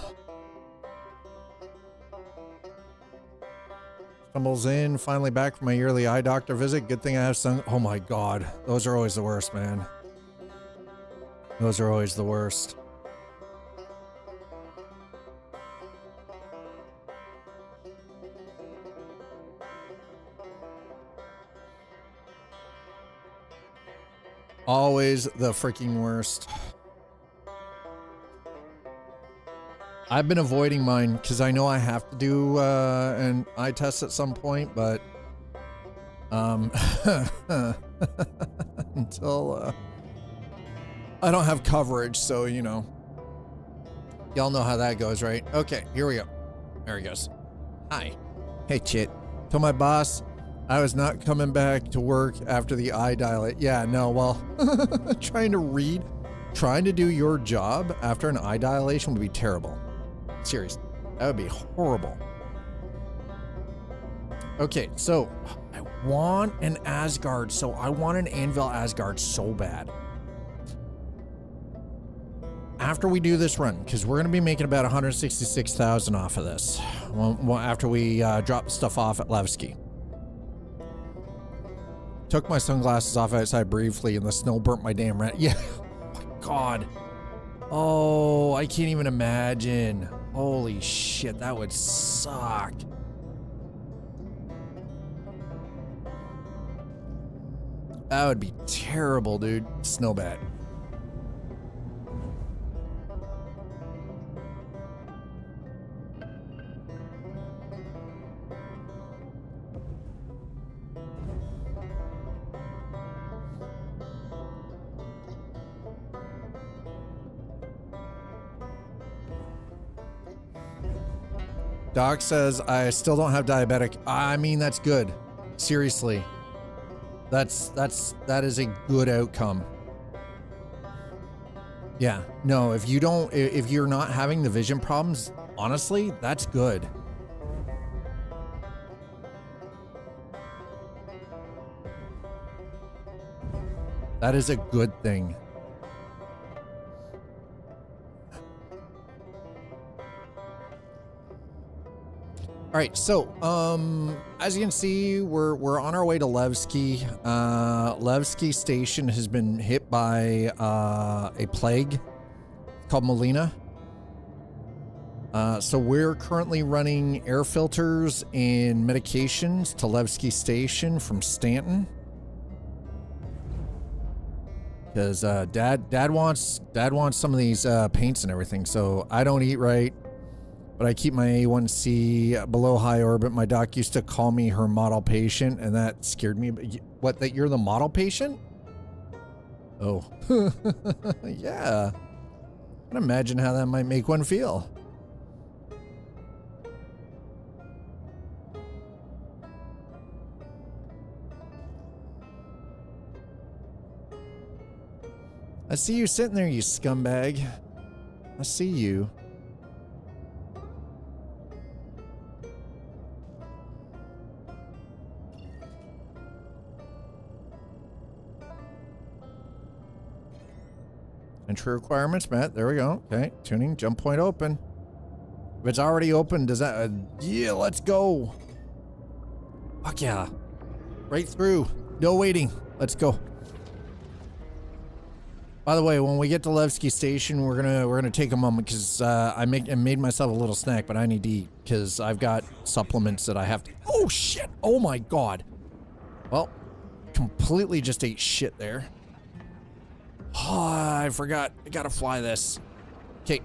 stumbles in, finally back from my yearly eye doctor visit. Good thing I have some. Oh my God. Those are always the worst, man. Those are always the worst. Always the freaking worst. I've been avoiding mine because I know I have to do an eye test at some point, but until I don't have coverage, so you know, y'all know how that goes, right? Okay, here we go. There he goes. Hi. Hey, Chit. Told my boss I was not coming back to work after the eye dilate. Yeah, no, well, trying to do your job after an eye dilation would be terrible. Seriously, that would be horrible. Okay, so I want an Asgard, so I want an Anvil Asgard so bad. After we do this run, because we're going to be making about 166,000 off of this, well, after we drop stuff off at Levski. Took my sunglasses off outside briefly and the snow burnt my damn rat. Yeah, oh my God. Oh, I can't even imagine. Holy shit, that would suck. That would be terrible, dude. Snow bad. Doc says I still don't have diabetic. I mean, that's good. Seriously. That is a good outcome. Yeah. No, if you're not having the vision problems, honestly, that's good. That is a good thing. All right, so as you can see, we're on our way to Levski. Levski station has been hit by a plague called Molina. So we're currently running air filters and medications to Levski station from Stanton. Because dad wants some of these paints and everything. So I don't eat right. But I keep my A1C below high orbit. My doc used to call me her model patient, and that scared me. What, that you're the model patient? Oh. Yeah. I can imagine how that might make one feel. I see you sitting there, you scumbag. I see you. Entry requirements met. There we go. Okay. Tuning. Jump point open. If it's already open, does that... yeah, let's go. Fuck yeah. Right through. No waiting. Let's go. By the way, when we get to Levski station, we're gonna take a moment because I made myself a little snack, but I need to eat because I've got supplements that I have to... oh shit. Oh my God. Well, completely just ate shit there. Oh, I forgot. I gotta fly this. Okay.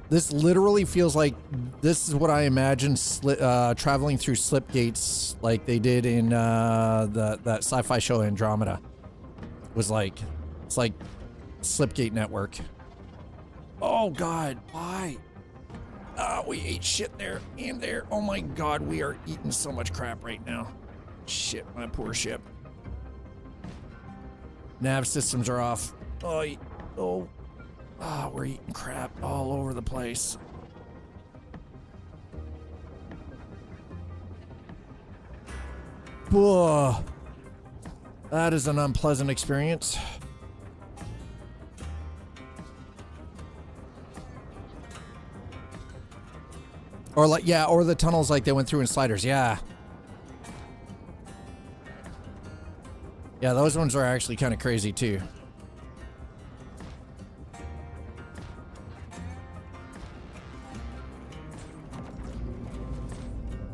This literally feels like this is what I imagine traveling through slip gates like they did in that sci-fi show Andromeda. Was like, it's like Slipgate Network. Oh God, why? We ate shit there and there. Oh my God, we are eating so much crap right now. Shit, my poor ship. Nav systems are off. Oh, we're eating crap all over the place. Whoa. That is an unpleasant experience. Or like, yeah, or the tunnels like they went through in Sliders. Yeah. Yeah, those ones are actually kind of crazy too.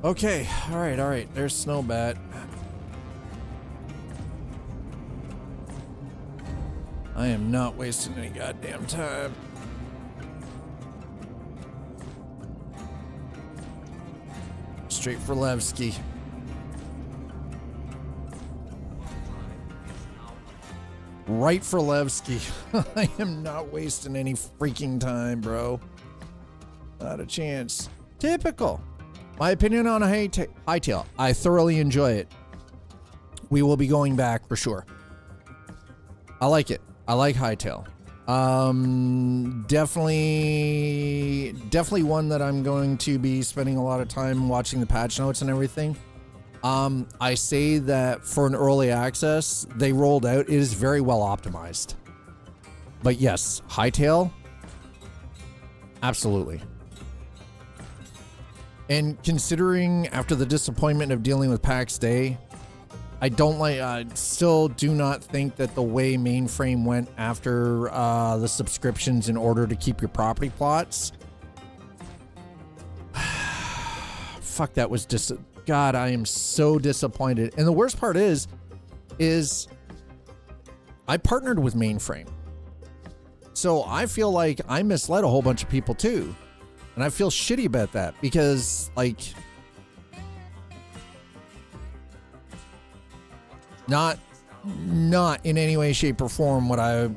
Okay, all right. There's Snowbat. I am not wasting any goddamn time. Straight for Levski. Right for Levski. I am not wasting any freaking time, bro. Not a chance. Typical. My opinion on a hightail. I thoroughly enjoy it. We will be going back for sure. I like it. I like hightail. Definitely one that I'm going to be spending a lot of time watching the patch notes and everything. I say that for an early access, they rolled out, it is very well optimized. But yes, hightail, absolutely. And considering after the disappointment of dealing with PAX Day, I still do not think that the way mainframe went after the subscriptions in order to keep your property plots. Fuck, that was just, God, I am so disappointed. And the worst part is I partnered with mainframe. So I feel like I misled a whole bunch of people too. And I feel shitty about that because like, not in any way, shape, or form what I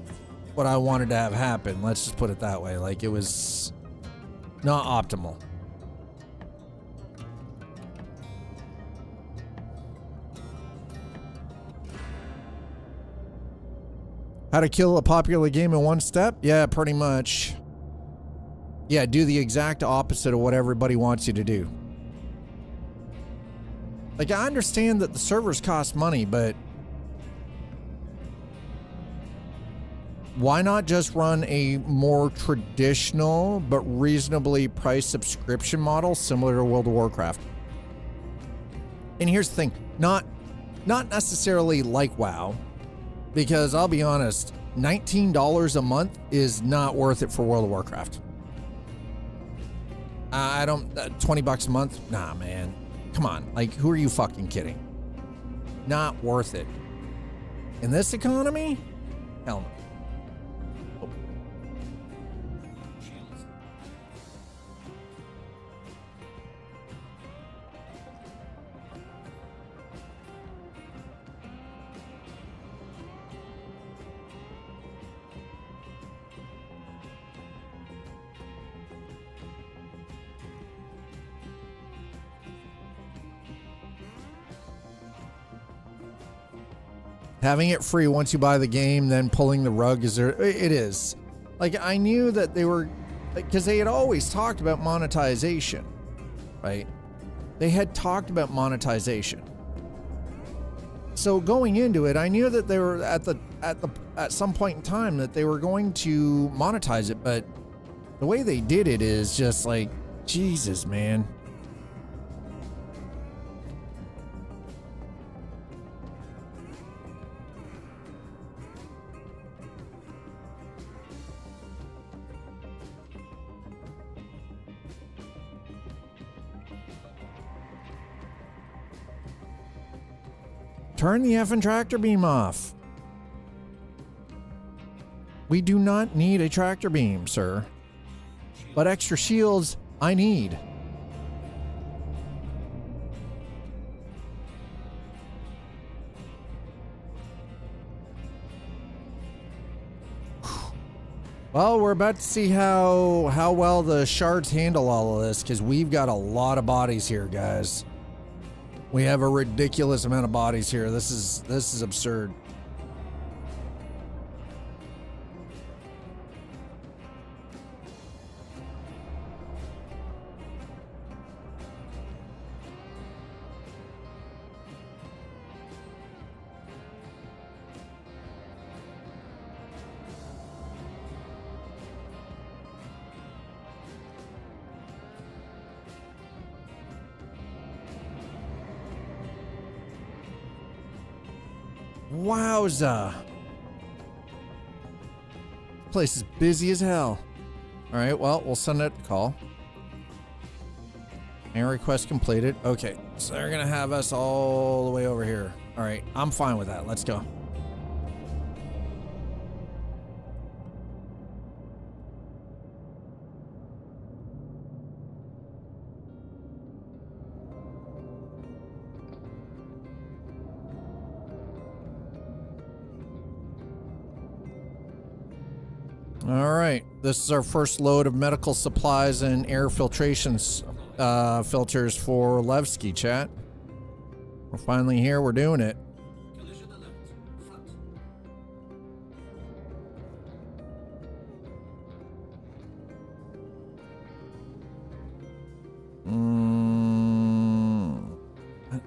wanted to have happen. Let's just put it that way. Like, it was not optimal. How to kill a popular game in one step? Yeah, pretty much. Yeah, do the exact opposite of what everybody wants you to do. Like, I understand that the servers cost money, but why not just run a more traditional but reasonably priced subscription model similar to World of Warcraft? And here's the thing, not necessarily like WoW, because I'll be honest, $19 a month is not worth it for World of Warcraft. I don't, $20 a month? Nah, man. Come on, like, who are you fucking kidding? Not worth it. In this economy? Hell no. Having it free once you buy the game, then pulling the rug is there. It is. Like, I knew that they were, because they had always talked about monetization, right? They had talked about monetization. So going into it, I knew that they were at some point in time that they were going to monetize it, but the way they did it is just like, Jesus, man. Turn the effing tractor beam off. We do not need a tractor beam, sir. But extra shields, I need. Well, we're about to see how well the shards handle all of this, because we've got a lot of bodies here, guys. We have a ridiculous amount of bodies here. This is absurd. Wowza. Place is busy as hell. All right, well, we'll send it a call. And request completed. Okay, so they're gonna have us all the way over here. All right, I'm fine with that. Let's go. All right, this is our first load of medical supplies and air filtration filters for Levski, chat. We're finally here, we're doing it. Collision alert. Front.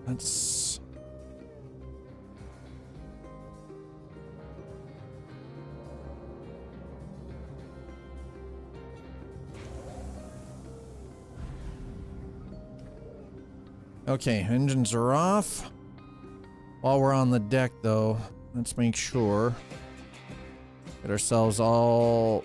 That's... Okay, engines are off. While we're on the deck, though, let's make sure. Get ourselves all...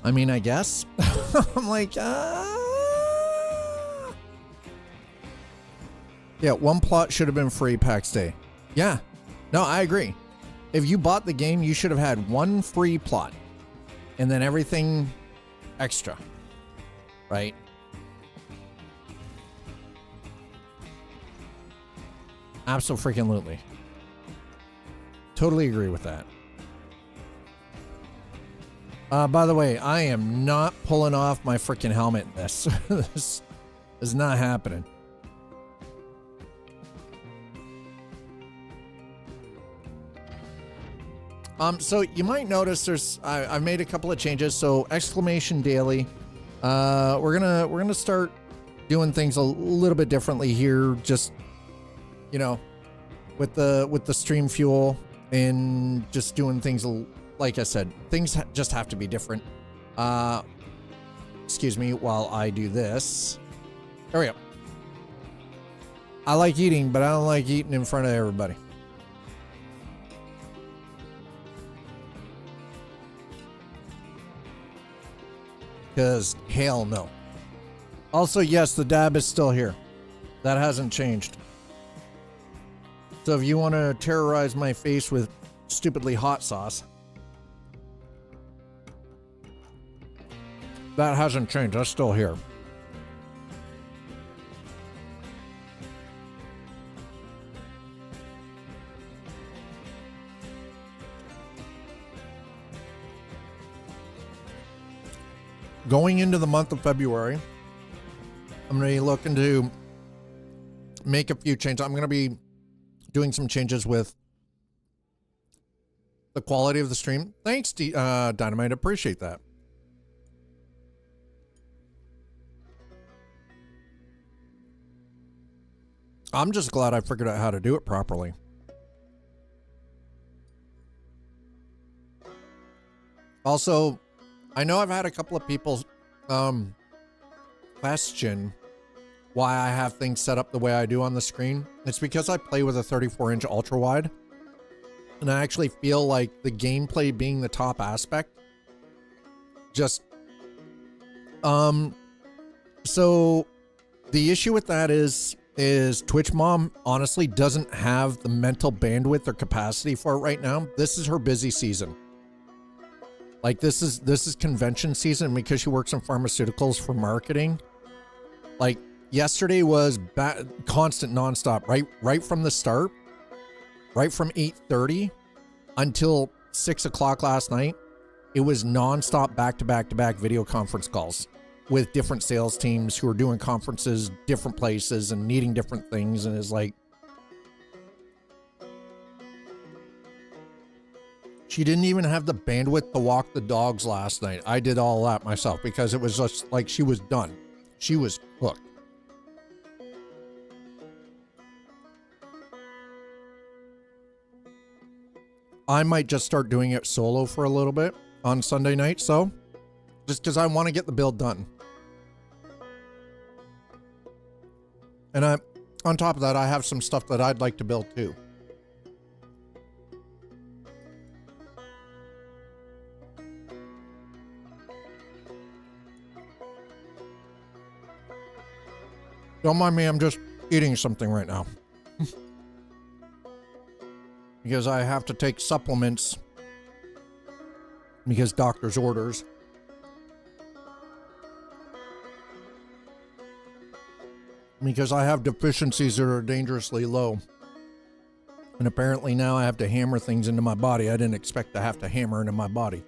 I mean, I guess. I'm like, Yeah, one plot should have been free PAX Day. Yeah. No, I agree. If you bought the game, you should have had one free plot. And then everything extra. Right? Absolutely. Totally agree with that. By the way, I am not pulling off my freaking helmet in this. This is not happening. So you might notice I've made a couple of changes. So exclamation daily. We're gonna start doing things a little bit differently here. Just, you know, with the stream fuel and just doing things like I said, things just have to be different. Excuse me while I do this. There we go. I like eating, but I don't like eating in front of everybody. Because hell no. Also, yes, the dab is still here. That hasn't changed. So if you want to terrorize my face with stupidly hot sauce, that hasn't changed. That's still here. Going into the month of February, I'm going to be looking to make a few changes. I'm going to be doing some changes with the quality of the stream. Thanks, Dynamite. Appreciate that. I'm just glad I figured out how to do it properly. Also, I know I've had a couple of people question why I have things set up the way I do on the screen. It's because I play with a 34-inch ultra wide, and I actually feel like the gameplay being the top aspect. Just so the issue with that is Twitch Mom honestly doesn't have the mental bandwidth or capacity for it right now. This is her busy season. Like this is convention season, because she works in pharmaceuticals for marketing. Like yesterday was constant nonstop, right from the start, right from 8:30 until 6 o'clock last night. It was nonstop back-to-back-to-back video conference calls with different sales teams who are doing conferences, different places, and needing different things. And it's like, she didn't even have the bandwidth to walk the dogs last night. I did all that myself because it was just like she was done. She was hooked. I might just start doing it solo for a little bit on Sunday night. So just because I want to get the build done. And on top of that, I have some stuff that I'd like to build too. Don't mind me, I'm just eating something right now. Because I have to take supplements. Because doctor's orders. Because I have deficiencies that are dangerously low. And apparently now I have to hammer things into my body I didn't expect to have to hammer into my body.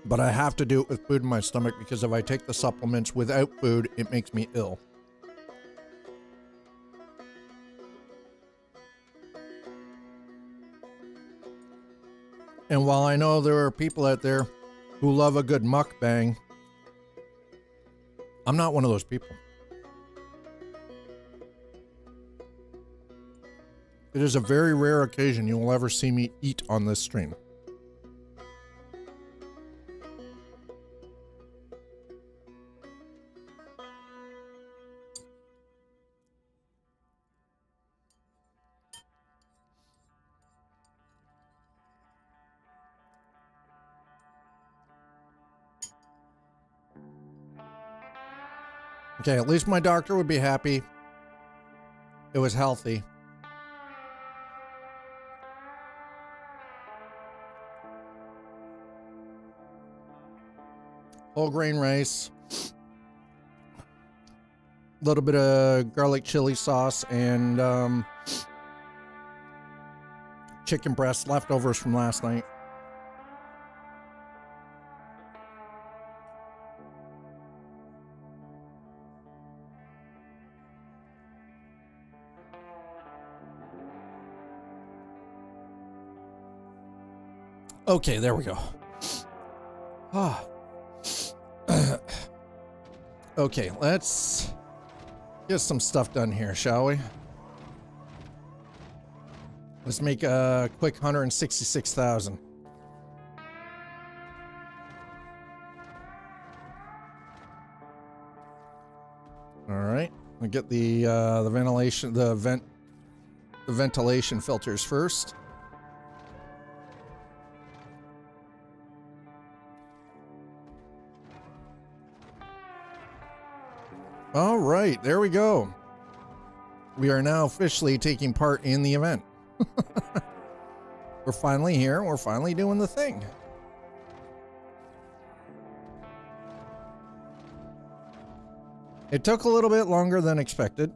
But I have to do it with food in my stomach because if I take the supplements without food, it makes me ill. And while I know there are people out there who love a good mukbang, I'm not one of those people. It is a very rare occasion you will ever see me eat on this stream. Okay, at least my doctor would be happy. It was healthy. Whole grain rice. A little bit of garlic chili sauce and chicken breast leftovers from last night. Okay, there we go. Ah. Okay, let's get some stuff done here, shall we? Let's make a quick 166,000. All right, we'll get the ventilation, the ventilation filters first. All right, there we go. We are now officially taking part in the event. We're finally here. We're finally doing the thing. It took a little bit longer than expected.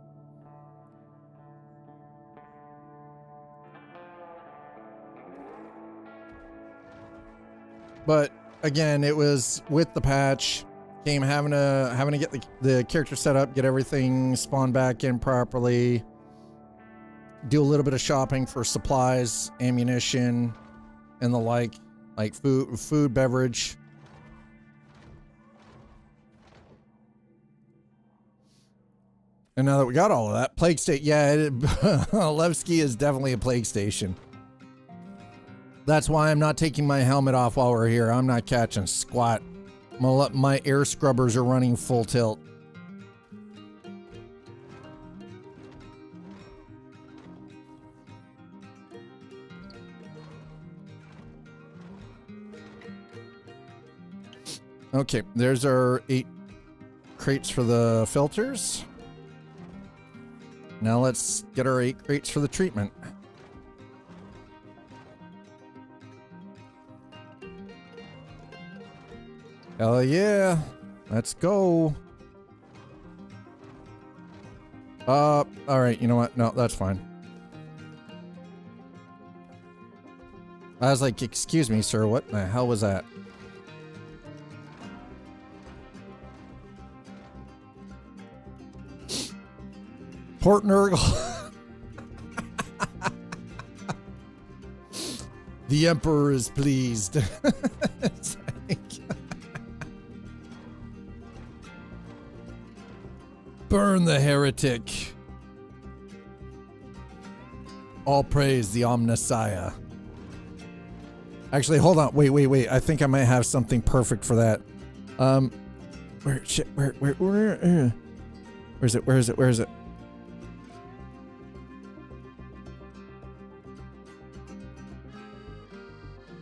But again, it was with the patch. Game having to get the character set up, get everything spawned back in properly, do a little bit of shopping for supplies, ammunition, and the like food, beverage. And now that we got all of that, plague state, yeah, Levski is definitely a plague station. That's why I'm not taking my helmet off while we're here. I'm not catching squat. My air scrubbers are running full tilt. Okay, there's our 8 crates for the filters. Now let's get our 8 crates for the treatment. Hell yeah. Let's go. All right, you know what? No, that's fine. I was like, excuse me, sir, what the hell was that? Port Nurgle. The Emperor is pleased. It's like Burn the heretic. All praise the Omnissiah. Actually, hold on. Wait. I think I might have something perfect for that. Where is it?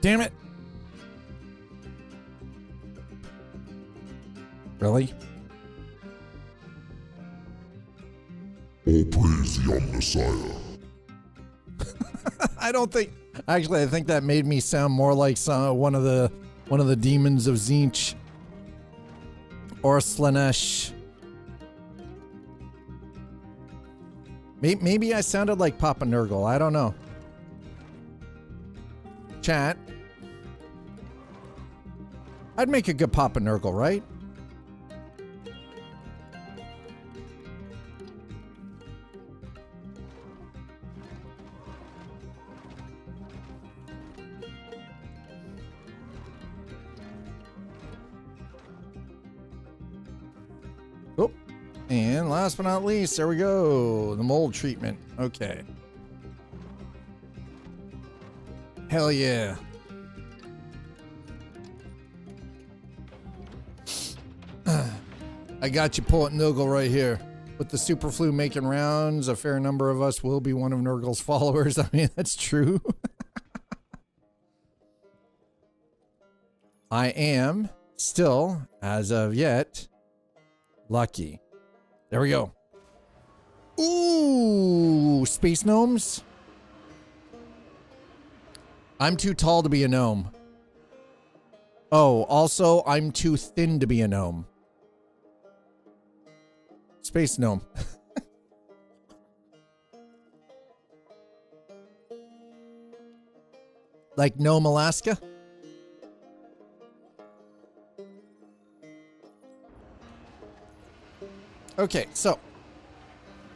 Damn it. Really? All praise the Omnissiah. I don't think. Actually, I think that made me sound more like one of the demons of Zinch, or Slanesh. Maybe I sounded like Papa Nurgle. I don't know. Chat. I'd make a good Papa Nurgle, right? Oh, and last but not least, there we go. The mold treatment. Okay. Hell yeah. I got you, Poet Nurgle, right here. With the superflu making rounds, a fair number of us will be one of Nurgle's followers. I mean, that's true. I am still, as of yet, lucky. There we go. Ooh, space gnomes. I'm too tall to be a gnome. Oh, also, I'm too thin to be a gnome. Space gnome. Like Gnome, Alaska? Okay, so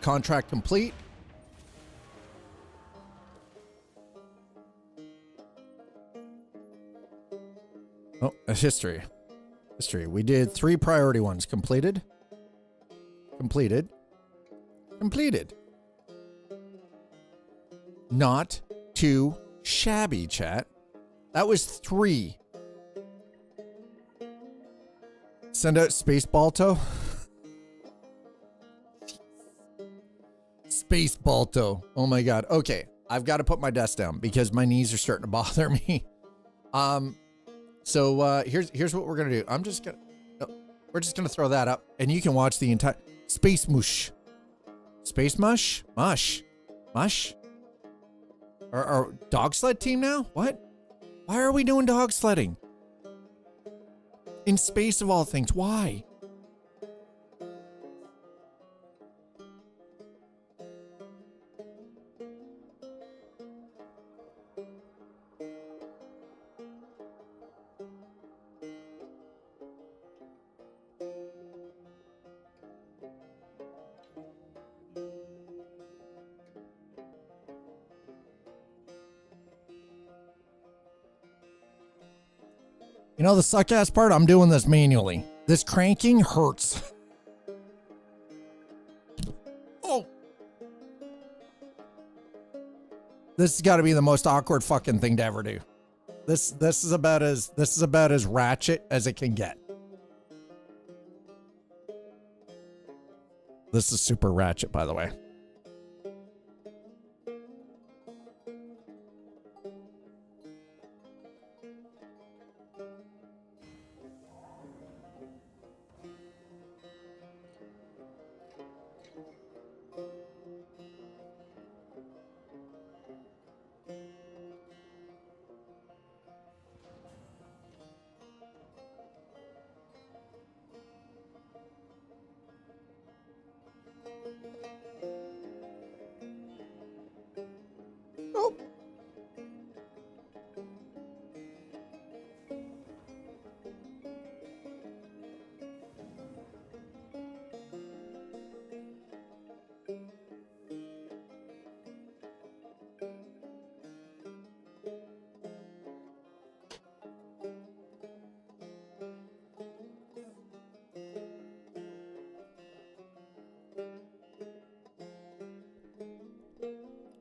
contract complete. Oh, a history. History. We did 3 priority ones. Completed. Completed. Completed. Not too shabby, chat. That was 3. Send out Space Balto. Space Balto. Oh my god. Okay. I've got to put my desk down because my knees are starting to bother me. So here's what we're gonna do. We're just gonna throw that up, and you can watch the entire Space Mush. Space Mush? Mush. Our dog sled team now? What? Why are we doing dog sledding? In space of all things, why? You know the suck-ass part? I'm doing this manually. This cranking hurts. Oh! This has got to be the most awkward fucking thing to ever do. This is about as ratchet as it can get. This is super ratchet, by the way.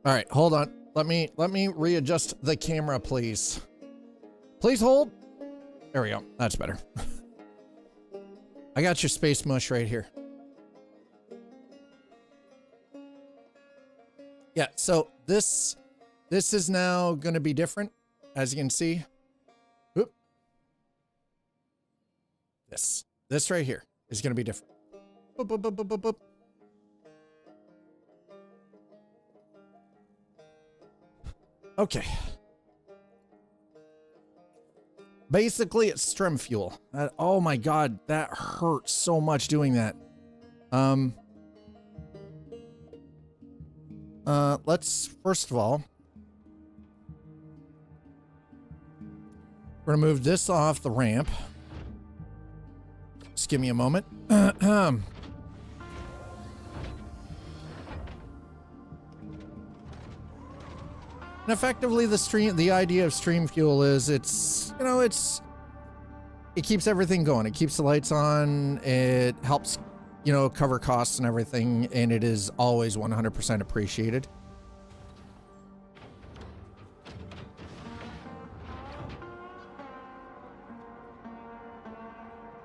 All right, hold on. Let me readjust the camera, please. Please hold. There we go. That's better. I got your space mush right here. Yeah, so this is now going to be different, as you can see. Oop. This right here is going to be different. Boop, boop, boop, boop, boop, boop. Okay. Basically, it's strim fuel. Oh my god, that hurts so much doing that. Let's first of all, we're gonna move this off the ramp. Just give me a moment. And effectively, the idea of stream fuel is it keeps everything going. It keeps the lights on. It helps, cover costs and everything. And it is always 100% appreciated.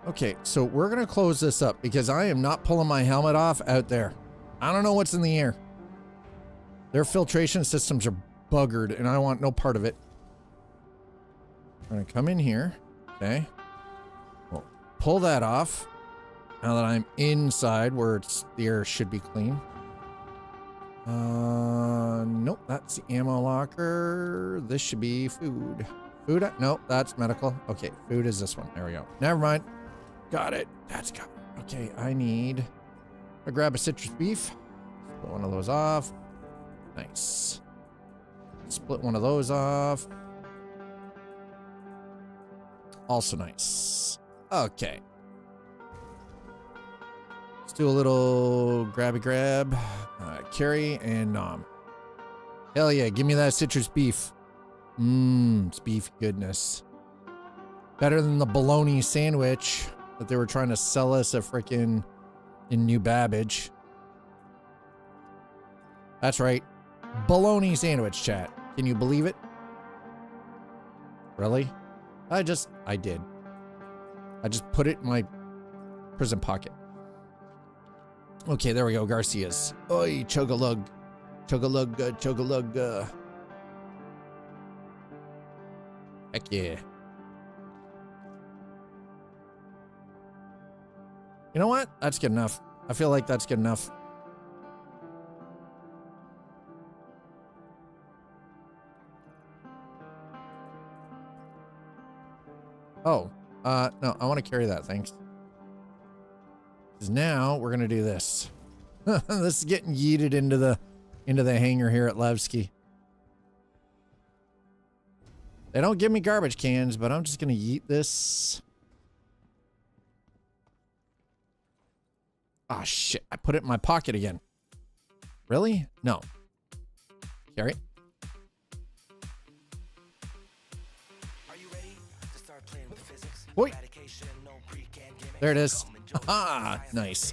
Okay, so we're going to close this up because I am not pulling my helmet off out there. I don't know what's in the air. Their filtration systems are buggered and I want no part of it. I'm gonna come in here. Okay. We'll pull that off. Now that I'm inside where the air should be clean. Nope, that's the ammo locker. This should be food. Food? Nope, that's medical. Okay, food is this one. There we go. Never mind. Got it. That's got it. Okay, I grab a citrus beef. Put one of those off. Nice. Split one of those off. Also nice. Okay. Let's do a little grabby grab. Carry and nom. Hell yeah, give me that citrus beef. It's beef goodness. Better than the bologna sandwich that they were trying to sell us at frickin' in New Babbage. That's right. Bologna sandwich, chat. Can you believe it? Really? I did. I just put it in my prison pocket. Okay, there we go. Garcia's. Oi, chug-a-lug. Chug-a-lug, chug-a-lug. Heck yeah. You know what? That's good enough. I feel like that's good enough. Oh, no, I want to carry that, thanks. Because now we're going to do this. This is getting yeeted into the hangar here at Levski. They don't give me garbage cans, but I'm just going to yeet this. Ah, shit. I put it in my pocket again. Really? No. Carry it. Oi. There it is. Ah, nice.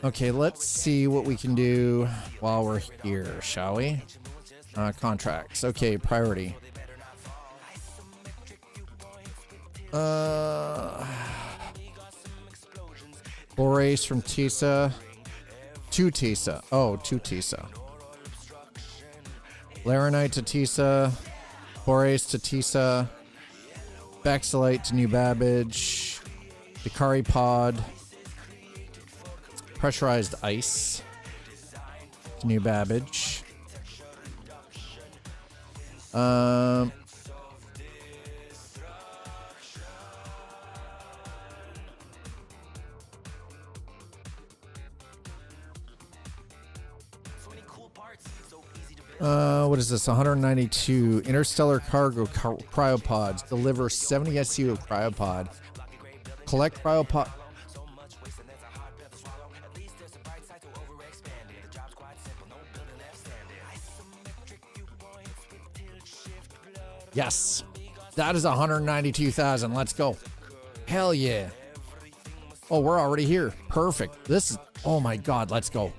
Okay, let's see what we can do while we're here, shall we? Contracts. Okay, priority. Borace from Tisa. To Tisa. Oh, to Tisa. Laranite to Tisa. Borace to Tisa. Baxilite to New Babbage. Dakari Pod. Pressurized ice to New Babbage. What is this? 192 interstellar cargo cryopods. Deliver 70 SU of cryopod. Collect cryopod. Yes, that is 192,000. Let's go. Hell yeah. Oh, we're already here. Perfect. This is, oh my God, let's go.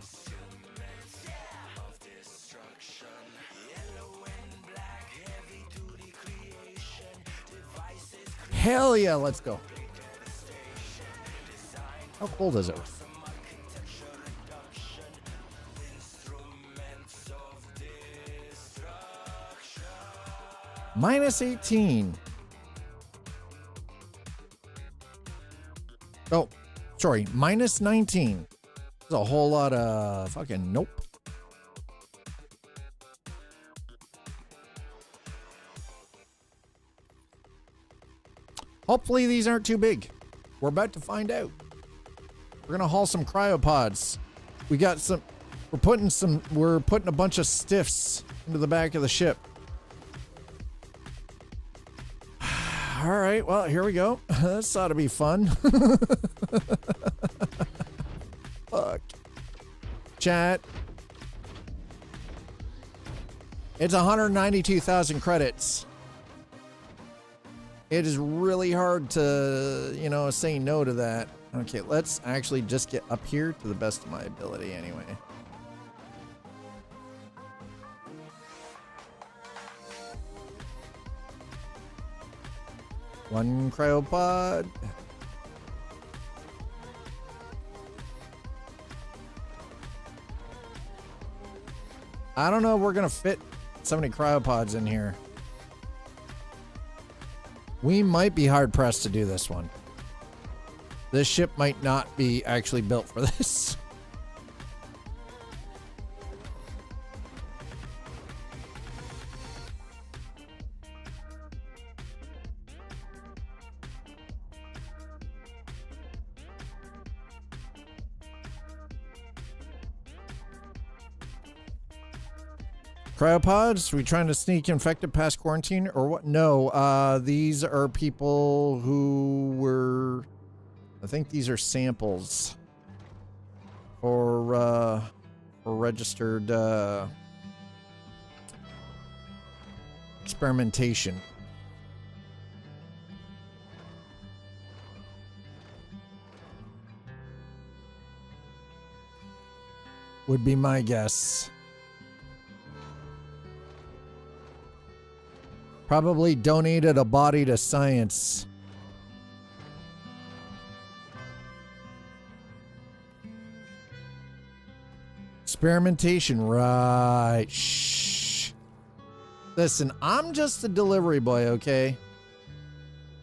Hell yeah, let's go. How cold is it? Minus 18. Oh, sorry, minus 19. There's a whole lot of fucking nope. Hopefully these aren't too big. We're about to find out. We're gonna haul some cryopods. We got some, we're putting a bunch of stiffs into the back of the ship. All right, well, here we go. This ought to be fun. Fuck. Chat. It's 192,000 credits. It is really hard to, you know, say no to that. Okay, let's actually just get up here to the best of my ability anyway. One cryopod. I don't know if we're gonna fit so many cryopods in here. We might be hard pressed to do this one. This ship might not be actually built for this. Cryopods? We trying to sneak infected past quarantine or what? No, these are people who were, I think these are samples for registered experimentation. Would be my guess. Probably donated a body to science. Experimentation, right. Shh. Listen, I'm just a delivery boy, okay?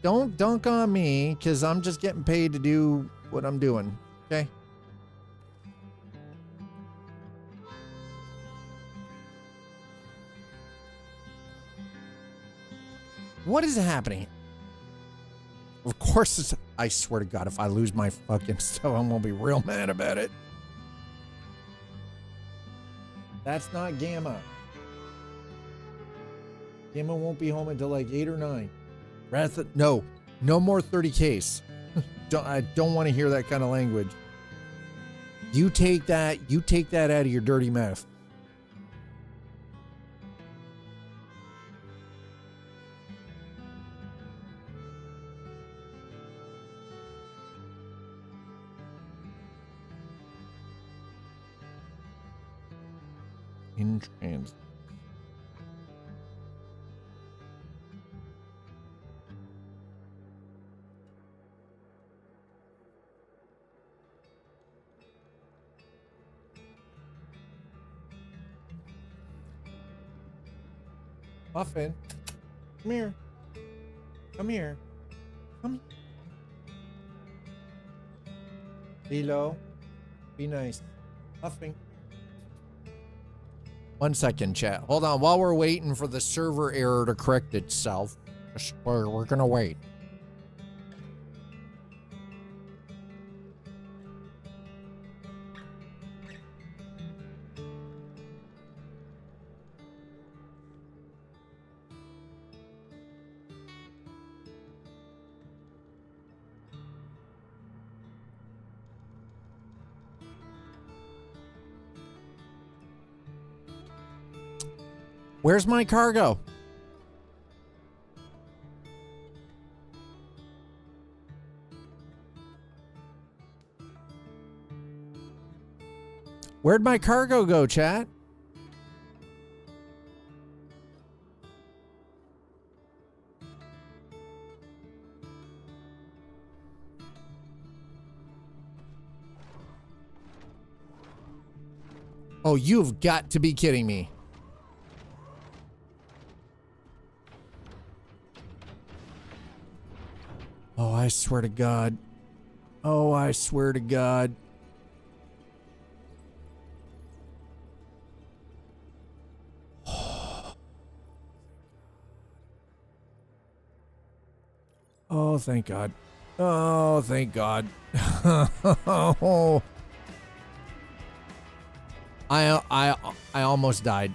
Don't dunk on me, because I'm just getting paid to do what I'm doing, okay? What is happening? Of course it's, I swear to God, if I lose my fucking stuff, I'm gonna be real mad about it. That's not Gamma. Gamma won't be home until like 8 or 9. No more 30Ks. I don't want to hear that kind of language. You take that out of your dirty mouth. In transit. Muffin, come here. Come here. Come. Be low. Be nice. Muffin. 1 second, chat. Hold on. While we're waiting for the server error to correct itself, we're gonna wait. Where's my cargo? Where'd my cargo go, chat? Oh, you've got to be kidding me. Oh, I swear to God. Oh, I swear to God. Oh, thank God. Oh, thank God. Oh. I almost died.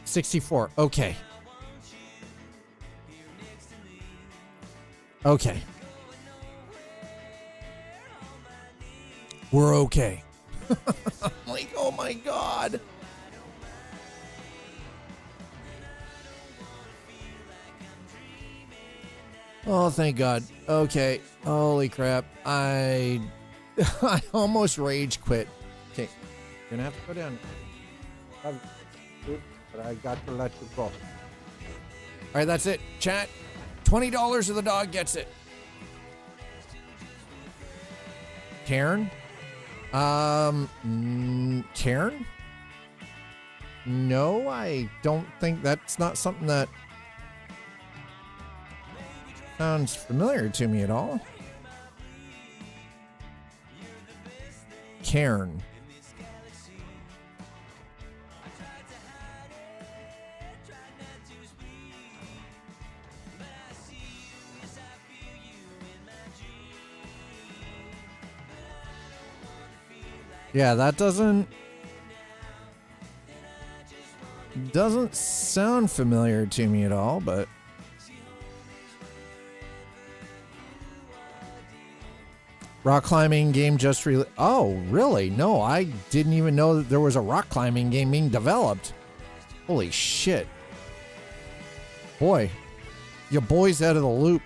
64. Okay. Okay. We're okay. Like, oh my God. Oh, thank God. Okay. Holy crap. I almost rage quit. Okay. You're gonna have to go down. But I got to let you go. All right, that's it. Chat. $20 or the dog gets it. Karen? Karen? No, I don't think that's not something that sounds familiar to me at all. Karen. Yeah, that doesn't sound familiar to me at all, but rock climbing game just oh, really? No, I didn't even know that there was a rock climbing game being developed. Holy shit. Boy, your boy's out of the loop.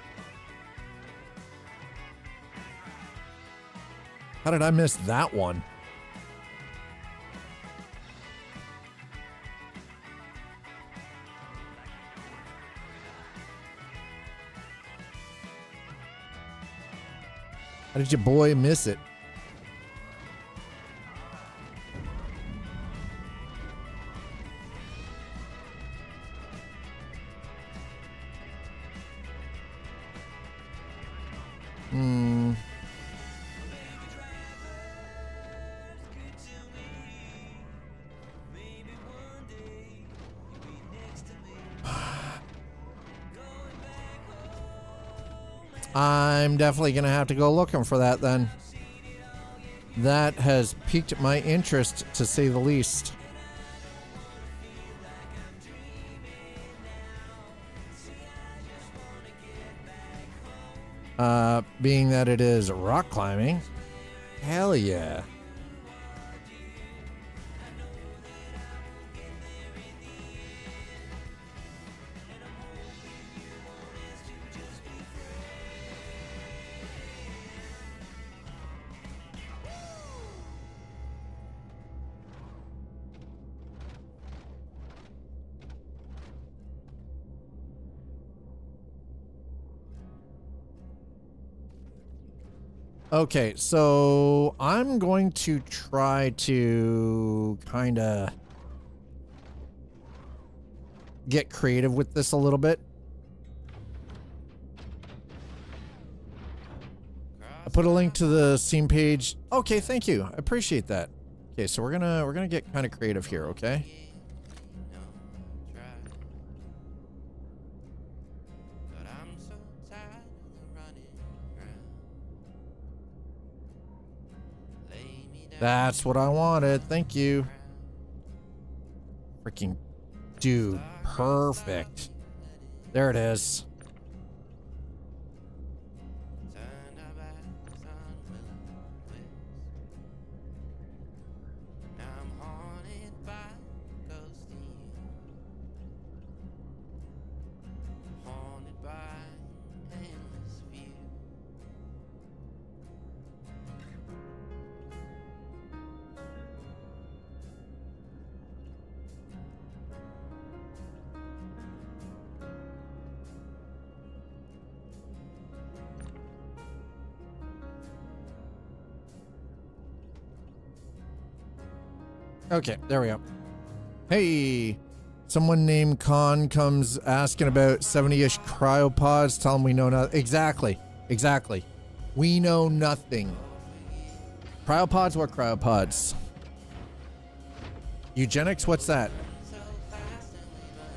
How did I miss that one? How did your boy miss it? I'm definitely going to have to go looking for that then. That has piqued my interest, to say the least. Being that it is rock climbing, hell yeah. Okay, so I'm going to try to kind of get creative with this a little bit. I put a link to the Steam page. Okay, thank you. I appreciate that. Okay, so we're gonna get kind of creative here, okay? That's what I wanted. Thank you. Freaking dude. Perfect. There it is. Okay, there we go. Hey, someone named Khan comes asking about 70-ish cryopods. Tell them we know nothing. Exactly. We know nothing. Cryopods? What cryopods? Eugenics? What's that?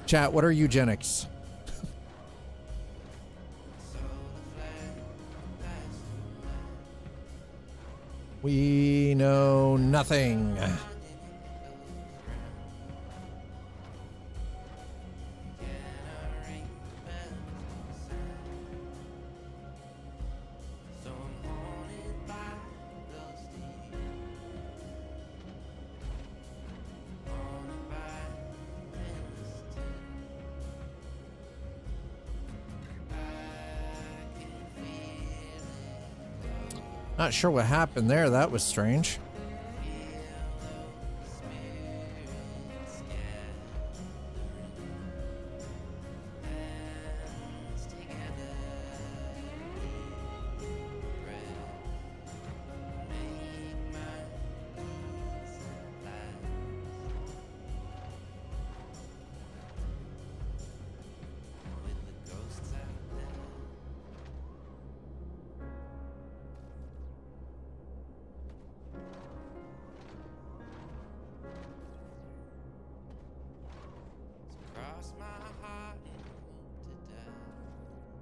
Chat, what are eugenics? We know nothing. Not sure what happened there. That was strange.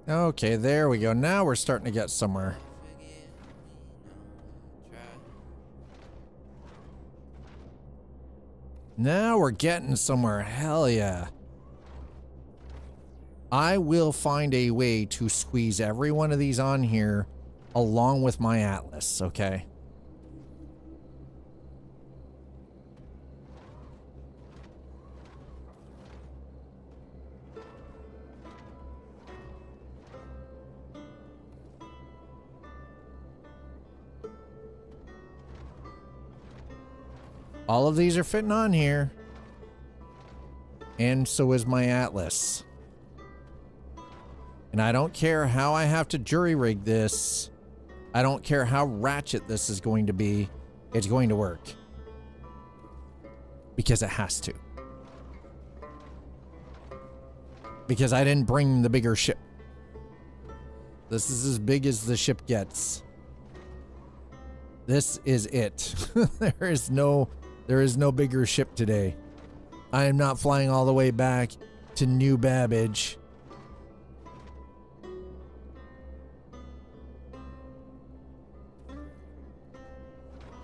Okay, there we go. Now we're starting to get somewhere. Now we're getting somewhere. Hell yeah. I will find a way to squeeze every one of these on here along with my Atlas, okay? All of these are fitting on here. And so is my Atlas. And I don't care how I have to jury rig this. I don't care how ratchet this is going to be. It's going to work. Because it has to. Because I didn't bring the bigger ship. This is as big as the ship gets. This is it. There is no bigger ship today. I am not flying all the way back to New Babbage.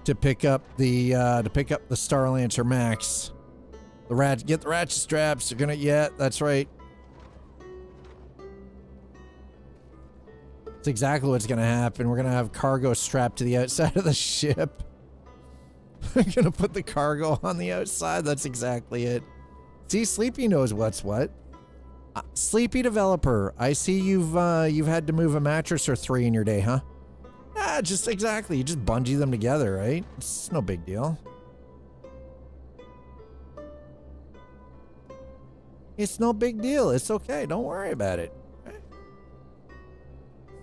To pick up the Star Lancer Max. Get the ratchet straps. They're gonna, yeah, that's right. That's exactly what's gonna happen. We're gonna have cargo strapped to the outside of the ship. We're gonna put the cargo on the outside. That's exactly it. See, Sleepy knows what's what. Sleepy developer, I see you've had to move a mattress or 3 in your day, huh? Ah, just exactly. You just bungee them together, right? It's no big deal. It's no big deal. It's okay. Don't worry about it.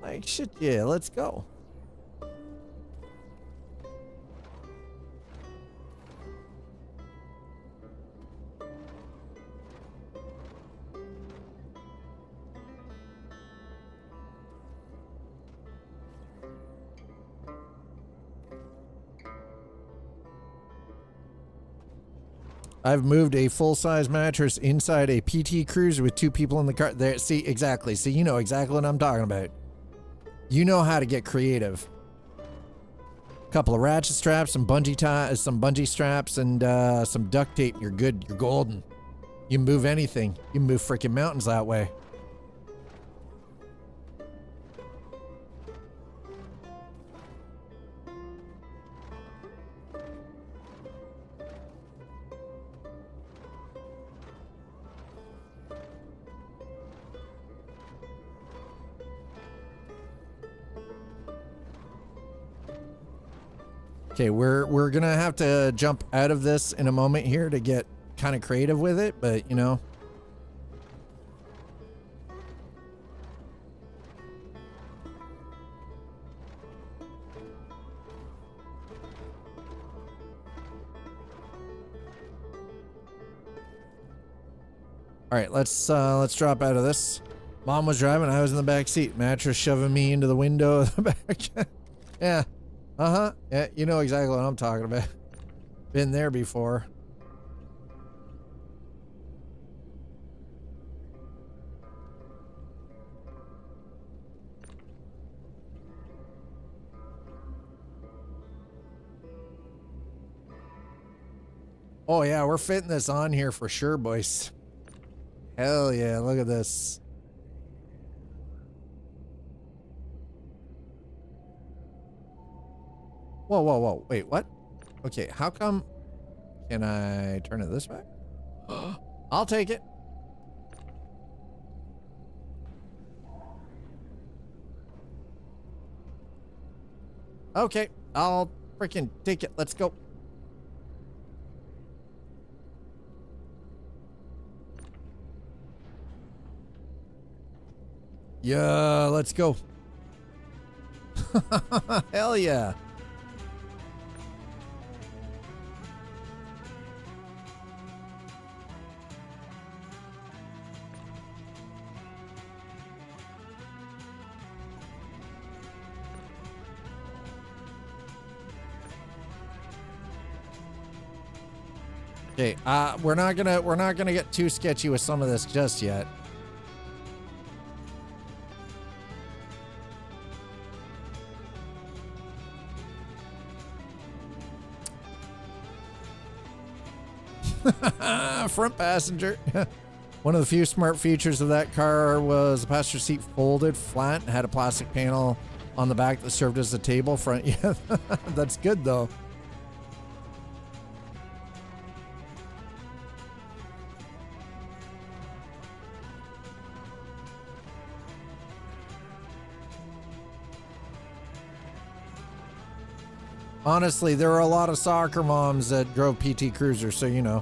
Like, shit, yeah, let's go. I've moved a full-size mattress inside a PT Cruiser with 2 people in the car. There, see, exactly. See, you know exactly what I'm talking about. You know how to get creative. Couple of ratchet straps, some bungee straps, and some duct tape. You're good. You're golden. You move anything. You move freaking mountains that way. Okay, we're gonna have to jump out of this in a moment here to get kind of creative with it, but you know. All right, let's drop out of this. Mom was driving, I was in the back seat. Mattress shoving me into the window of the back. Yeah. Uh-huh. Yeah, you know exactly what I'm talking about. Been there before. Oh yeah, we're fitting this on here for sure, boys. Hell yeah, look at this. Whoa, whoa, whoa. Wait, what? Okay, how come... Can I turn it this way? I'll take it. Okay, I'll freaking take it. Let's go. Yeah, let's go. Hell yeah. Okay, we're not gonna get too sketchy with some of this just yet. Front passenger. One of the few smart features of that car was the passenger seat folded flat and had a plastic panel on the back that served as a table front. Yeah, that's good though. Honestly, there were a lot of soccer moms that drove PT Cruisers, so you know.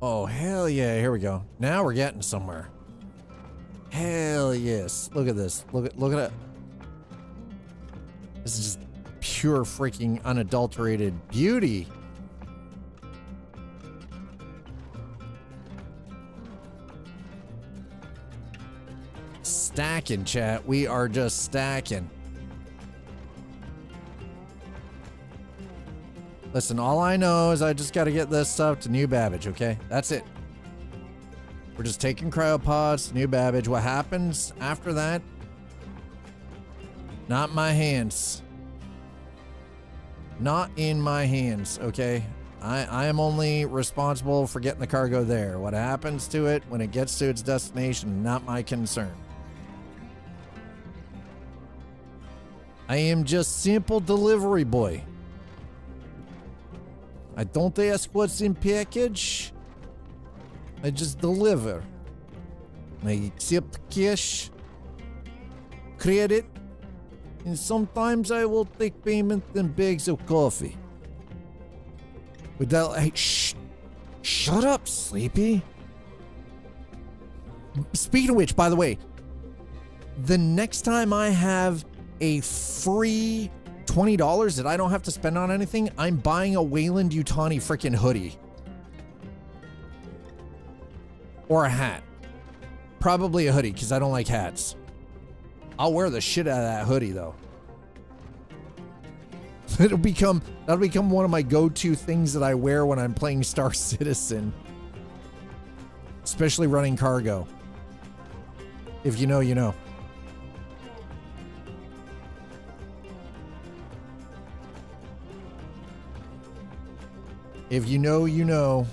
Oh, hell yeah. Here we go. Now we're getting somewhere. Hell yes. Look at this. Look at it. This is just pure freaking unadulterated beauty. Stacking, chat. We are just stacking. Listen, all I know is I just got to get this stuff to New Babbage, okay? That's it. We're just taking cryopods to New Babbage. What happens after that? Not my hands. Not in my hands, okay? I am only responsible for getting the cargo there. What happens to it when it gets to its destination, not my concern. I am just simple delivery boy. I don't ask what's in package. I just deliver. I accept cash, credit, and sometimes I will take payment in bags of coffee. Without, hey, shut up, Sleepy. Speaking of which, by the way, the next time I have a free $20 that I don't have to spend on anything, I'm buying a Wayland Yutani freaking hoodie. Or a hat. Probably a hoodie, because I don't like hats. I'll wear the shit out of that hoodie, though. That'll become one of my go-to things that I wear when I'm playing Star Citizen. Especially running cargo. If you know, you know. If you know, you know.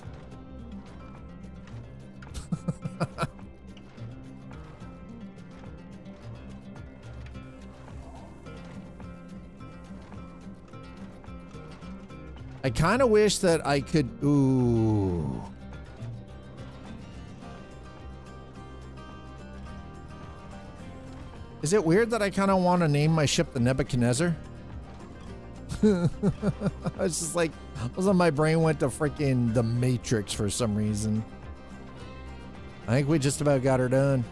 I kind of wish that I could... Ooh. Is it weird that I kind of want to name my ship the Nebuchadnezzar? It's just like... my brain went to freaking The Matrix for some reason. I think we just about got her done.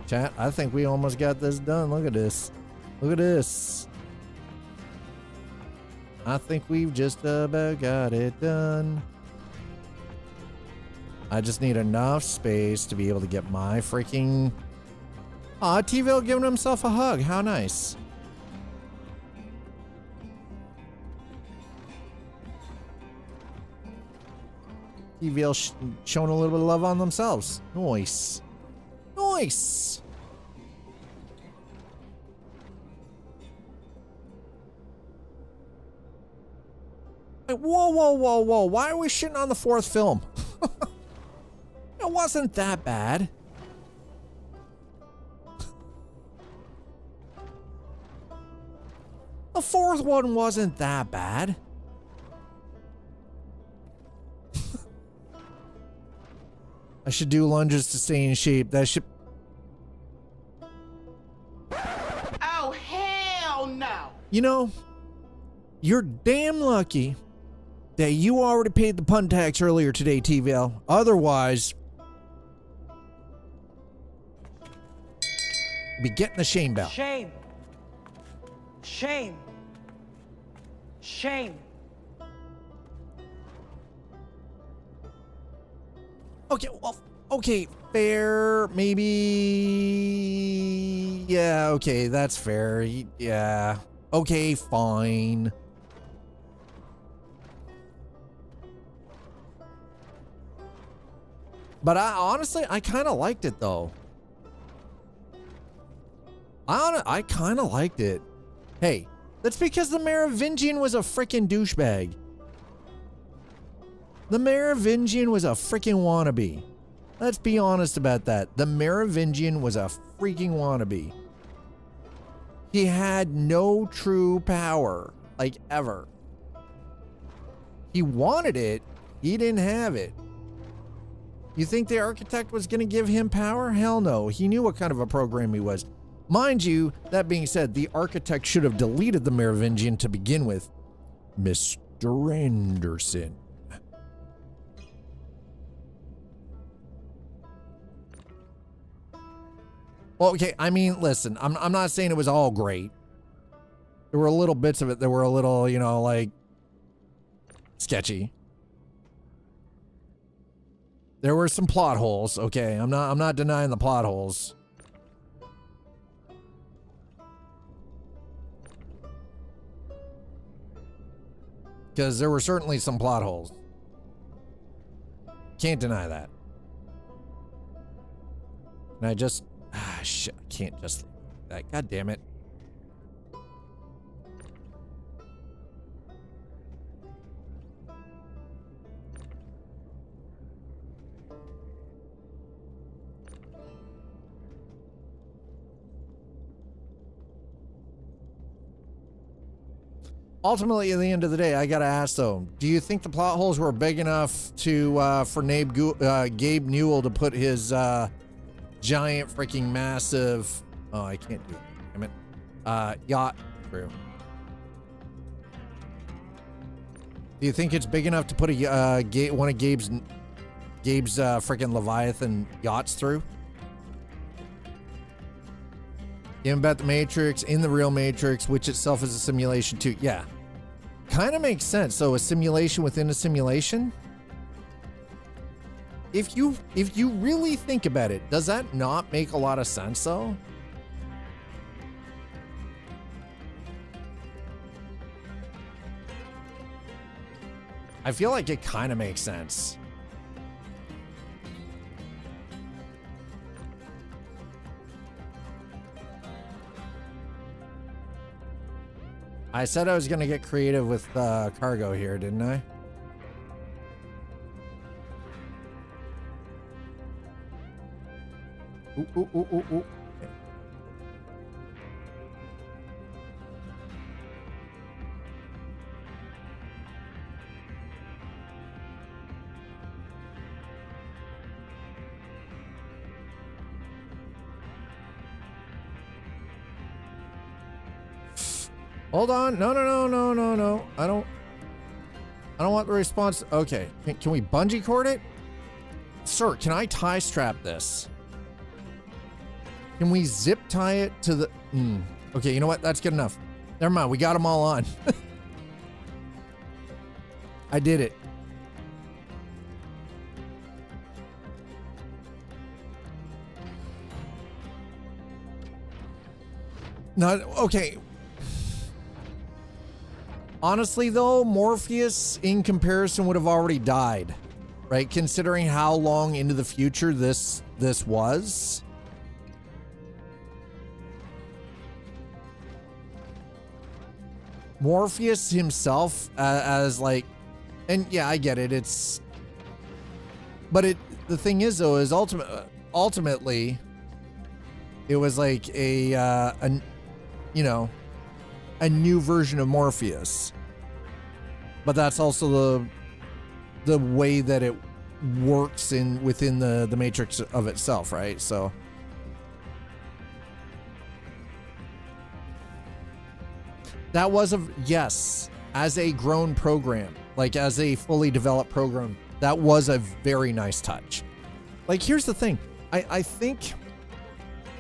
Chat, I think we almost got this done. Look at this. Look at this. I think we've just about got it done. I just need enough space to be able to get my freaking... Aw, T-Ville giving himself a hug. How nice. T-Ville showing a little bit of love on themselves. Nice. Nice. Like, whoa, whoa, whoa, whoa. Why are we shitting on the fourth film? It wasn't that bad. The fourth one wasn't that bad. I should do lunges to stay in shape. That should... Oh, hell no. You know, you're damn lucky that you already paid the pun tax earlier today, T-Ville. Otherwise, be getting the shame bell. Shame. Shame. Shame. Okay, well, okay, fair, maybe. Yeah, okay, that's fair. Yeah. Okay, fine. But I kind of liked it though. I kind of liked it. Hey, that's because the Merovingian was a freaking douchebag. The Merovingian was a freaking wannabe. Let's be honest about that. The Merovingian was a freaking wannabe. He had no true power, like ever. He wanted it, he didn't have it. You think the architect was going to give him power? Hell no. He knew what kind of a program he was. Mind you, that being said, the architect should have deleted the Merovingian to begin with. Mr. Anderson. Well, okay, I mean, listen, I'm not saying it was all great. There were little bits of it that were a little, you know, like, sketchy. There were some plot holes, okay? I'm not denying the plot holes. Because there were certainly some plot holes. Can't deny that. And I just... shit, I can't just... that. God damn it. Ultimately, at the end of the day, I gotta ask though, do you think the plot holes were big enough to for Gabe Newell to put his giant freaking massive, oh, I can't do it, damn it, yacht through? Do you think it's big enough to put a one of Gabe's freaking Leviathan yachts through? Even about the Matrix, in the real Matrix, which itself is a simulation too. Yeah. Kind of makes sense. So a simulation within a simulation? If you really think about it, does that not make a lot of sense though? I feel like it kind of makes sense. I said I was going to get creative with cargo here, didn't I? Ooh, ooh, ooh, ooh, ooh. Okay. Hold on. No. I don't want the response. Okay. Can we bungee cord it? Sir, can I tie strap this? Can we zip tie it to the... Okay, you know what? That's good enough. Never mind. We got them all on. I did it. Not okay. Honestly, though, Morpheus in comparison would have already died, right? Considering how long into the future this was. Morpheus himself as like, and yeah, I get it. It's, but the thing is though, is ultimately, it was like a you know, a new version of Morpheus. But that's also the way that it works within the matrix of itself, right? So that was yes, as a grown program, like as a fully developed program, that was a very nice touch. Like, here's the thing. I think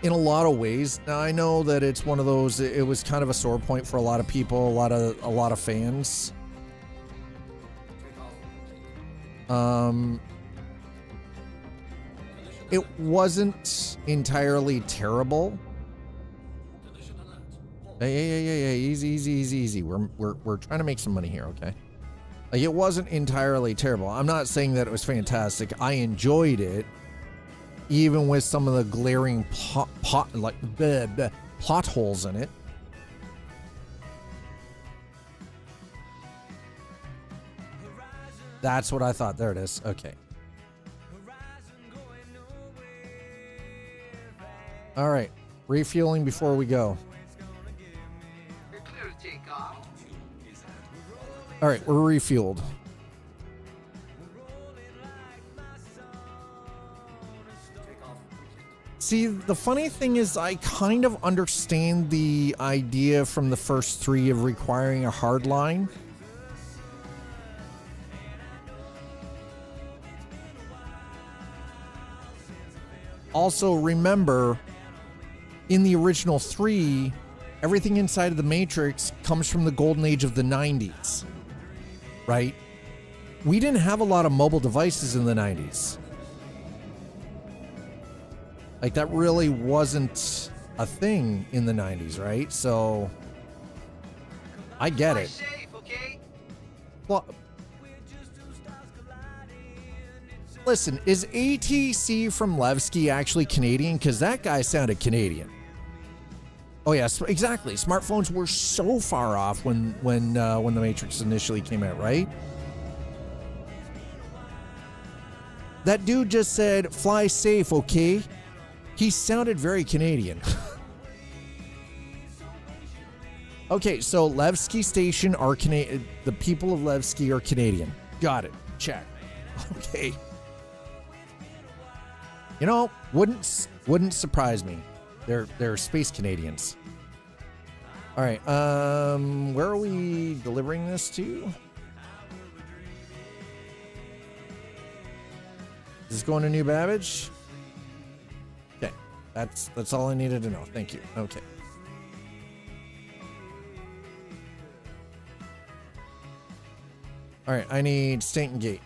in a lot of ways, now I know that it's one of those, it was kind of a sore point for a lot of people, a lot of fans. It wasn't entirely terrible. Hey, easy. We're trying to make some money here, okay? Like, it wasn't entirely terrible. I'm not saying that it was fantastic. I enjoyed it, even with some of the glaring plot holes in it. That's what I thought. There it is. Okay. All right. Refueling before we go. You're clear to take off. All right, we're refueled. See, the funny thing is I kind of understand the idea from the first three of requiring a hard line. Also, remember, in the original three, everything inside of the Matrix comes from the golden age of the 90s, right? We didn't have a lot of mobile devices in the 90s. Like, that really wasn't a thing in the 90s, right? So, I get it. Well, listen, is ATC from Levski actually Canadian? Because that guy sounded Canadian. Oh yes, exactly. Smartphones were so far off when the Matrix initially came out, right? That dude just said, "Fly safe, okay?" He sounded very Canadian. Okay, so Levski Station are Canadian. The people of Levski are Canadian. Got it. Check. Okay. You know, wouldn't surprise me. They're space Canadians. All right. Where are we delivering this to? Is this going to New Babbage? Okay. That's all I needed to know. Thank you. Okay. All right. I need Stanton Gate.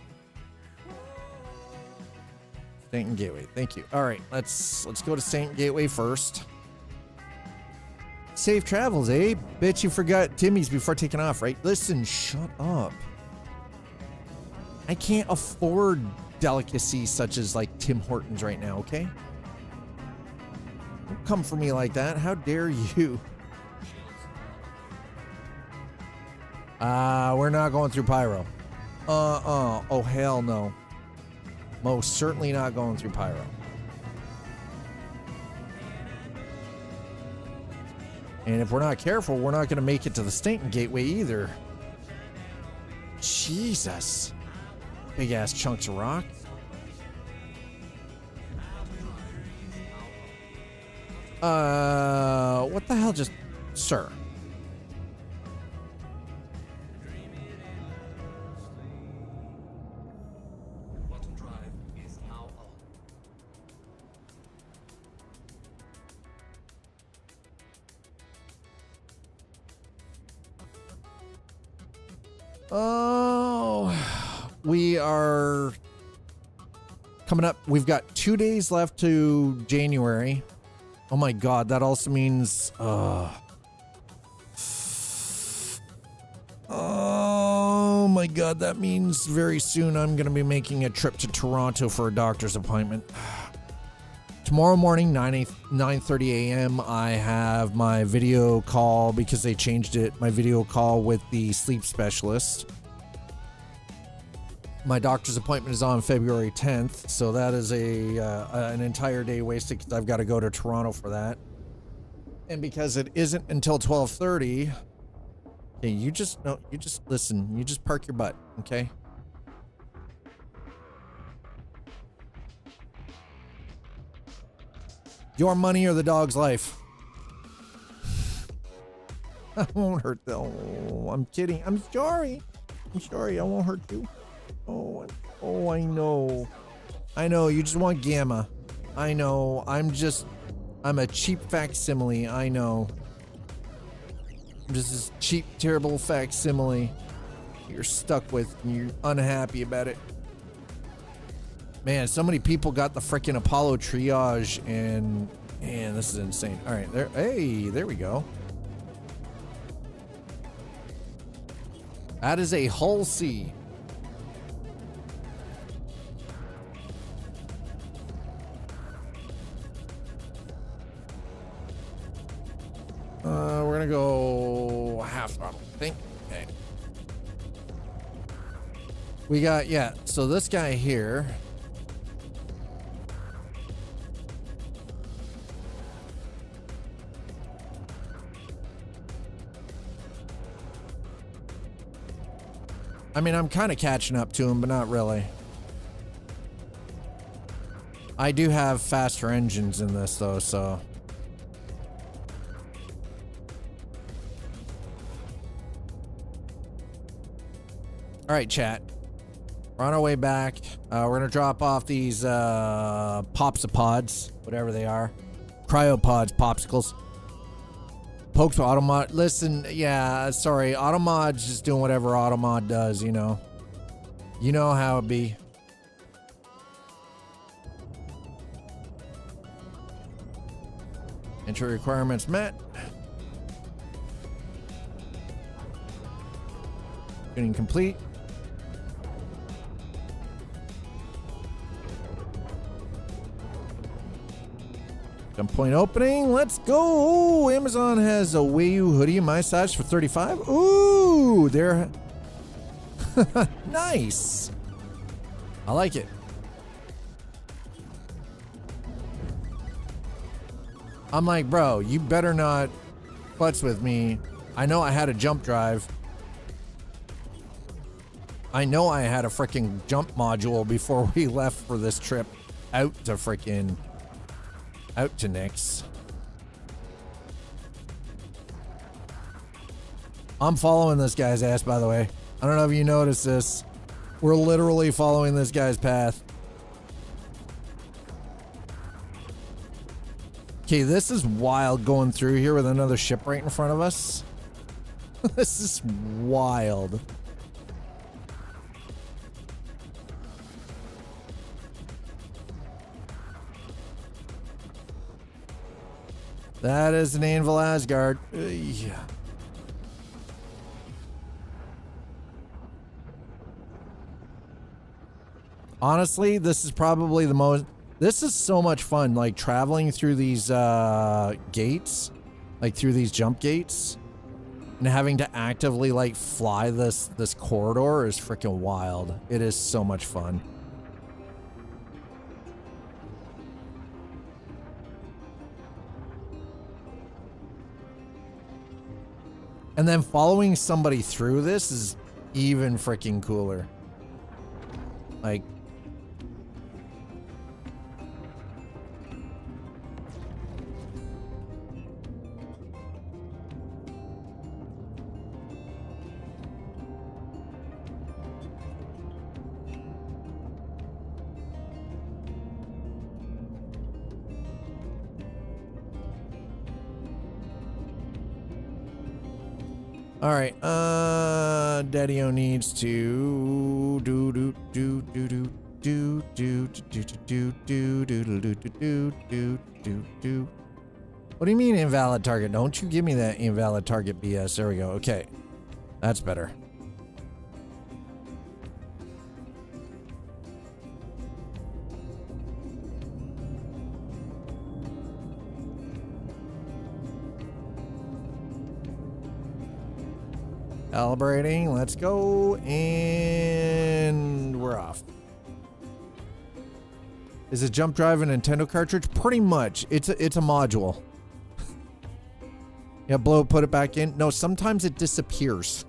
Stanton Gateway. Thank you. All right, let's go to Stanton Gateway first. Safe travels, eh? Bet you forgot Timmy's before taking off, right? Listen, shut up. I can't afford delicacies such as like Tim Hortons right now, okay? Don't come for me like that. How dare you? We're not going through Pyro. Oh, hell no. Most certainly not going through Pyro. And if we're not careful, we're not going to make it to the Stanton Gateway either. Jesus. Big ass chunks of rock. What the hell just... Sir. Oh, we are coming up. We've got 2 days left to January. Oh my God, that also means, oh my God, that means very soon I'm going to be making a trip to Toronto for a doctor's appointment. Tomorrow morning, 9:30 a.m., I have my video call, because they changed it, my video call with the sleep specialist. My doctor's appointment is on February 10th, so that is an entire day wasted because I've got to go to Toronto for that. And because it isn't until 12:30, okay, you just listen. You just park your butt, okay? Your money or the dog's life. I won't hurt them. Oh, I'm kidding. I'm sorry. I'm sorry. I won't hurt you. Oh, I know. I know. You just want Gamma. I know. I'm a cheap facsimile. I know. I'm just this cheap, terrible facsimile you're stuck with and you're unhappy about it. Man, so many people got the freaking Apollo triage, and man, this is insane. All right, there we go. That is a Hull C. We're gonna go half throttle, I think. Okay. We got, so this guy here. I mean, I'm kind of catching up to him, but not really. I do have faster engines in this, though, so. All right, chat. We're on our way back. We're going to drop off these popsipods, whatever they are. Cryopods, popsicles. Pokes Automod. Listen, yeah, sorry. Automod's just doing whatever Automod does, you know. You know how it be. Entry requirements met. Getting complete. Gunpoint opening. Let's go. Amazon has a Wayu hoodie in my size for $35. Ooh, they're nice. I like it. I'm like, bro, you better not futz with me. I know I had a jump drive. I know I had a freaking jump module before we left for this trip out to Nyx. I'm following this guy's ass, by the way. I don't know if you noticed this. We're literally following this guy's path. Okay, this is wild going through here with another ship right in front of us. This is wild. That is an Anvil Asgard. Yeah. Honestly, this is probably the most... This is so much fun, like traveling through these gates, like through these jump gates, and having to actively like fly this corridor is freaking wild. It is so much fun. And then following somebody through this is even freaking cooler. Like, All right. Daddy-o needs to do. What do you mean invalid target? Don't you give me that invalid target BS. There we go. Okay. That's better. Calibrating, let's go, and we're off. Is it jump drive a Nintendo cartridge? Pretty much. It's a module. Yeah, put it back in. No, sometimes it disappears.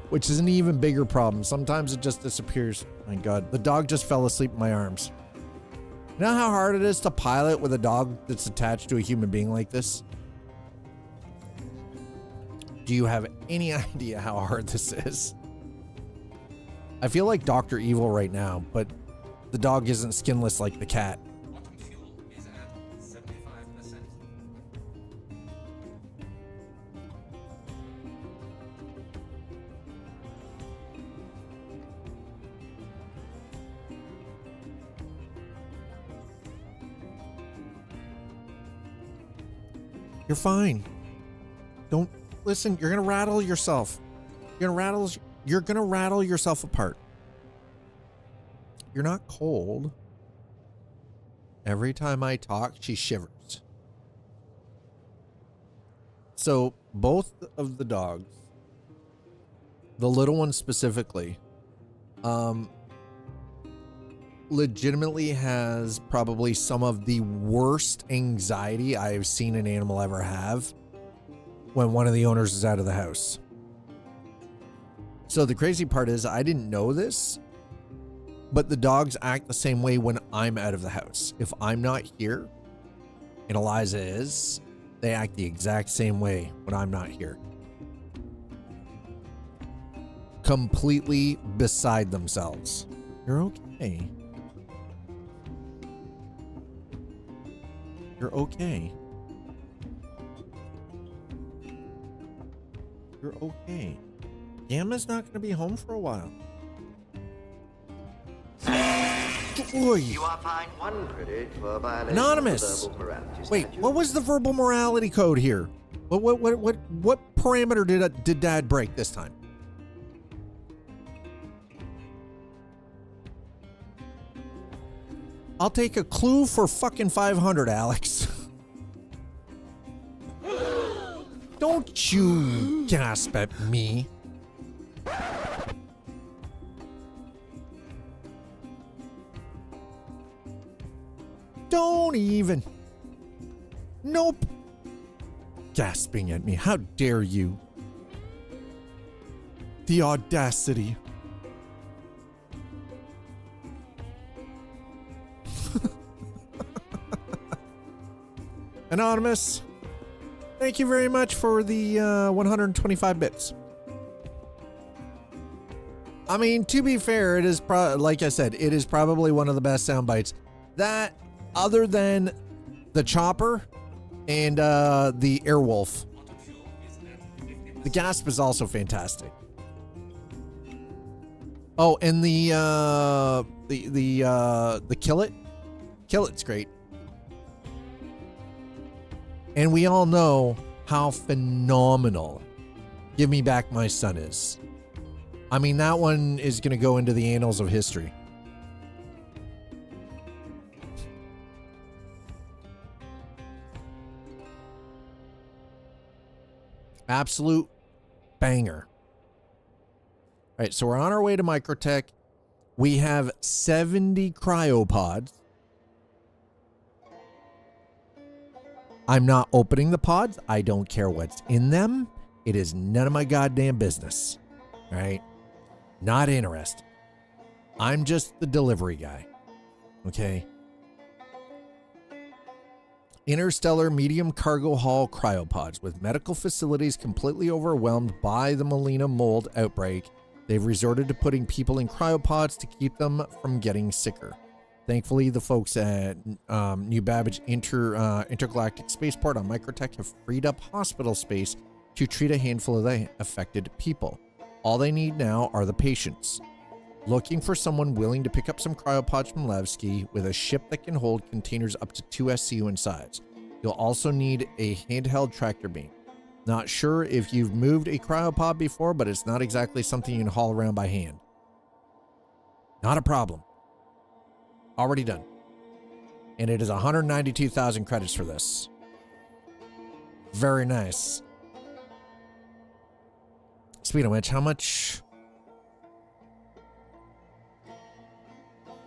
Which is an even bigger problem. Sometimes it just disappears. My God, the dog just fell asleep in my arms. You know how hard it is to pilot with a dog that's attached to a human being like this? Do you have any idea how hard this is? I feel like Dr. Evil right now, but the dog isn't skinless like the cat. Quantum fuel is at 75%. You're fine. Don't listen. You're gonna rattle yourself. You're gonna rattle yourself apart. You're not cold. Every time I talk, she shivers. So both of the dogs, the little one specifically, legitimately has probably some of the worst anxiety I've seen an animal ever have when one of the owners is out of the house. So the crazy part is I didn't know this, but the dogs act the same way when I'm out of the house. If I'm not here and Eliza is, they act the exact same way when I'm not here. Completely beside themselves. You're okay. You're okay. You're okay. Gamma's not going to be home for a while. You are fined 1 credit for violation Anonymous. of the verbal morality Wait, statute. what was the verbal morality code here? What parameter did Dad break this time? I'll take a clue for fucking 500, Alex. Don't you gasp at me. Don't even. Nope. Gasping at me. How dare you? The audacity. Anonymous, thank you very much for the 125 bits. I mean, to be fair, it is like I said, it is probably one of the best sound bites. That, other than the chopper and the Airwolf. The gasp is also fantastic. Oh, and the kill it. Kill it's great. And we all know how phenomenal Give Me Back My Son is. I mean, that one is going to go into the annals of history. Absolute banger. All right, so we're on our way to Microtech. We have 70 cryopods. I'm not opening the pods. I don't care what's in them. It is none of my goddamn business. All right? Not interested. I'm just the delivery guy. Okay? Interstellar medium cargo haul cryopods. With medical facilities completely overwhelmed by the Molina Mold outbreak, they've resorted to putting people in cryopods to keep them from getting sicker. Thankfully, the folks at New Babbage Intergalactic Spaceport on Microtech have freed up hospital space to treat a handful of the affected people. All they need now are the patients. Looking for someone willing to pick up some cryopods from Levski with a ship that can hold containers up to 2 SCU in size. You'll also need a handheld tractor beam. Not sure if you've moved a cryopod before, but it's not exactly something you can haul around by hand. Not a problem. Already done. And it is 192,000 credits for this. Very nice. Speaking of which, how much?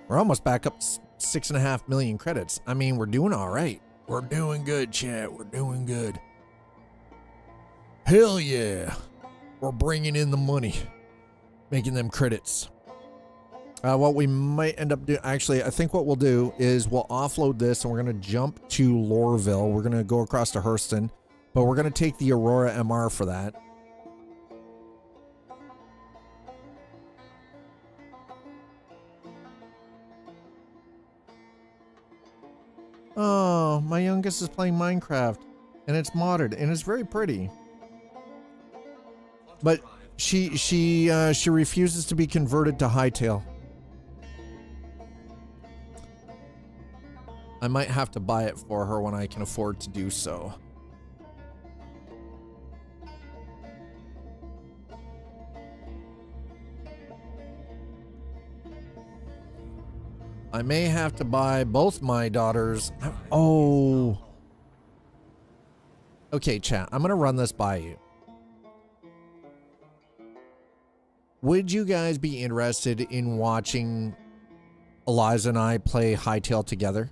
We're almost back up 6.5 million credits. I mean, we're doing all right. We're doing good, chat. We're doing good. Hell yeah. We're bringing in the money. Making them credits. What we might end up doing, actually, I think what we'll do is we'll offload this and we're going to jump to Lorville. We're going to go across to Hurston, but we're going to take the Aurora MR for that. Oh, my youngest is playing Minecraft and it's modded and it's very pretty. But she refuses to be converted to Hightail. I might have to buy it for her when I can afford to do so. I may have to buy both my daughters. Oh. Okay, chat. I'm going to run this by you. Would you guys be interested in watching Eliza and I play Hightail together?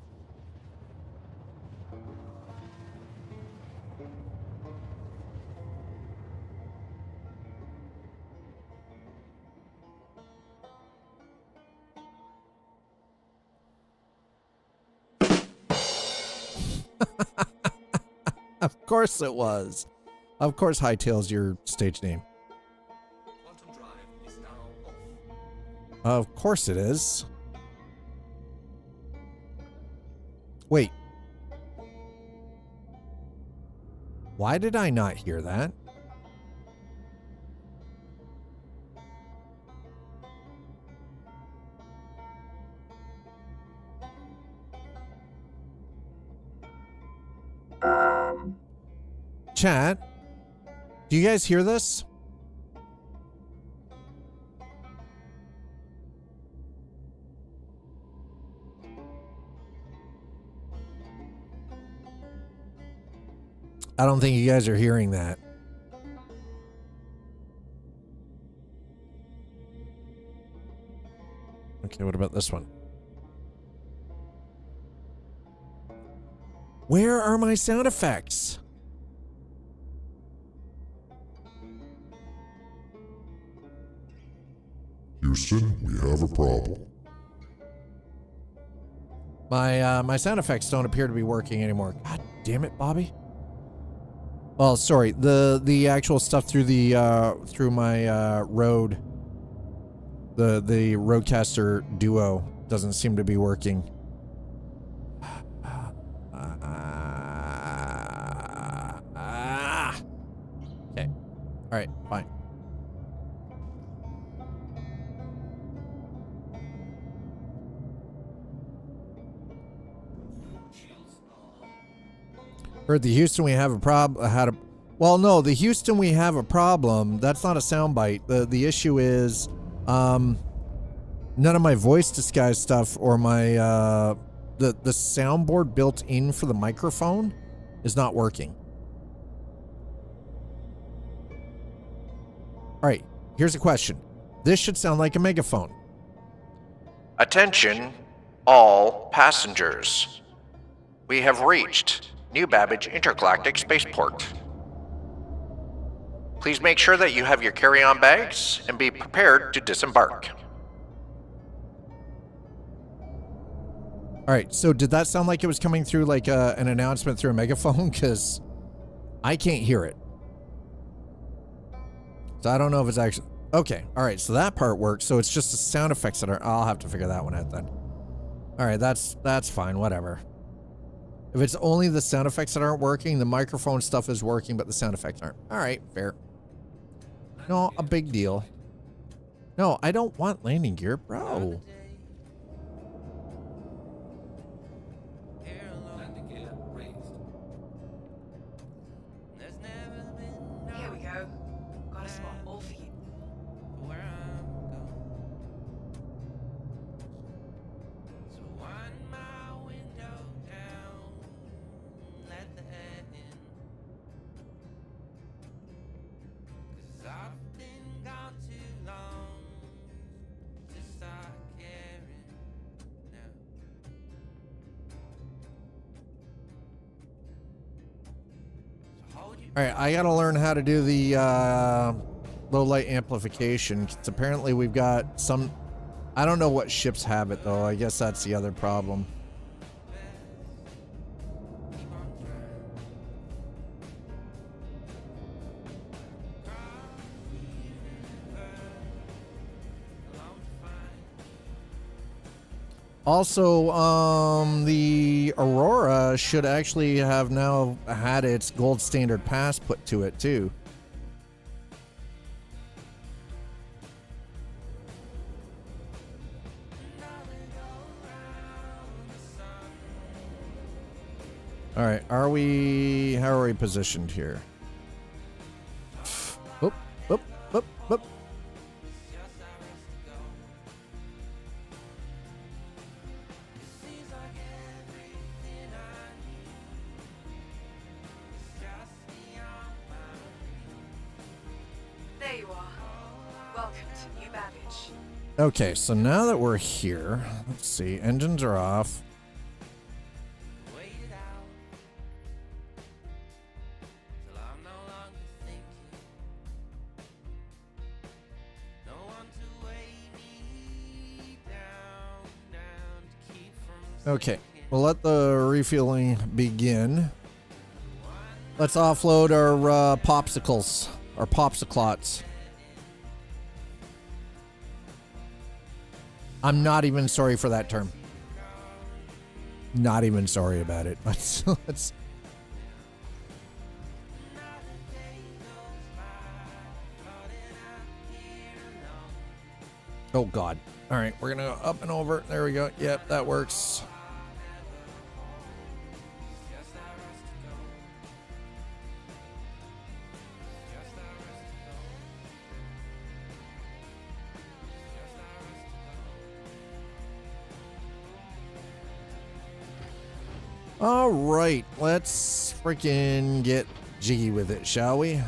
Of course it was. Of course Hightail's your stage name. Of course it is. Wait. Why did I not hear that? Chat, do you guys hear this? I don't think you guys are hearing that. Okay, what about this one? Where are my sound effects? Houston, we have a problem. My sound effects don't appear to be working anymore. God damn it, Bobby. Well, sorry, the actual stuff through the through my Rode, the Rodecaster Duo doesn't seem to be working. Okay. All right, fine. Heard the Houston we have a problem. Well, no, the Houston we have a problem. That's not a soundbite. The issue is, none of my voice disguise stuff or my the soundboard built in for the microphone is not working. All right, here's a question. This should sound like a megaphone. Attention, all passengers. We have reached New Babbage Intergalactic Spaceport. Please make sure that you have your carry-on bags and be prepared to disembark. All right, so did that sound like it was coming through like an announcement through a megaphone? Because I can't hear it. So I don't know if it's actually... Okay, all right, so that part works. So it's just the sound effects that are... I'll have to figure that one out then. All right, that's fine, whatever. If it's only the sound effects that aren't working, the microphone stuff is working, but the sound effects aren't. All right, fair. No, a big deal. No, I don't want landing gear, bro. Landing gear raised. Here we go. Got a spot all for you. All right, I gotta learn how to do the low light amplification. 'Cause apparently we've got some. I don't know what ships have it though. I guess that's the other problem. Also, the Aurora should actually have now had its gold standard pass put to it too. All right, how are we positioned here? Oop, oop, oop, oop. There you are. Welcome to New Babbage. Okay, so now that we're here, let's see, engines are off. Okay, we'll let the refueling begin. Let's offload our popsicles, our popsiclots. I'm not even sorry for that term. Not even sorry about it. Let's Oh God. All right, we're gonna go up and over. There we go. Yep, that works. All right, let's freaking get jiggy with it, shall we?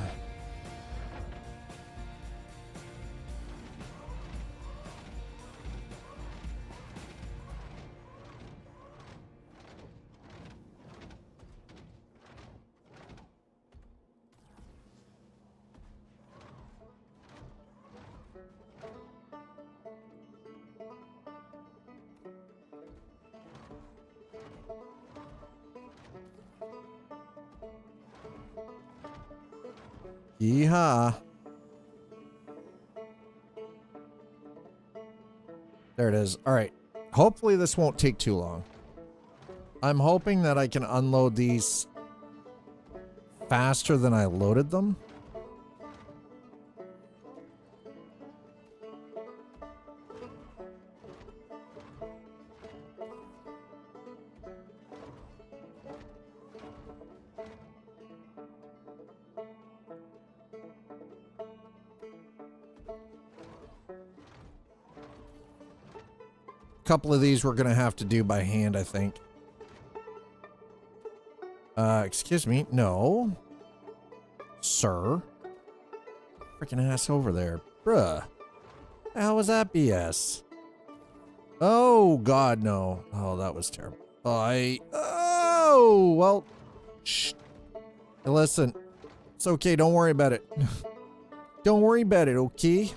Yeehaw. There it is. All right. Hopefully this won't take too long. I'm hoping that I can unload these faster than I loaded them. Couple of these we're gonna have to do by hand, I think. Excuse me, no, sir. Freaking ass over there, bruh. How was that BS? Oh God, no. Oh, that was terrible. Oh well. Shh. Hey, listen, it's okay. Don't worry about it. Don't worry about it, okay?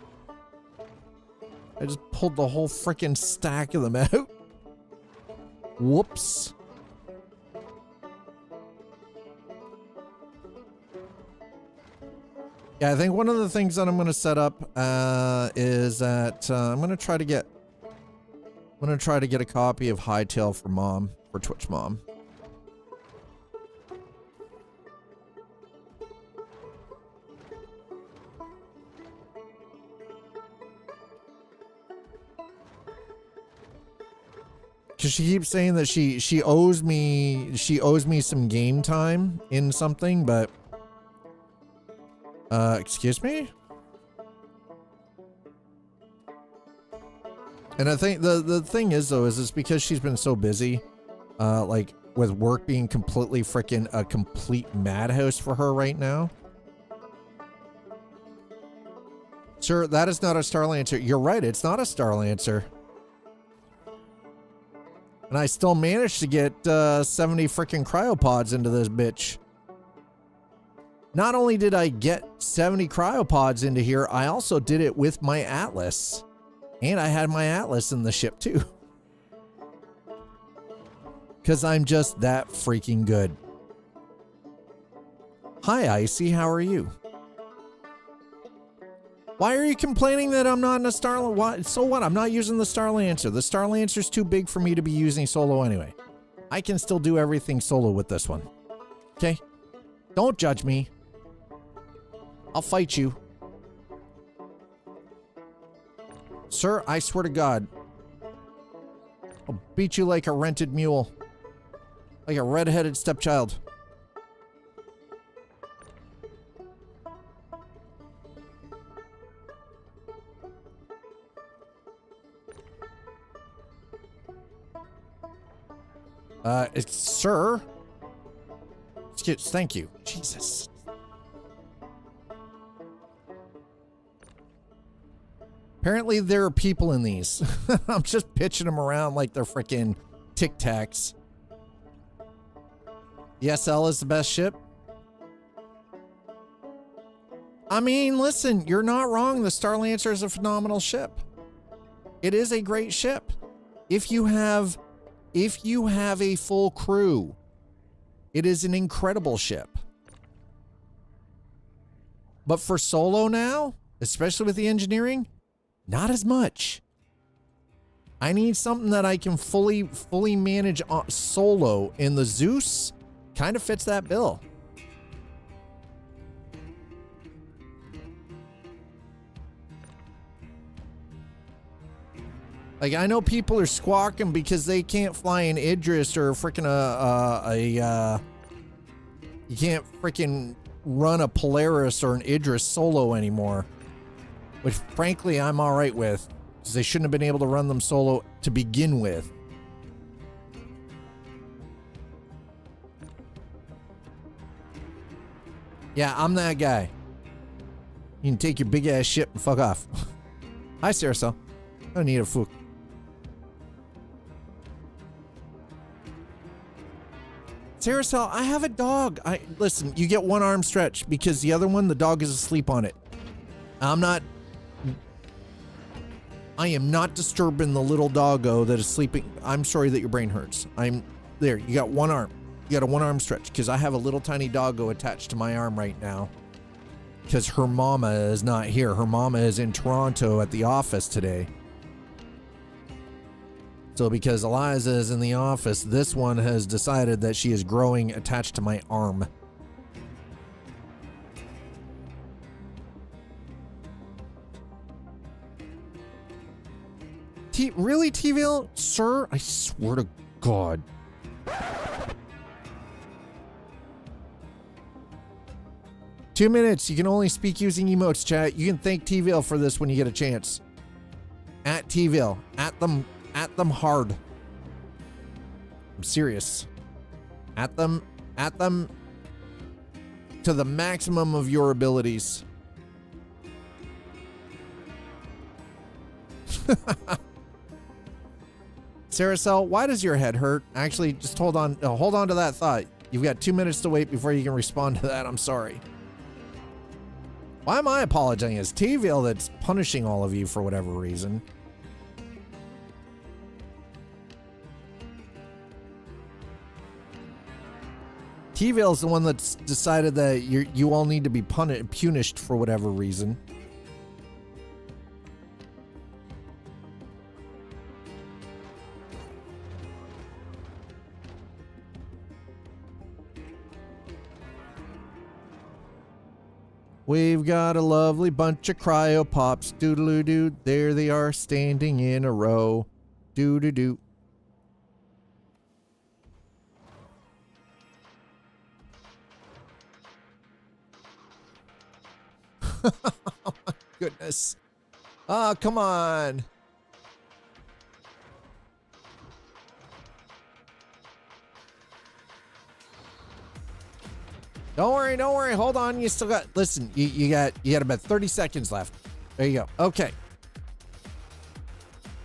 I just pulled the whole freaking stack of them out. Whoops. Yeah, I think one of the things that I'm going to set up is that I'm going to try to get a copy of Hightail for Mom, for Twitch Mom. Because she keeps saying that she owes me some game time in something, but excuse me? And I think the thing is though, is it's because she's been so busy, like with work being completely freaking a complete madhouse for her right now. Sir, that is not a Starlancer. You're right, it's not a Starlancer. And I still managed to get 70 freaking cryopods into this bitch. Not only did I get 70 cryopods into here, I also did it with my Atlas. And I had my Atlas in the ship too. Because I'm just that freaking good. Hi, Icy, how are you? Why are you complaining that I'm not in a Starlancer? So what? I'm not using the Starlancer. The Starlancer's too big for me to be using solo anyway. I can still do everything solo with this one. Okay? Don't judge me. I'll fight you. Sir, I swear to God. I'll beat you like a rented mule. Like a red-headed stepchild. Sir? Excuse, thank you. Jesus. Apparently there are people in these. I'm just pitching them around like they're freaking Tic Tacs. The SL is the best ship? I mean, listen, you're not wrong. The Starlancer is a phenomenal ship. It is a great ship. If you have a full crew, it is an incredible ship. But for solo now, especially with the engineering, not as much. I need something that I can fully manage solo, and the Zeus kind of fits that bill. Like, I know people are squawking because they can't fly an Idris or freaking you can't freaking run a Polaris or an Idris solo anymore. Which, frankly, I'm all right with, because they shouldn't have been able to run them solo to begin with. Yeah, I'm that guy. You can take your big-ass ship and fuck off. Hi, Saracel. I don't need a fook. Saracel, I have a dog. Listen, you get one arm stretch, because the other one, the dog is asleep on it. I am not disturbing the little doggo that is sleeping. I'm sorry that your brain hurts. There, you got one arm. You got a one arm stretch, because I have a little tiny doggo attached to my arm right now. Because her mama is not here. Her mama is in Toronto at the office today. So because Eliza is in the office, this one has decided that she is growing attached to my arm. Really, T-Ville? Sir, I swear to God. Two minutes. You can only speak using emotes, chat. You can thank T-Ville for this when you get a chance. At T-Ville. At them hard. I'm serious. At them to the maximum of your abilities. Saracel, why does your head hurt? Actually, just hold on to that thought. You've got 2 minutes to wait before you can respond to that. I'm sorry. Why am I apologizing? It's T-Ville that's punishing all of you for whatever reason. T-Ville's the one that's decided that you all need to be punished for whatever reason. We've got a lovely bunch of cryopops. Doodaloo-doo. There they are, standing in a row. Doo-doo-doo. Oh my goodness. Oh, come on. Don't worry, don't worry. Hold on. You still got, listen, you got about 30 seconds left. There you go. Okay.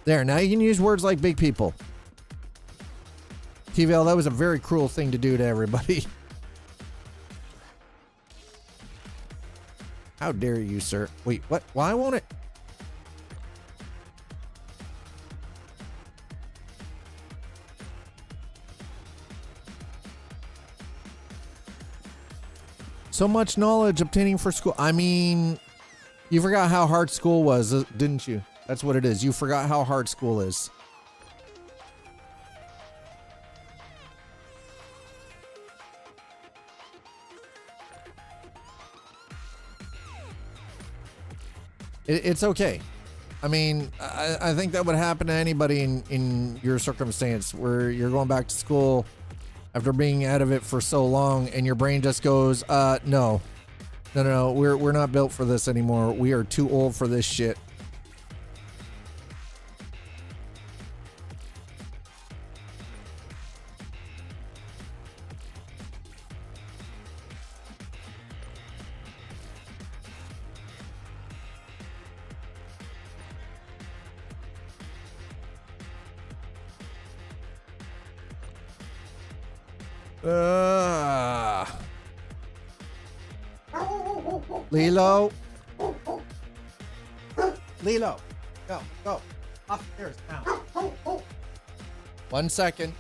There, now you can use words like big people. TVL, that was a very cruel thing to do to everybody. How dare you, sir? Wait, what? Why won't it? So much knowledge obtaining for school. I mean, you forgot how hard school was, didn't you? That's what it is. You forgot how hard school is. It's okay. I mean, I think that would happen to anybody in your circumstance where you're going back to school after being out of it for so long and your brain just goes, no, we're not built for this anymore. We are too old for this shit. Lilo. Lilo. Go. Upstairs now. 1 second.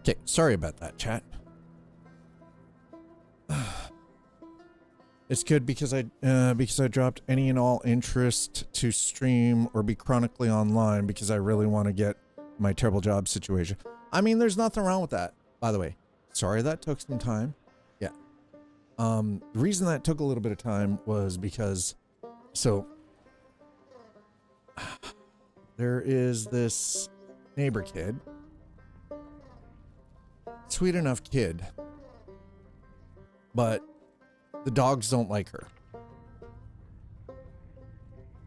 Okay, sorry about that, chat. It's good because I dropped any and all interest to stream or be chronically online because I really want to get my terrible job situation. I mean, there's nothing wrong with that, by the way. Sorry that took some time. Yeah. The reason that took a little bit of time was because, so there is this neighbor kid, sweet enough kid, but the dogs don't like her.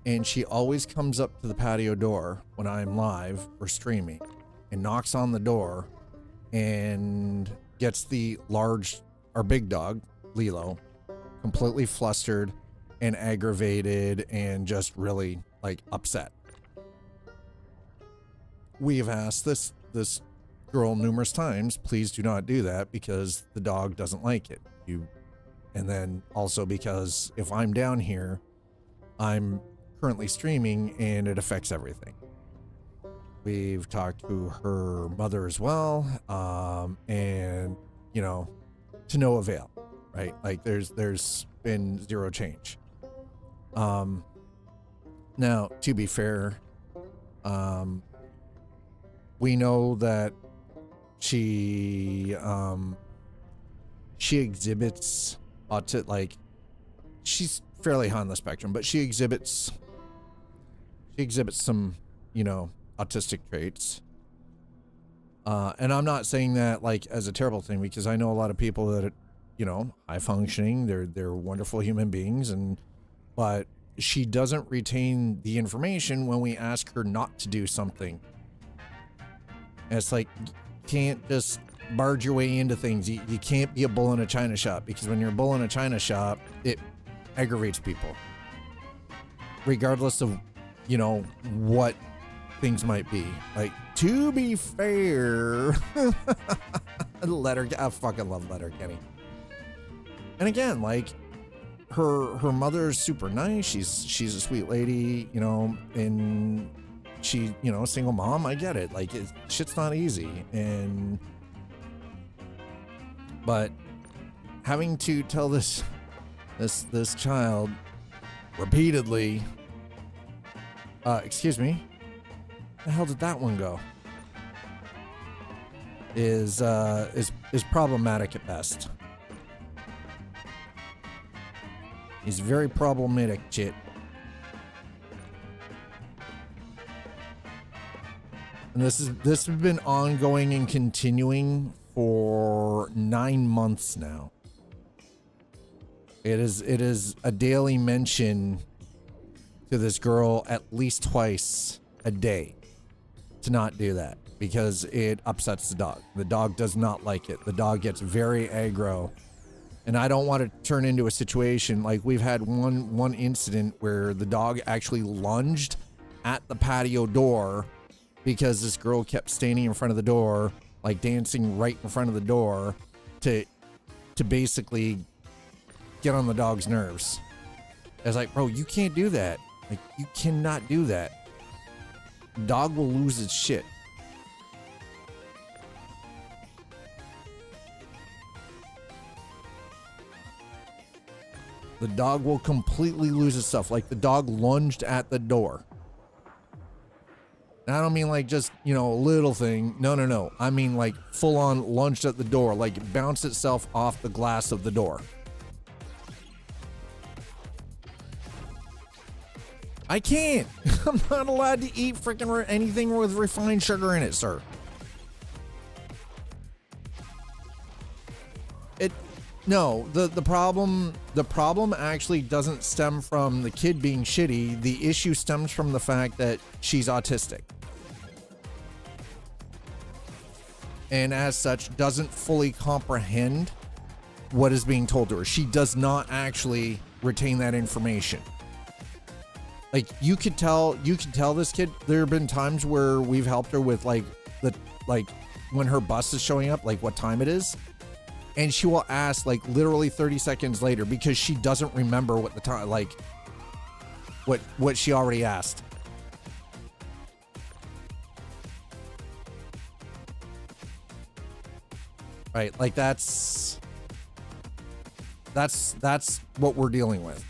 And she always comes up to the patio door when I'm live or streaming and knocks on the door and gets our big dog, Lilo, completely flustered and aggravated and just really like upset. We have asked this girl numerous times, please do not do that because the dog doesn't like it. And then also because if I'm down here, I'm currently streaming and it affects everything. We've talked to her mother as well, and you know, to no avail, right? Like there's been zero change. Now, to be fair, we know that she exhibits she's fairly high on the spectrum, but she exhibits some, you know, autistic traits. And I'm not saying that like as a terrible thing, because I know a lot of people that are, you know, high functioning, they're wonderful human beings, but she doesn't retain the information when we ask her not to do something. And it's like, you can't just barge your way into things. You can't be a bull in a china shop, because when you're a bull in a china shop, it aggravates people, regardless of, you know, what things might be. Like, to be fair, I fucking love Letterkenny. And again, like, her mother's super nice. She's a sweet lady, you know, and she, you know, single mom. I get it. Like, shit's not easy, but having to tell this child repeatedly, excuse me, where the hell did that one go? Is problematic at best. He's very problematic, shit. And this has been ongoing and continuing for 9 months now. It is a daily mention to this girl at least twice a day to not do that, because it upsets the dog. The dog does not like it. The dog gets very aggro. And I don't want to turn into a situation like we've had one incident where the dog actually lunged at the patio door because this girl kept standing in front of the door, like dancing right in front of the door to basically get on the dog's nerves. I was like, bro, you can't do that. Like, you cannot do that. Dog will lose its shit. The dog will completely lose its stuff. Like, the dog lunged at the door. And I don't mean like just, you know, a little thing. No. I mean like full on lunged at the door. Like, it bounced itself off the glass of the door. I can't. I'm not allowed to eat freaking anything with refined sugar in it, sir. No, the problem actually doesn't stem from the kid being shitty. The issue stems from the fact that she's autistic. And as such, doesn't fully comprehend what is being told to her. She does not actually retain that information. Like, you could tell this kid, there have been times where we've helped her with like when her bus is showing up, like what time it is. And she will ask like literally 30 seconds later because she doesn't remember what the time, like what she already asked. Right, like that's what we're dealing with.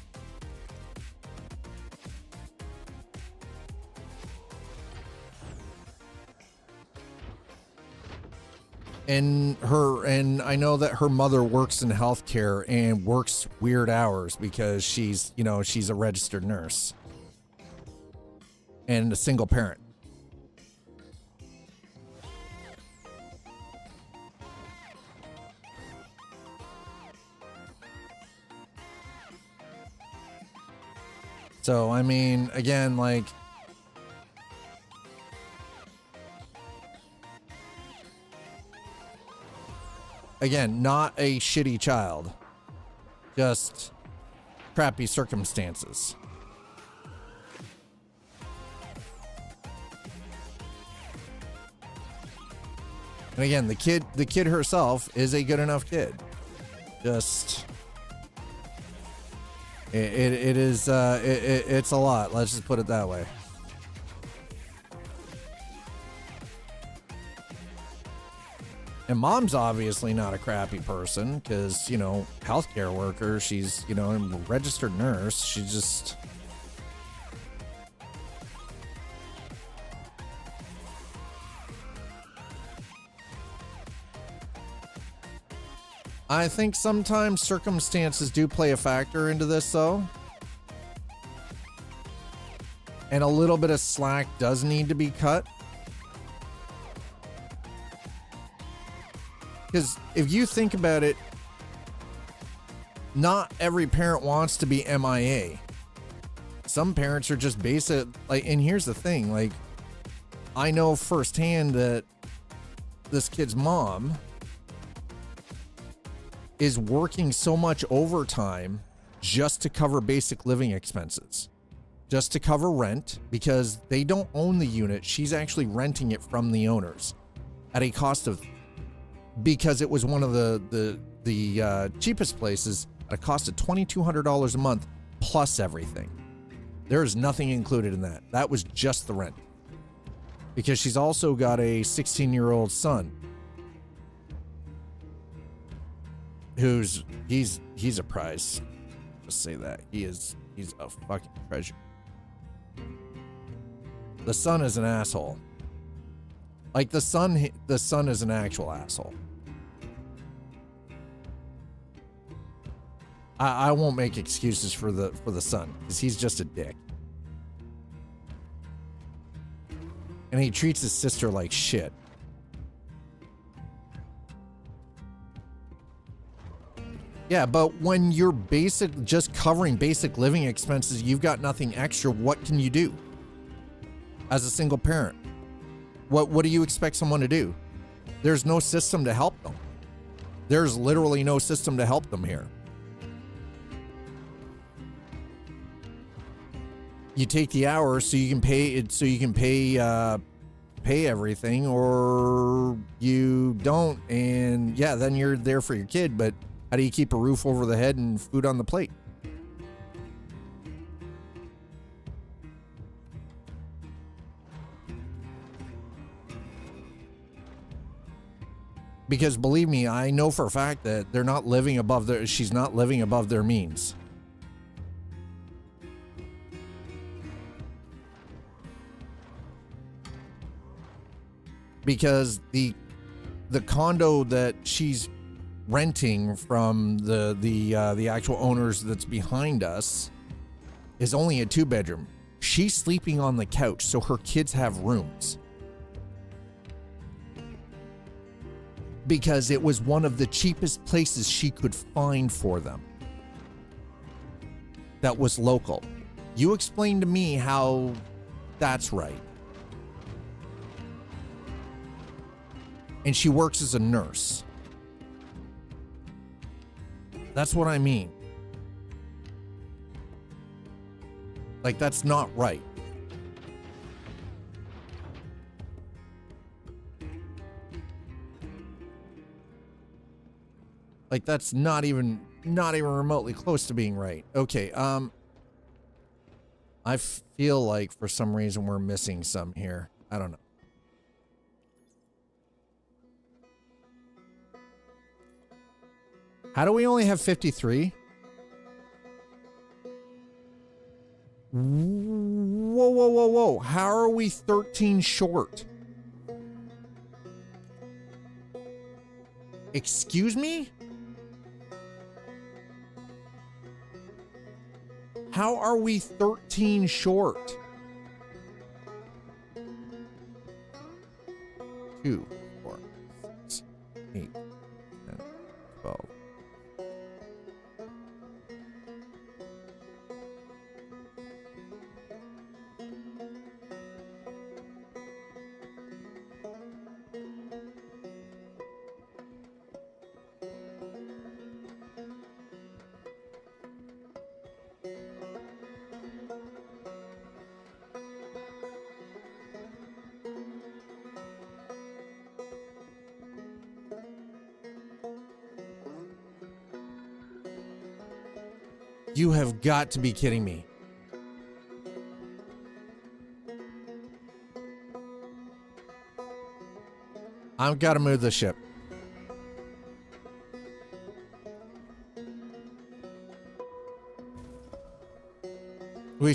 And I know that her mother works in healthcare and works weird hours because she's a registered nurse and a single parent. So, I mean, again, like, not a shitty child, just crappy circumstances. And again, the kid herself is a good enough kid. Just it's a lot. Let's just put it that way. And mom's obviously not a crappy person because, healthcare worker, she's, a registered nurse. She just... I think sometimes circumstances do play a factor into this, though. And a little bit of slack does need to be cut. Because if you think about it, not every parent wants to be MIA. Some parents are just basic, like, and here's the thing, like, I know firsthand that this kid's mom is working so much overtime just to cover basic living expenses, just to cover rent, because they don't own the unit. She's actually renting it from the owners at a cost of, because it was one of the cheapest places, at a cost of $2,200 a month plus everything. There is nothing included in that. That was just the rent, because she's also got a 16-year-old son who's he's a prize. Just say that he's a fucking treasure. The son is an asshole. Like the son is an actual asshole. I won't make excuses for the son because he's just a dick. And he treats his sister like shit. Yeah, but when you're just covering basic living expenses, you've got nothing extra. What can you do as a single parent? What do you expect someone to do? There's no system to help them. There's literally no system to help them here. You take the hours so you can pay it, so you can pay everything, or you don't, and yeah, then you're there for your kid, but how do you keep a roof over the head and food on the plate? Because believe me, I know for a fact that she's not living above their means. Because the condo that she's renting from the actual owners that's behind us is only a 2-bedroom. She's sleeping on the couch, so her kids have rooms. because it was one of the cheapest places she could find for them. That was local. You explain to me how that's right. And she works as a nurse. That's what I mean. Like, that's not right. Like, that's not even remotely close to being right. Okay, I feel like for some reason we're missing some here. I don't know. How do we only have 53? Whoa, whoa, whoa, whoa. How are we 13 short? Excuse me? How are we 13 short? 2, 4, 6, 8, 10, 12. You have got to be kidding me. I've got to move the ship. We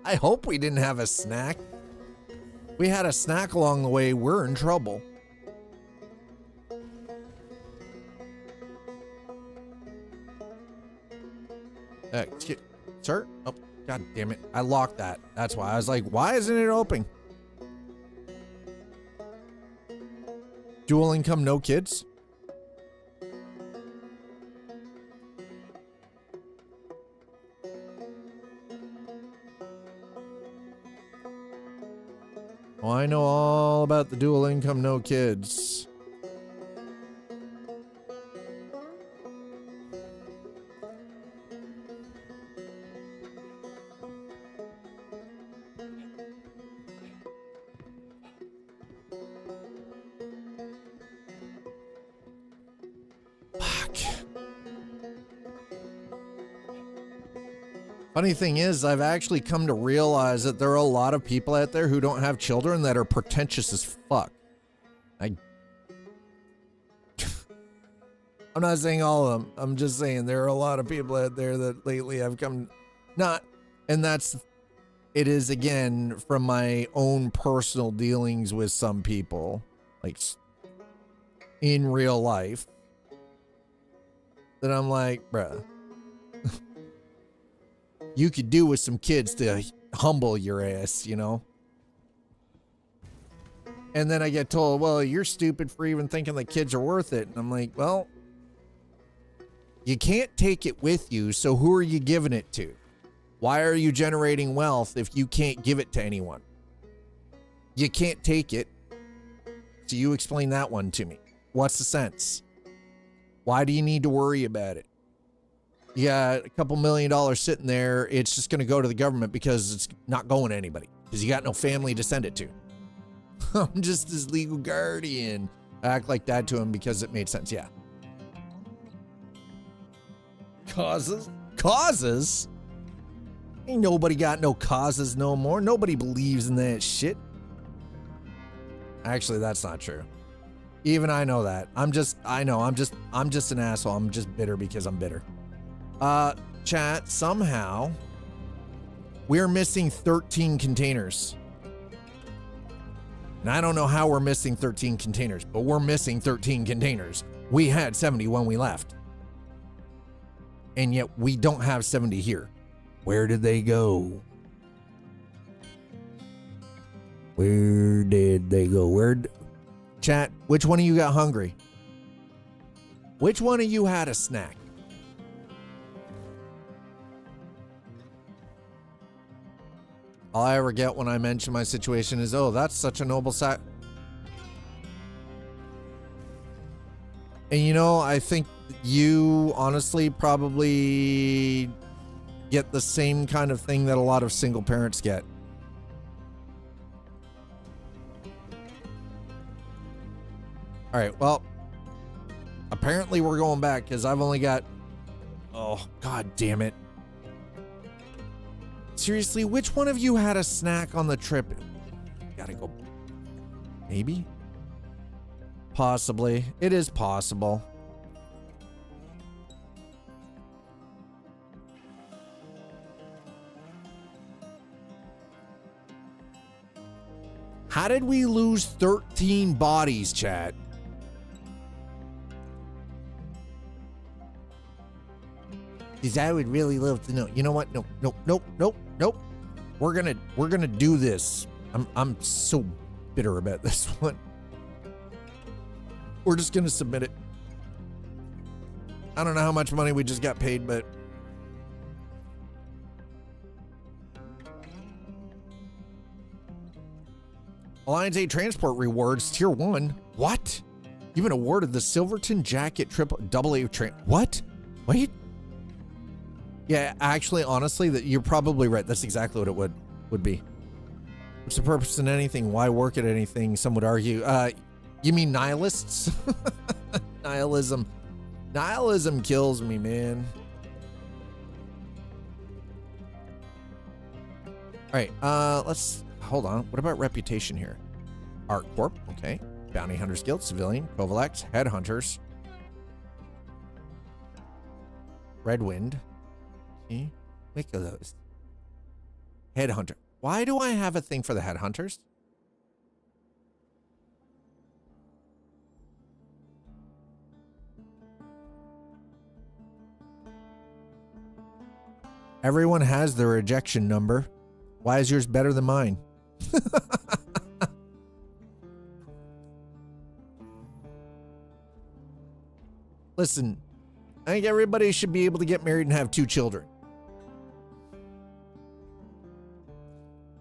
I hope we didn't have a snack. We had a snack along the way. We're in trouble. Sir? Oh, god damn it. I locked that. That's why. I was like, why isn't it open? Dual income, no kids? Well, I know all about the dual income, no kids. Funny thing is, I've actually come to realize that there are a lot of people out there who don't have children that are pretentious as fuck. I'm not saying all of them. I'm just saying there are a lot of people out there that lately I've come and it is again from my own personal dealings with some people, like in real life, that I'm like, bruh. You could do with some kids to humble your ass, you know? And then I get told, well, you're stupid for even thinking that kids are worth it. And I'm like, well, you can't take it with you, so who are you giving it to? Why are you generating wealth if you can't give it to anyone? You can't take it. So you explain that one to me. What's the sense? Why do you need to worry about it? You got a couple $1 million sitting there. It's just going to go to the government because it's not going to anybody because you got no family to send it to. I'm just his legal guardian. I act like that to him because it made sense. Yeah. Causes? Causes? Ain't nobody got no causes no more. Nobody believes in that shit. Actually, that's not true. Even I know that. I'm just an asshole. I'm just bitter because I'm bitter. Chat, somehow we're missing 13 containers. And I don't know how we're missing 13 containers, but we're missing 13 containers. We had 70 when we left. And yet we don't have 70 here. Where did they go? Where did they go? Chat, which one of you got hungry? Which one of you had a snack? All I ever get when I mention my situation is, oh, that's such a noble sac. And you know, I think you honestly probably get the same kind of thing that a lot of single parents get. All right, well, apparently we're going back because I've only got, oh, God damn it. Seriously, which one of you had a snack on the trip? Gotta go. Maybe? Possibly. It is possible. How did we lose 13 bodies, chat? Because I would really love to know. You know what? Nope. We're gonna do this. I'm so bitter about this one. We're just gonna submit it. I don't know how much money we just got paid, but Alliance 8 transport rewards tier 1. What? You've been awarded the Silverton Jacket double A train. What? Wait. Yeah, actually, honestly, that you're probably right. That's exactly what it would be. What's the purpose in anything? Why work at anything? Some would argue. You mean nihilists? Nihilism. Nihilism kills me, man. All right, let's hold on. What about reputation here? Art Corp, okay. Bounty Hunters Guild, Civilian, Kovalex, Headhunters, Red Wind. Okay, make of those. Headhunter. Why do I have a thing for the Headhunters? Everyone has their ejection number. Why is yours better than mine? Listen, I think everybody should be able to get married and have 2 children.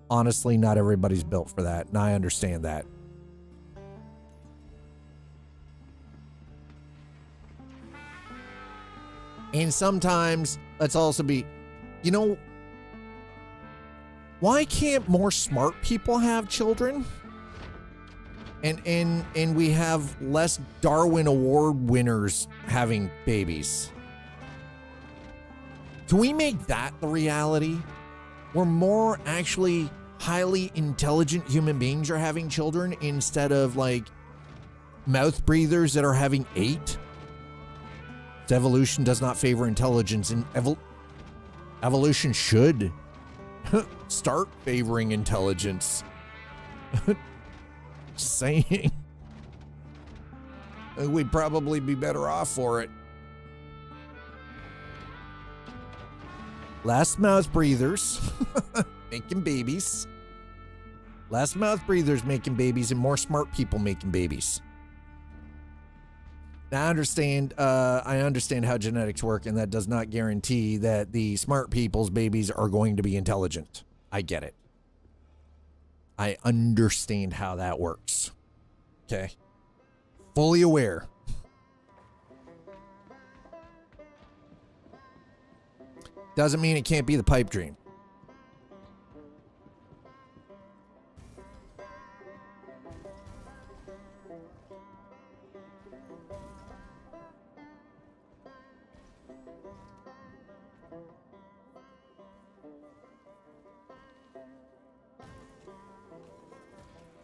Honestly, not everybody's built for that, and I understand that. And sometimes, let's also be, you know, why can't more smart people have children? And we have less Darwin Award winners having babies. Can we make that the reality? Where more actually highly intelligent human beings are having children instead of like mouth breathers that are having 8? Evolution does not favor intelligence, and evolution should start favoring intelligence. Just saying. We'd probably be better off for it. Less mouth breathers making babies. Less mouth breathers making babies and more smart people making babies. Now, I understand how genetics work, and that does not guarantee that the smart people's babies are going to be intelligent. I get it. I understand how that works. Okay. Fully aware. Doesn't mean it can't be the pipe dream.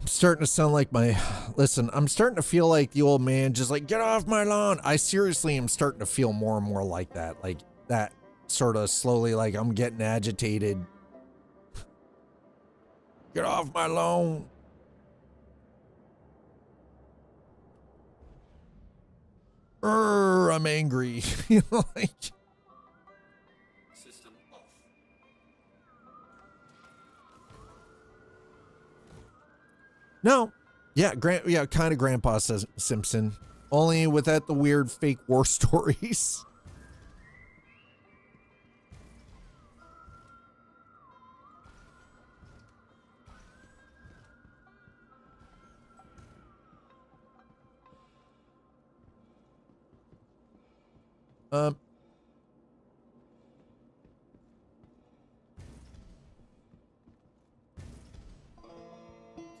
Starting to sound like I'm starting to feel like the old man, just like, get off my lawn. I seriously am starting to feel more and more like that. Like that sort of slowly, like I'm getting agitated. Get off my lawn. I'm angry. You know, like. System off. No, Yeah, kind of Grandpa says Simpson. Only without the weird fake war stories.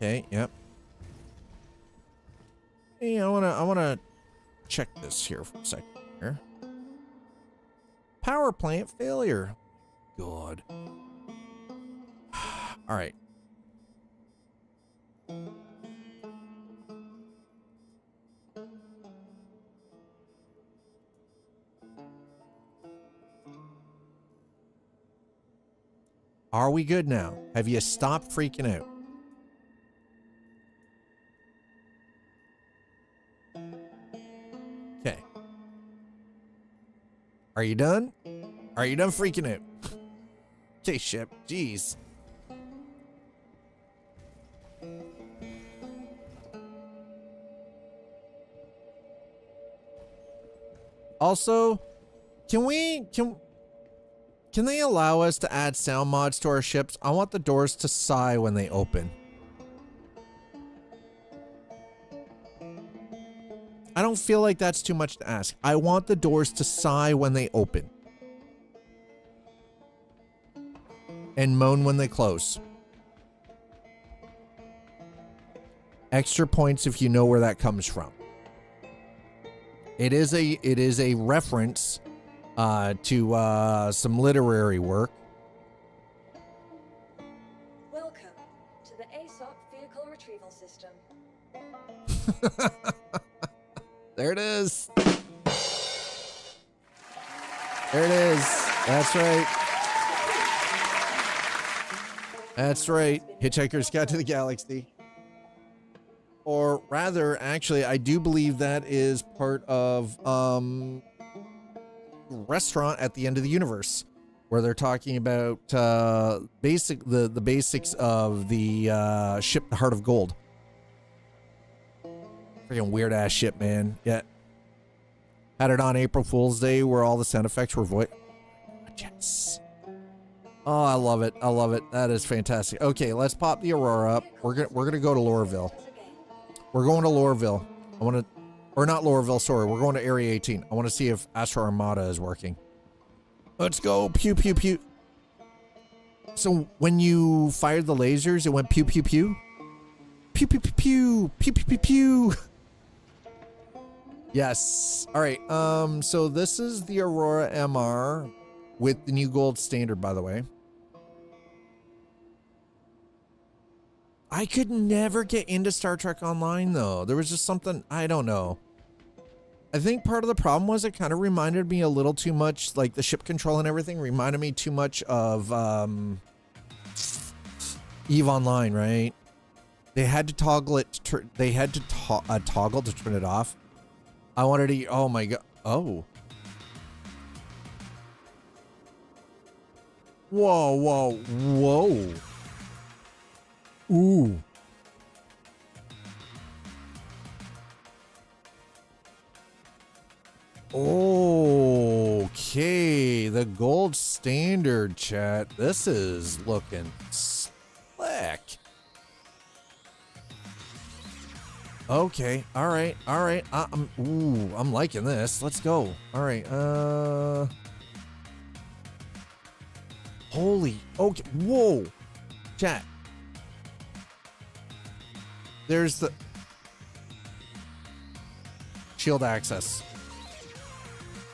Okay, yep. Hey, I wanna check this here for a second here. Power plant failure. God. All right. Are we good now? Have you stopped freaking out? Okay. Are you done? Are you done freaking out? Okay, ship. Jeez. Also, can they allow us to add sound mods to our ships? I want the doors to sigh when they open. I don't feel like that's too much to ask. I want the doors to sigh when they open. And moan when they close. Extra points if you know where that comes from. It is a reference to some literary work. Welcome to the ASOC vehicle retrieval system. There it is. There it is. That's right. That's right. Hitchhiker's Guide to the Galaxy. Or rather, actually, I do believe that is part of Restaurant at the End of the Universe, where they're talking about the basics of the ship, the Heart of Gold. Freaking weird ass ship, man. Yeah. Had it on April Fool's Day where all the sound effects were voice. Yes. Oh, I love it. I love it. That is fantastic. Okay, let's pop the Aurora up. We're gonna go to Lorville. We're going to Lorville. Or not Lorville, sorry. We're going to Area 18. I want to see if Astro Armada is working. Let's go. Pew, pew, pew. So when you fired the lasers, it went pew, pew, pew? Pew, pew, pew, pew. Pew, pew, pew, pew. Yes. All right. So this is the Aurora MR with the new gold standard, by the way. I could never get into Star Trek Online, though. There was just something, I don't know. I think part of the problem was it kind of reminded me a little too much, like the ship control and everything reminded me too much of EVE Online, right? They had to toggle it, they had to toggle to turn it off. I wanted to, oh my god, oh. Whoa, whoa, whoa. Ooh. Okay, the gold standard, chat. This is looking slick. Okay, all right. I'm liking this. Let's go. All right. Holy. Okay. Whoa. Chat. There's the shield access.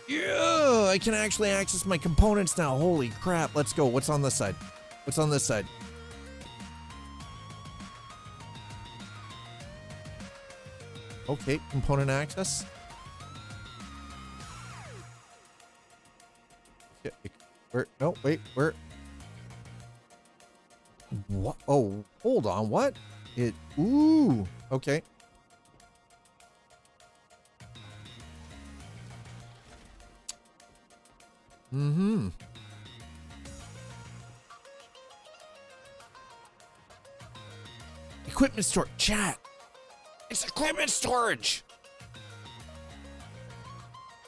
Yeah, I can actually access my components now. Holy crap. Let's go. What's on this side? What's on this side? Okay, component access. Yeah, where? No, wait, where? What? Oh, hold on. What? Ooh, okay. Mm-hmm. Equipment store, chat. It's equipment storage.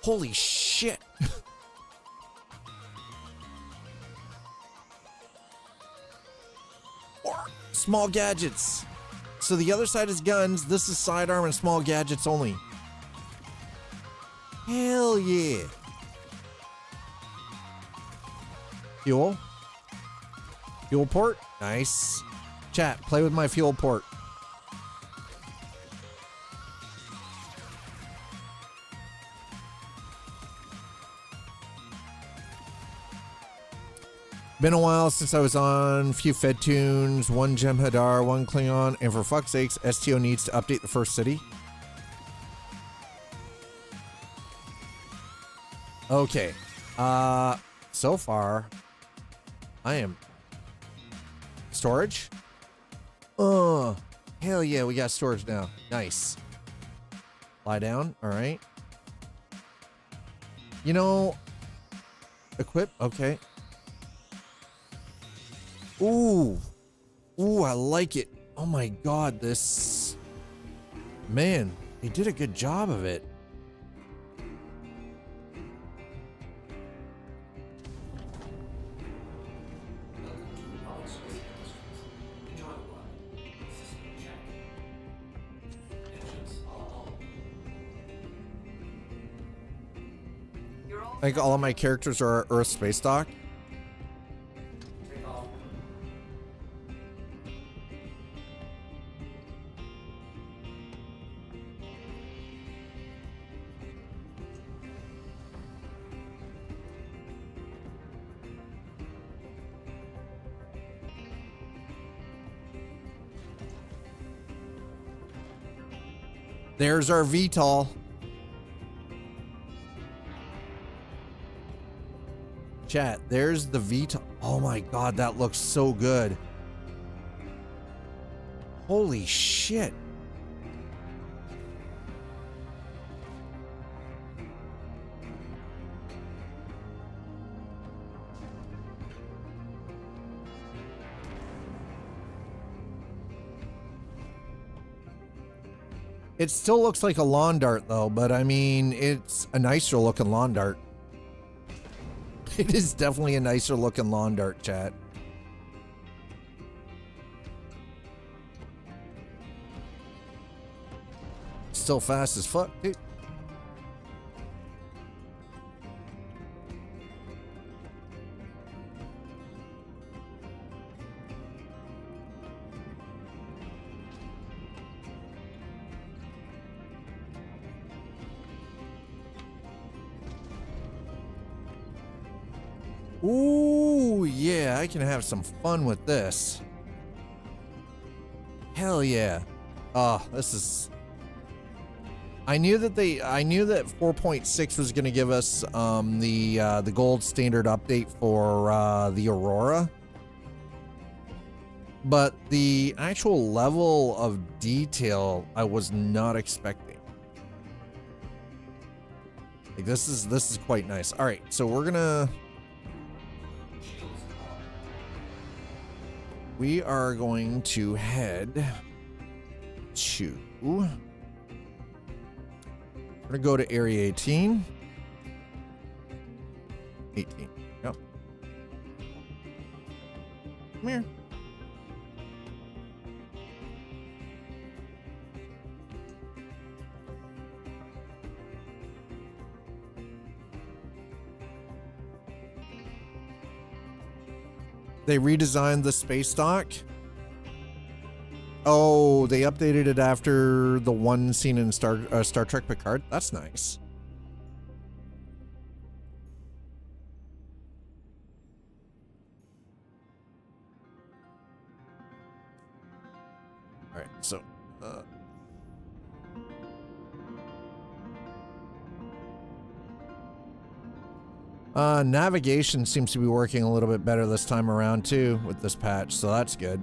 Holy shit. Or small gadgets. So the other side is guns. This is sidearm and small gadgets only. Hell yeah. Fuel. Fuel port. Nice. Chat, play with my fuel port. Been a while since I was on. Few Fed tunes, one Jem'Hadar, one Klingon, and for fuck's sakes, STO needs to update the first city. Okay. So far, I am storage. Oh, hell yeah, we got storage now. Nice. Lie down. All right. You know, equip. Okay. Ooh. Ooh, I like it. Oh my God, this... Man, they did a good job of it. I think all of my characters are Earth space dock. There's our VTOL. Chat, there's the VTOL. Oh my God, that looks so good. Holy shit. It still looks like a lawn dart though, but I mean, it's a nicer looking lawn dart. It is definitely a nicer looking lawn dart, chat. Still fast as fuck, dude. Ooh, yeah, I can have some fun with this. Hell yeah. Oh, this is... I knew that 4.6 was going to give us the gold standard update for the Aurora. But the actual level of detail I was not expecting. Like this is quite nice. All right, so we are going to head to... We're gonna go to Area 18. 18, yep. Come here. They redesigned the space dock. Oh, they updated it after the one scene in Star Trek Picard. That's nice. All right, so navigation seems to be working a little bit better this time around too with this patch, so that's good.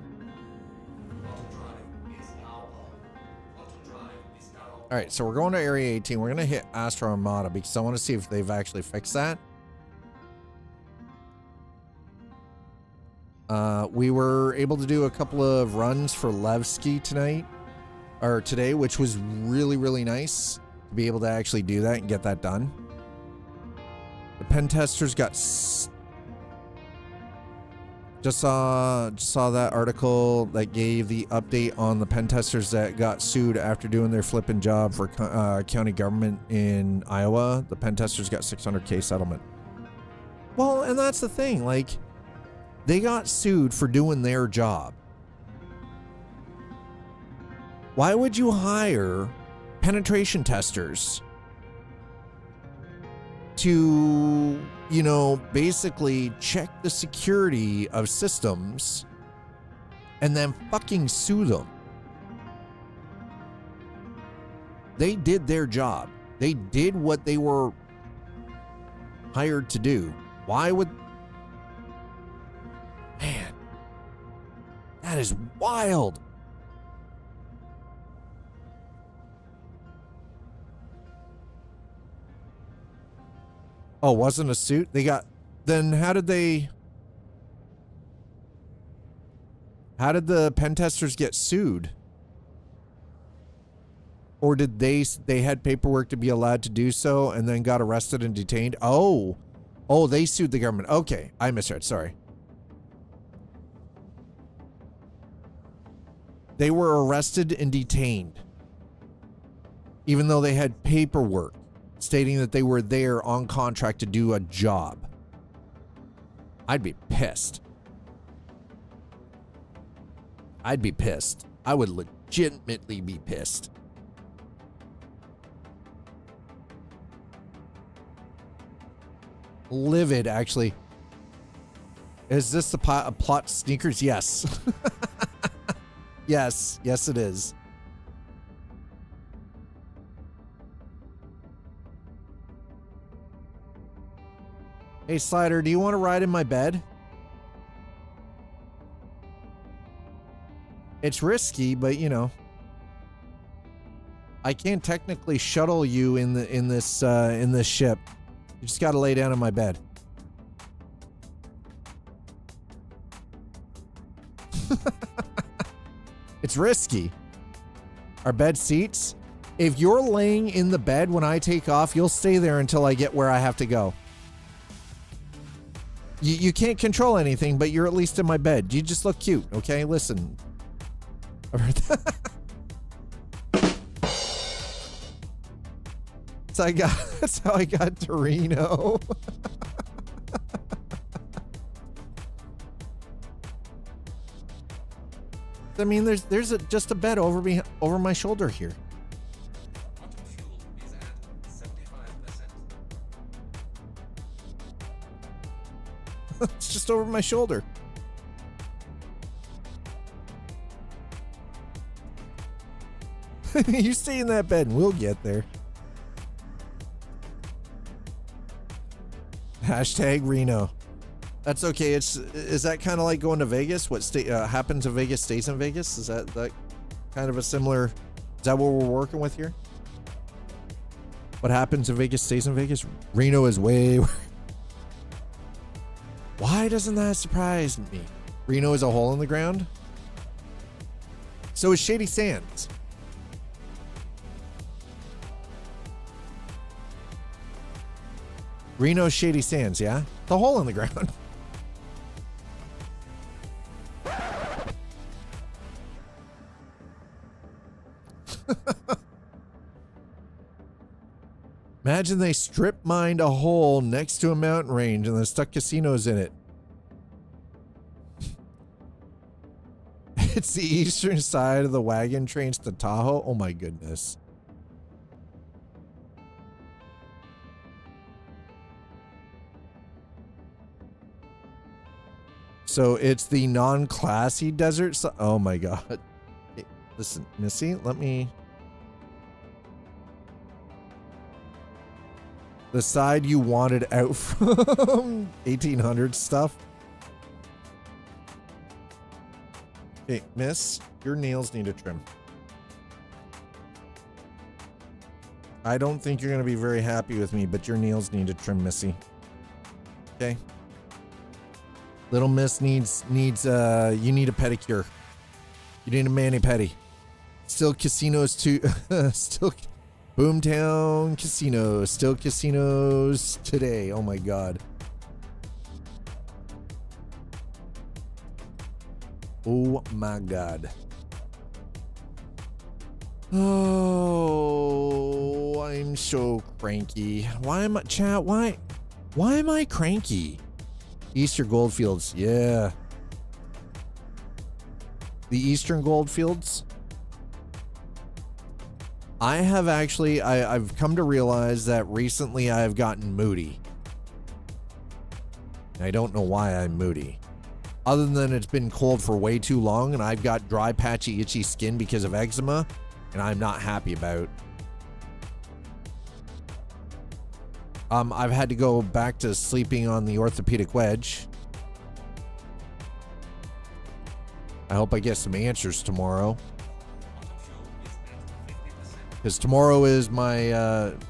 All right, so we're going to Area 18. We're going to hit Astro Armada because I want to see if they've actually fixed that. We were able to do a couple of runs for Levski tonight. or today, which was really, really nice to be able to actually do that and get that done. The pen testers got just saw that article that gave the update on the pen testers that got sued after doing their flipping job for county government in Iowa. The pen testers got $600K settlement. Well, and that's the thing, like, they got sued for doing their job. Why would you hire penetration testers to, you know, basically check the security of systems and then fucking sue them? They did their job. They did what they were hired to do. Why would... Man, that is wild. Oh, wasn't a suit? They got... Then how did they... How did the pen testers get sued? Or did they had paperwork to be allowed to do so and then got arrested and detained? Oh, they sued the government. Okay, I misread. Sorry. They were arrested and detained, even though they had paperwork stating that they were there on contract to do a job. I'd be pissed. I'd be pissed. I would legitimately be pissed. Livid, actually. Is this the plot sneakers? Yes. Yes, it is. Hey, Slider, do you want to ride in my bed? It's risky, but you know, I can't technically shuttle you in this ship. You just got to lay down in my bed. It's risky. Our bed seats. If you're laying in the bed when I take off, you'll stay there until I get where I have to go. You can't control anything, but you're at least in my bed. You just look cute, okay? Listen. That's how I got to Reno. I mean, there's just a bed over my shoulder here. It's just over my shoulder. You stay in that bed and we'll get there. Hashtag Reno. That's okay. Is that kind of like going to Vegas? What state happens in Vegas stays in Vegas? Is that kind of a similar? Is that what we're working with here? What happens in Vegas stays in Vegas? Reno is way. Why doesn't that surprise me? Reno is a hole in the ground. So is Shady Sands. Reno Shady Sands, yeah? The hole in the ground. Imagine they strip mined a hole next to a mountain range and then stuck casinos in it. It's the eastern side of the wagon trains to Tahoe. Oh my goodness. So it's the non-classy desert. Oh my God. Hey, listen, Missy, let me. The side you wanted out from 1800 stuff. Hey, miss, your nails need a trim. I don't think you're going to be very happy with me, but your nails need a trim, Missy. Okay. Little miss needs you need a pedicure. You need a mani-pedi. Still casinos to still Boomtown Casino. Still casinos today. Oh my god. Oh my god. Oh, I'm so cranky. Why am I, chat? Why am I cranky? Eastern Goldfields, yeah. The Eastern Goldfields. I have actually, I've come to realize that recently I've gotten moody. I don't know why I'm moody. Other than it's been cold for way too long and I've got dry, patchy, itchy skin because of eczema, and I'm not happy about. I've had to go back to sleeping on the orthopedic wedge. I hope I get some answers tomorrow. Because tomorrow is my,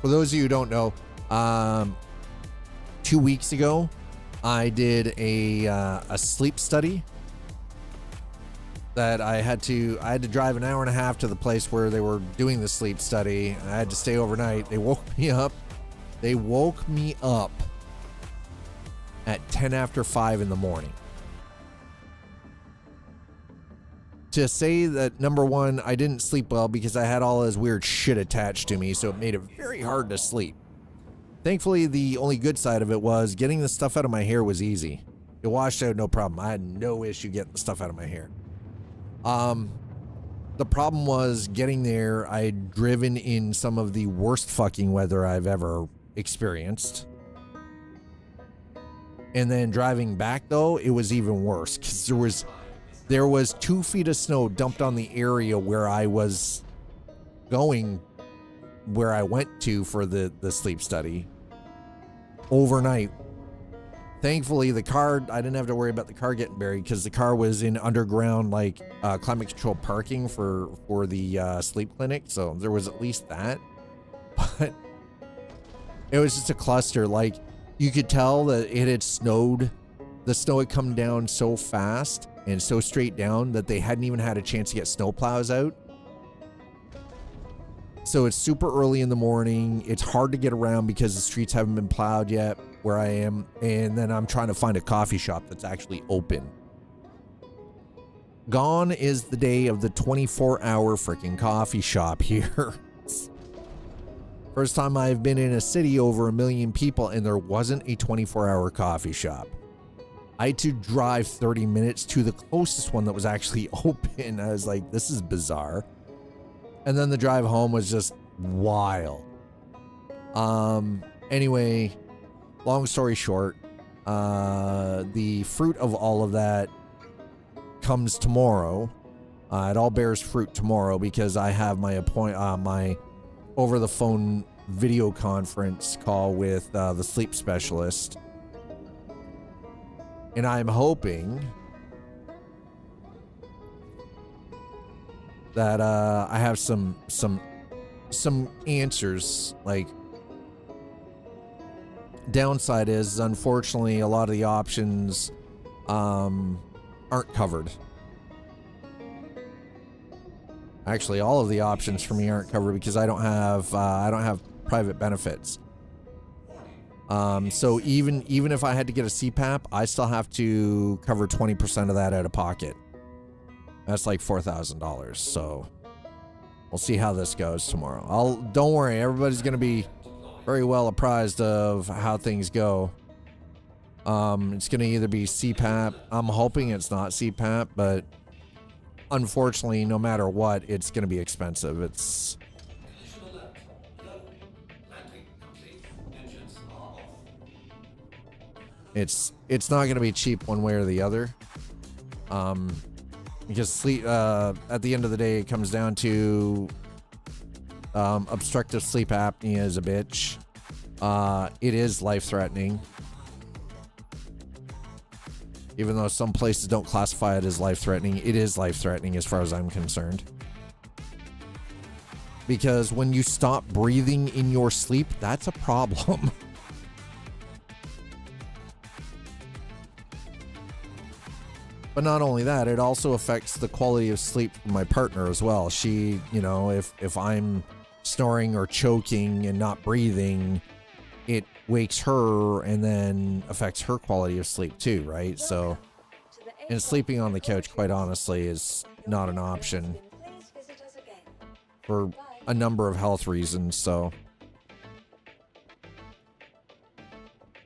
for those of you who don't know, 2 weeks ago, I did a sleep study that I had to drive an hour and a half to the place where they were doing the sleep study. I had to stay overnight. They woke me up. They woke me up at 10 after 5 in the morning. To say that, number one, I didn't sleep well because I had all this weird shit attached to me, so it made it very hard to sleep. Thankfully, the only good side of it was getting the stuff out of my hair was easy. It washed out, no problem. I had no issue getting the stuff out of my hair. The problem was getting there. I had driven in some of the worst fucking weather I've ever experienced. And then driving back, though, it was even worse because there was 2 feet of snow dumped on the area where I was going, where I went to for the sleep study overnight. Thankfully, the car, I didn't have to worry about the car getting buried because the car was in underground, like climate control parking for the sleep clinic. So there was at least that. But it was just a cluster. Like, you could tell that it had snowed. The snow had come down so fast and so straight down that they hadn't even had a chance to get snow plows out. So it's super early in the morning. It's hard to get around because the streets haven't been plowed yet where I am. And then I'm trying to find a coffee shop that's actually open. Gone is the day of the 24-hour freaking coffee shop here. First time I've been in a city over 1 million people and there wasn't a 24-hour coffee shop. I had to drive 30 minutes to the closest one that was actually open. I was like, this is bizarre. And then the drive home was just wild. Anyway, long story short, the fruit of all of that comes tomorrow. It all bears fruit tomorrow because I have my my over the phone video conference call with the sleep specialist. And I'm hoping that I have some answers. Like, downside is, unfortunately, a lot of the options aren't covered. Actually, all of the options for me aren't covered because I don't have private benefits. So even if I had to get a CPAP, I still have to cover 20% of that out of pocket. That's like $4,000. So we'll see how this goes tomorrow. Don't worry, everybody's gonna be very well apprised of how things go. It's gonna either be CPAP. I'm hoping it's not CPAP, but unfortunately, no matter what, it's gonna be expensive. It's not going to be cheap one way or the other. Because sleep, at the end of the day, it comes down to obstructive sleep apnea is a bitch. It is life-threatening. Even though some places don't classify it as life-threatening, it is life-threatening as far as I'm concerned. Because when you stop breathing in your sleep, that's a problem. But not only that, it also affects the quality of sleep for my partner as well. She, you know, if I'm snoring or choking and not breathing, it wakes her and then affects her quality of sleep too, right? So, and sleeping on the couch, quite honestly, is not an option for a number of health reasons. So,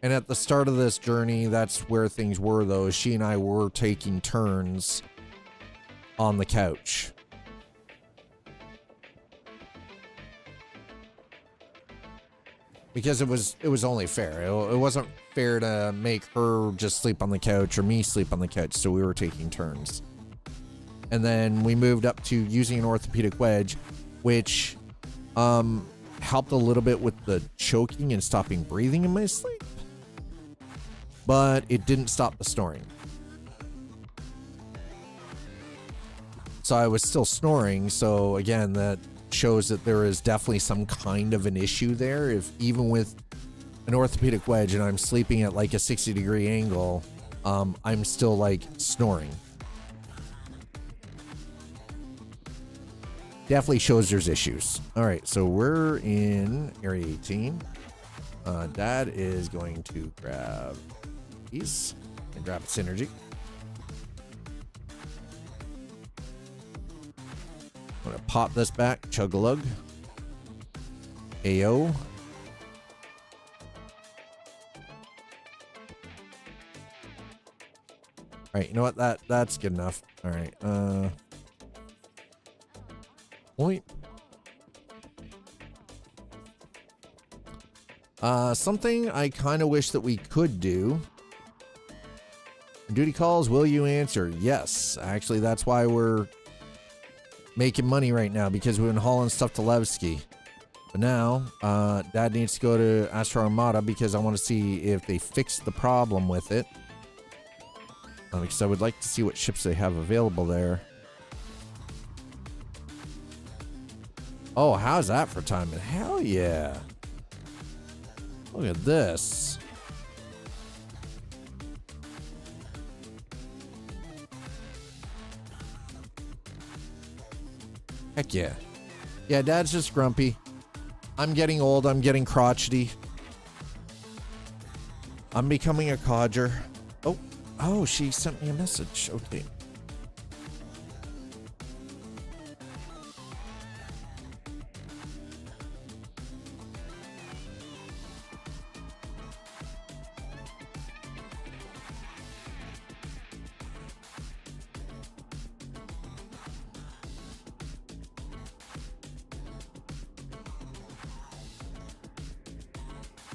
and at the start of this journey, that's where things were, though. She and I were taking turns on the couch. Because it was only fair. It wasn't fair to make her just sleep on the couch or me sleep on the couch, so we were taking turns. And then we moved up to using an orthopedic wedge, which helped a little bit with the choking and stopping breathing in my sleep. But it didn't stop the snoring. So I was still snoring, so again, that shows that there is definitely some kind of an issue there. If even with an orthopedic wedge and I'm sleeping at like a 60-degree angle, I'm still like snoring. Definitely shows there's issues. All right, so we're in area 18. Dad is going to grab these and grab synergy. I'm gonna pop this back, chug a lug. AO. All right, you know what? That's good enough. All right. Point. Something I kind of wish that we could do. Duty calls, will you answer? Yes. Actually, that's why we're making money right now, because we've been hauling stuff to Levski. But now, Dad needs to go to Astro Armada because I want to see if they fixed the problem with it. Because I would like to see what ships they have available there. Oh, how's that for timing? Hell yeah. Look at this. Heck yeah. Yeah, Dad's just grumpy. I'm getting old. I'm getting crotchety. I'm becoming a codger. Oh, she sent me a message. Okay.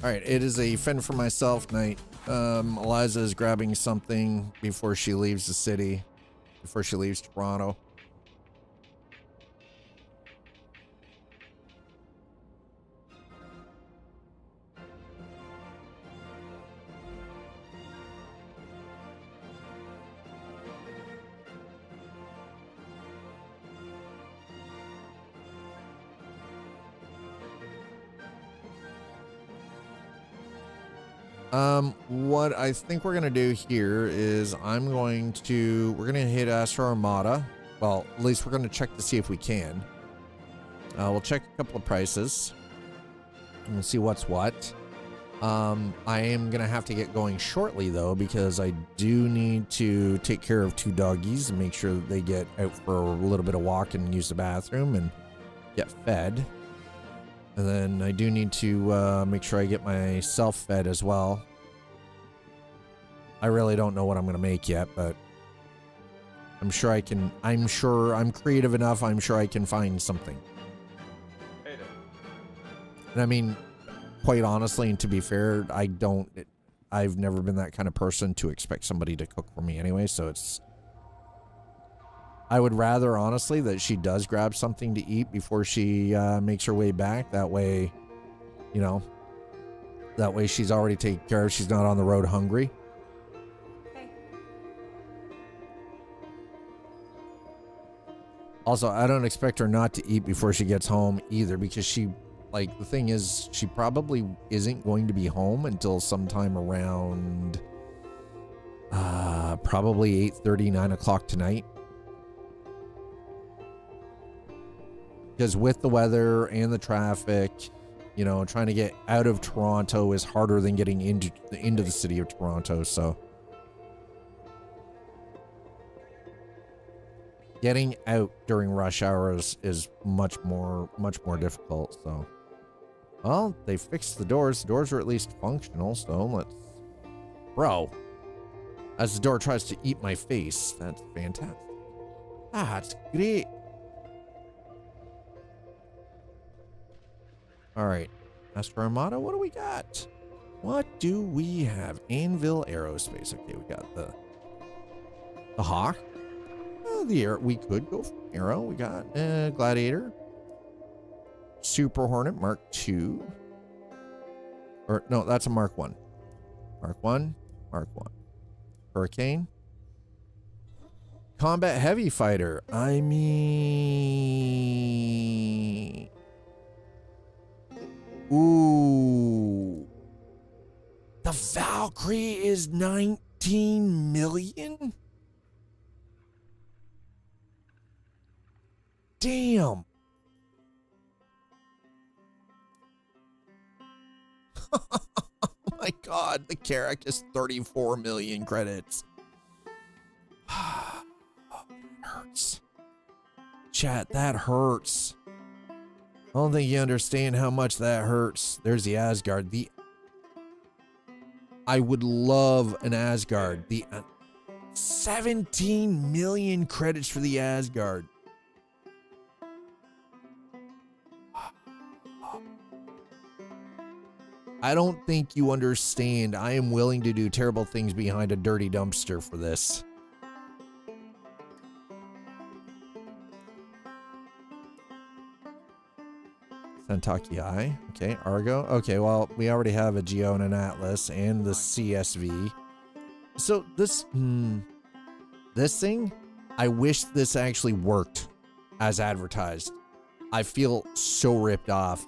All right, it is a fend for myself night. Eliza is grabbing something before she leaves the city, before she leaves Toronto. What I think we're gonna do here is we're gonna hit Astro Armada. Well, at least we're gonna check to see if we can. We'll check a couple of prices and see what's what. I am gonna have to get going shortly though, because I do need to take care of 2 doggies and make sure that they get out for a little bit of walk and use the bathroom and get fed. And then I do need to make sure I get myself fed as well. I really don't know what I'm going to make yet, but I'm sure I'm creative enough. I'm sure I can find something. And I mean, quite honestly, and to be fair, I've never been that kind of person to expect somebody to cook for me anyway. So I would rather, honestly, that she does grab something to eat before she makes her way back. That way, she's already taken care of. She's not on the road hungry. Also, I don't expect her not to eat before she gets home either, because the thing is, she probably isn't going to be home until sometime around probably 8:30, 9 o'clock tonight. Because with the weather and the traffic, you know, trying to get out of Toronto is harder than getting into the city of Toronto. So getting out during rush hours is much more difficult. So, well, they fixed the doors. The doors are at least functional. So let's, bro, as the door tries to eat my face. That's fantastic. That's great. All right, Astro Armada, what do we got? What do we have? Anvil Aerospace. Okay, we got the Hawk. The Air. We could go for Arrow. We got Gladiator. Super Hornet Mark II. Or no, that's a Mark 1. Mark 1. Mark 1. Hurricane. Combat Heavy Fighter. I mean... Ooh. The Valkyrie is 19 million? Damn. Oh my god, the Carrack is 34 million credits. Oh, that hurts. Chat, that hurts. I don't think you understand how much that hurts. There's the Asgard. I would love an Asgard. The 17 million credits for the Asgard. I don't think you understand. I am willing to do terrible things behind a dirty dumpster for this. Santaki Eye. Okay, Argo. Okay, well, we already have a Geo and an Atlas and the CSV. So this thing, I wish this actually worked as advertised. I feel so ripped off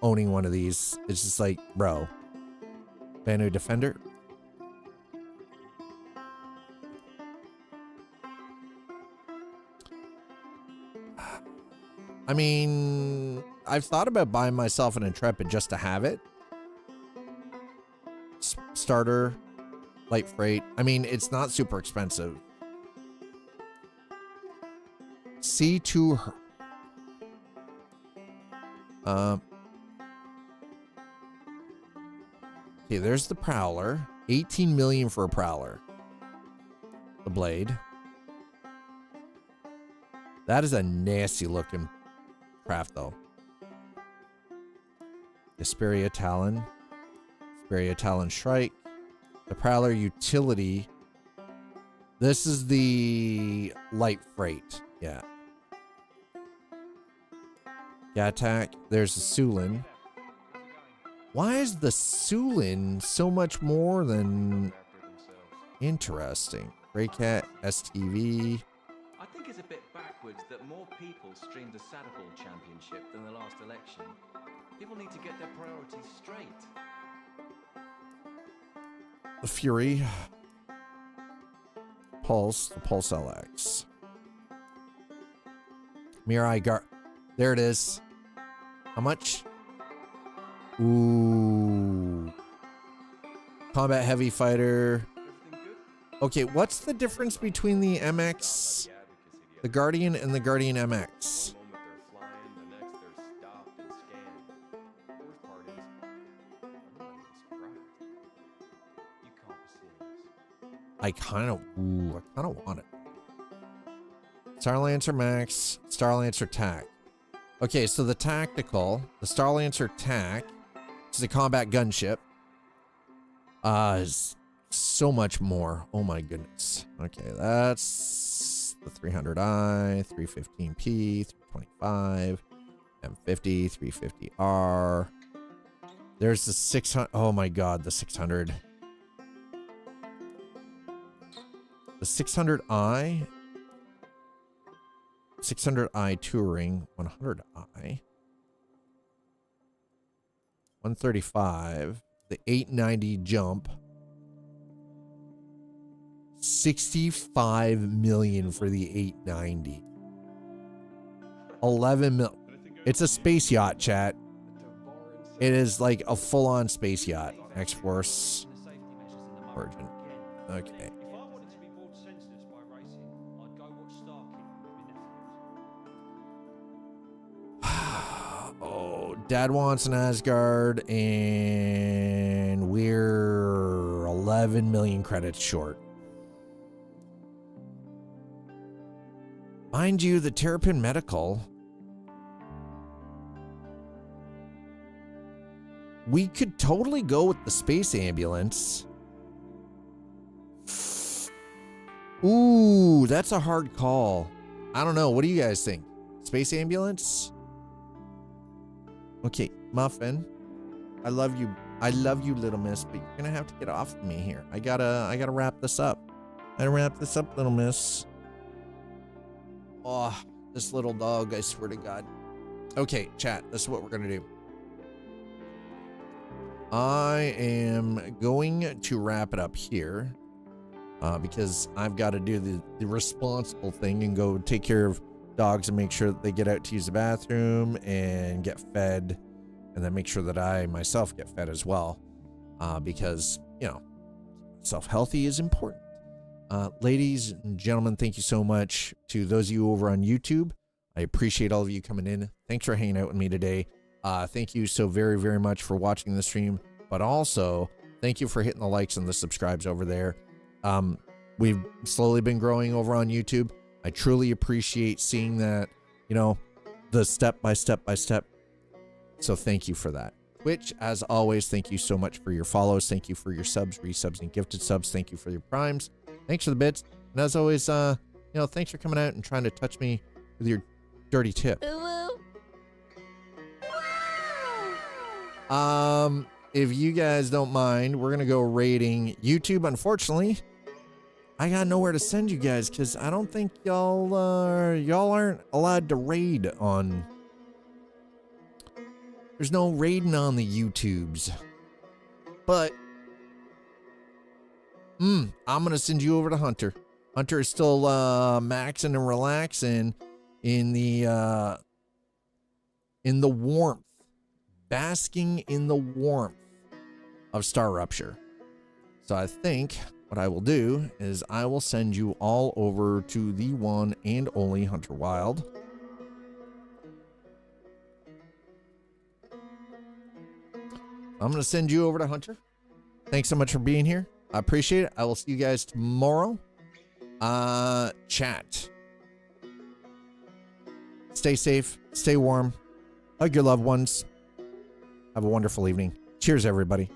owning one of these. It's just like, bro. Banu Defender. I mean, I've thought about buying myself an Intrepid just to have it. Starter, light freight. I mean, it's not super expensive. C2. Okay, there's the Prowler. 18 million for a Prowler. The Blade. That is a nasty looking craft, though. Hesperia Talon. Hesperia Talon Shrike. The Prowler Utility. This is the light freight. Yeah. Gattack. There's the Sulin. Why is the Sulin so much more than interesting? Greycat, STV. I think it's a bit backwards that more people streamed the Saddleball Championship than the last election. People need to get their priorities straight. The Fury. Pulse, the Pulse LX. Mirai Gar. There it is. How much? Ooh. Combat Heavy Fighter. Okay, what's the difference between the MX, the Guardian, and the Guardian MX? I kind of want it. Starlancer Max, Starlancer TAC. Okay, so the tactical, the Starlancer TAC, which is a combat gunship, is so much more. Oh my goodness. Okay, that's the 300i, 315p, 325, M50, 350R. There's the 600. Oh my god, the 600. The 600i. 600i Touring, 100i. 135. The 890 Jump. $65 million for the 890. 11 mil. It's a space yacht, chat. It is like a full-on space yacht. X-Force Origin. Okay. Oh, Dad wants an Asgard, and we're 11 million credits short. Mind you, the Terrapin Medical, we could totally go with the space ambulance. Ooh, that's a hard call. I don't know. What do you guys think? Space ambulance? Okay, Muffin. I love you. I love you, little miss, but you're gonna have to get off of me here. I gotta wrap this up. Little miss. Oh, this little dog, I swear to God. Okay, chat, this is what we're gonna do. I am going to wrap it up here because I've got to do the responsible thing and go take care of dogs and make sure that they get out to use the bathroom and get fed, and then make sure that I myself get fed as well, because, you know, self-healthy is important. Ladies and gentlemen, thank you so much to those of you over on YouTube. I appreciate all of you coming in. Thanks for hanging out with me today. Thank you so very, very much for watching the stream, but also thank you for hitting the likes and the subscribes over there. We've slowly been growing over on YouTube. I truly appreciate seeing that, you know, the step by step. So thank you for that. Twitch, as always, thank you so much for your follows. Thank you for your subs, resubs, and gifted subs. Thank you for your primes. Thanks for the bits. And as always, you know, thanks for coming out and trying to touch me with your dirty tip. If you guys don't mind, we're gonna go raiding YouTube. Unfortunately, I got nowhere to send you guys because I don't think y'all aren't allowed to raid on. There's no raiding on the YouTubes. But I'm gonna send you over to Hunter. Hunter is still maxing and relaxing in the warmth. Basking in the warmth of Star Rupture. So I think what I will do is I will send you all over to the one and only Hunter Wild. I'm going to send you over to Hunter. Thanks so much for being here. I appreciate it. I will see you guys tomorrow. Chat. Stay safe. Stay warm. Hug your loved ones. Have a wonderful evening. Cheers, everybody.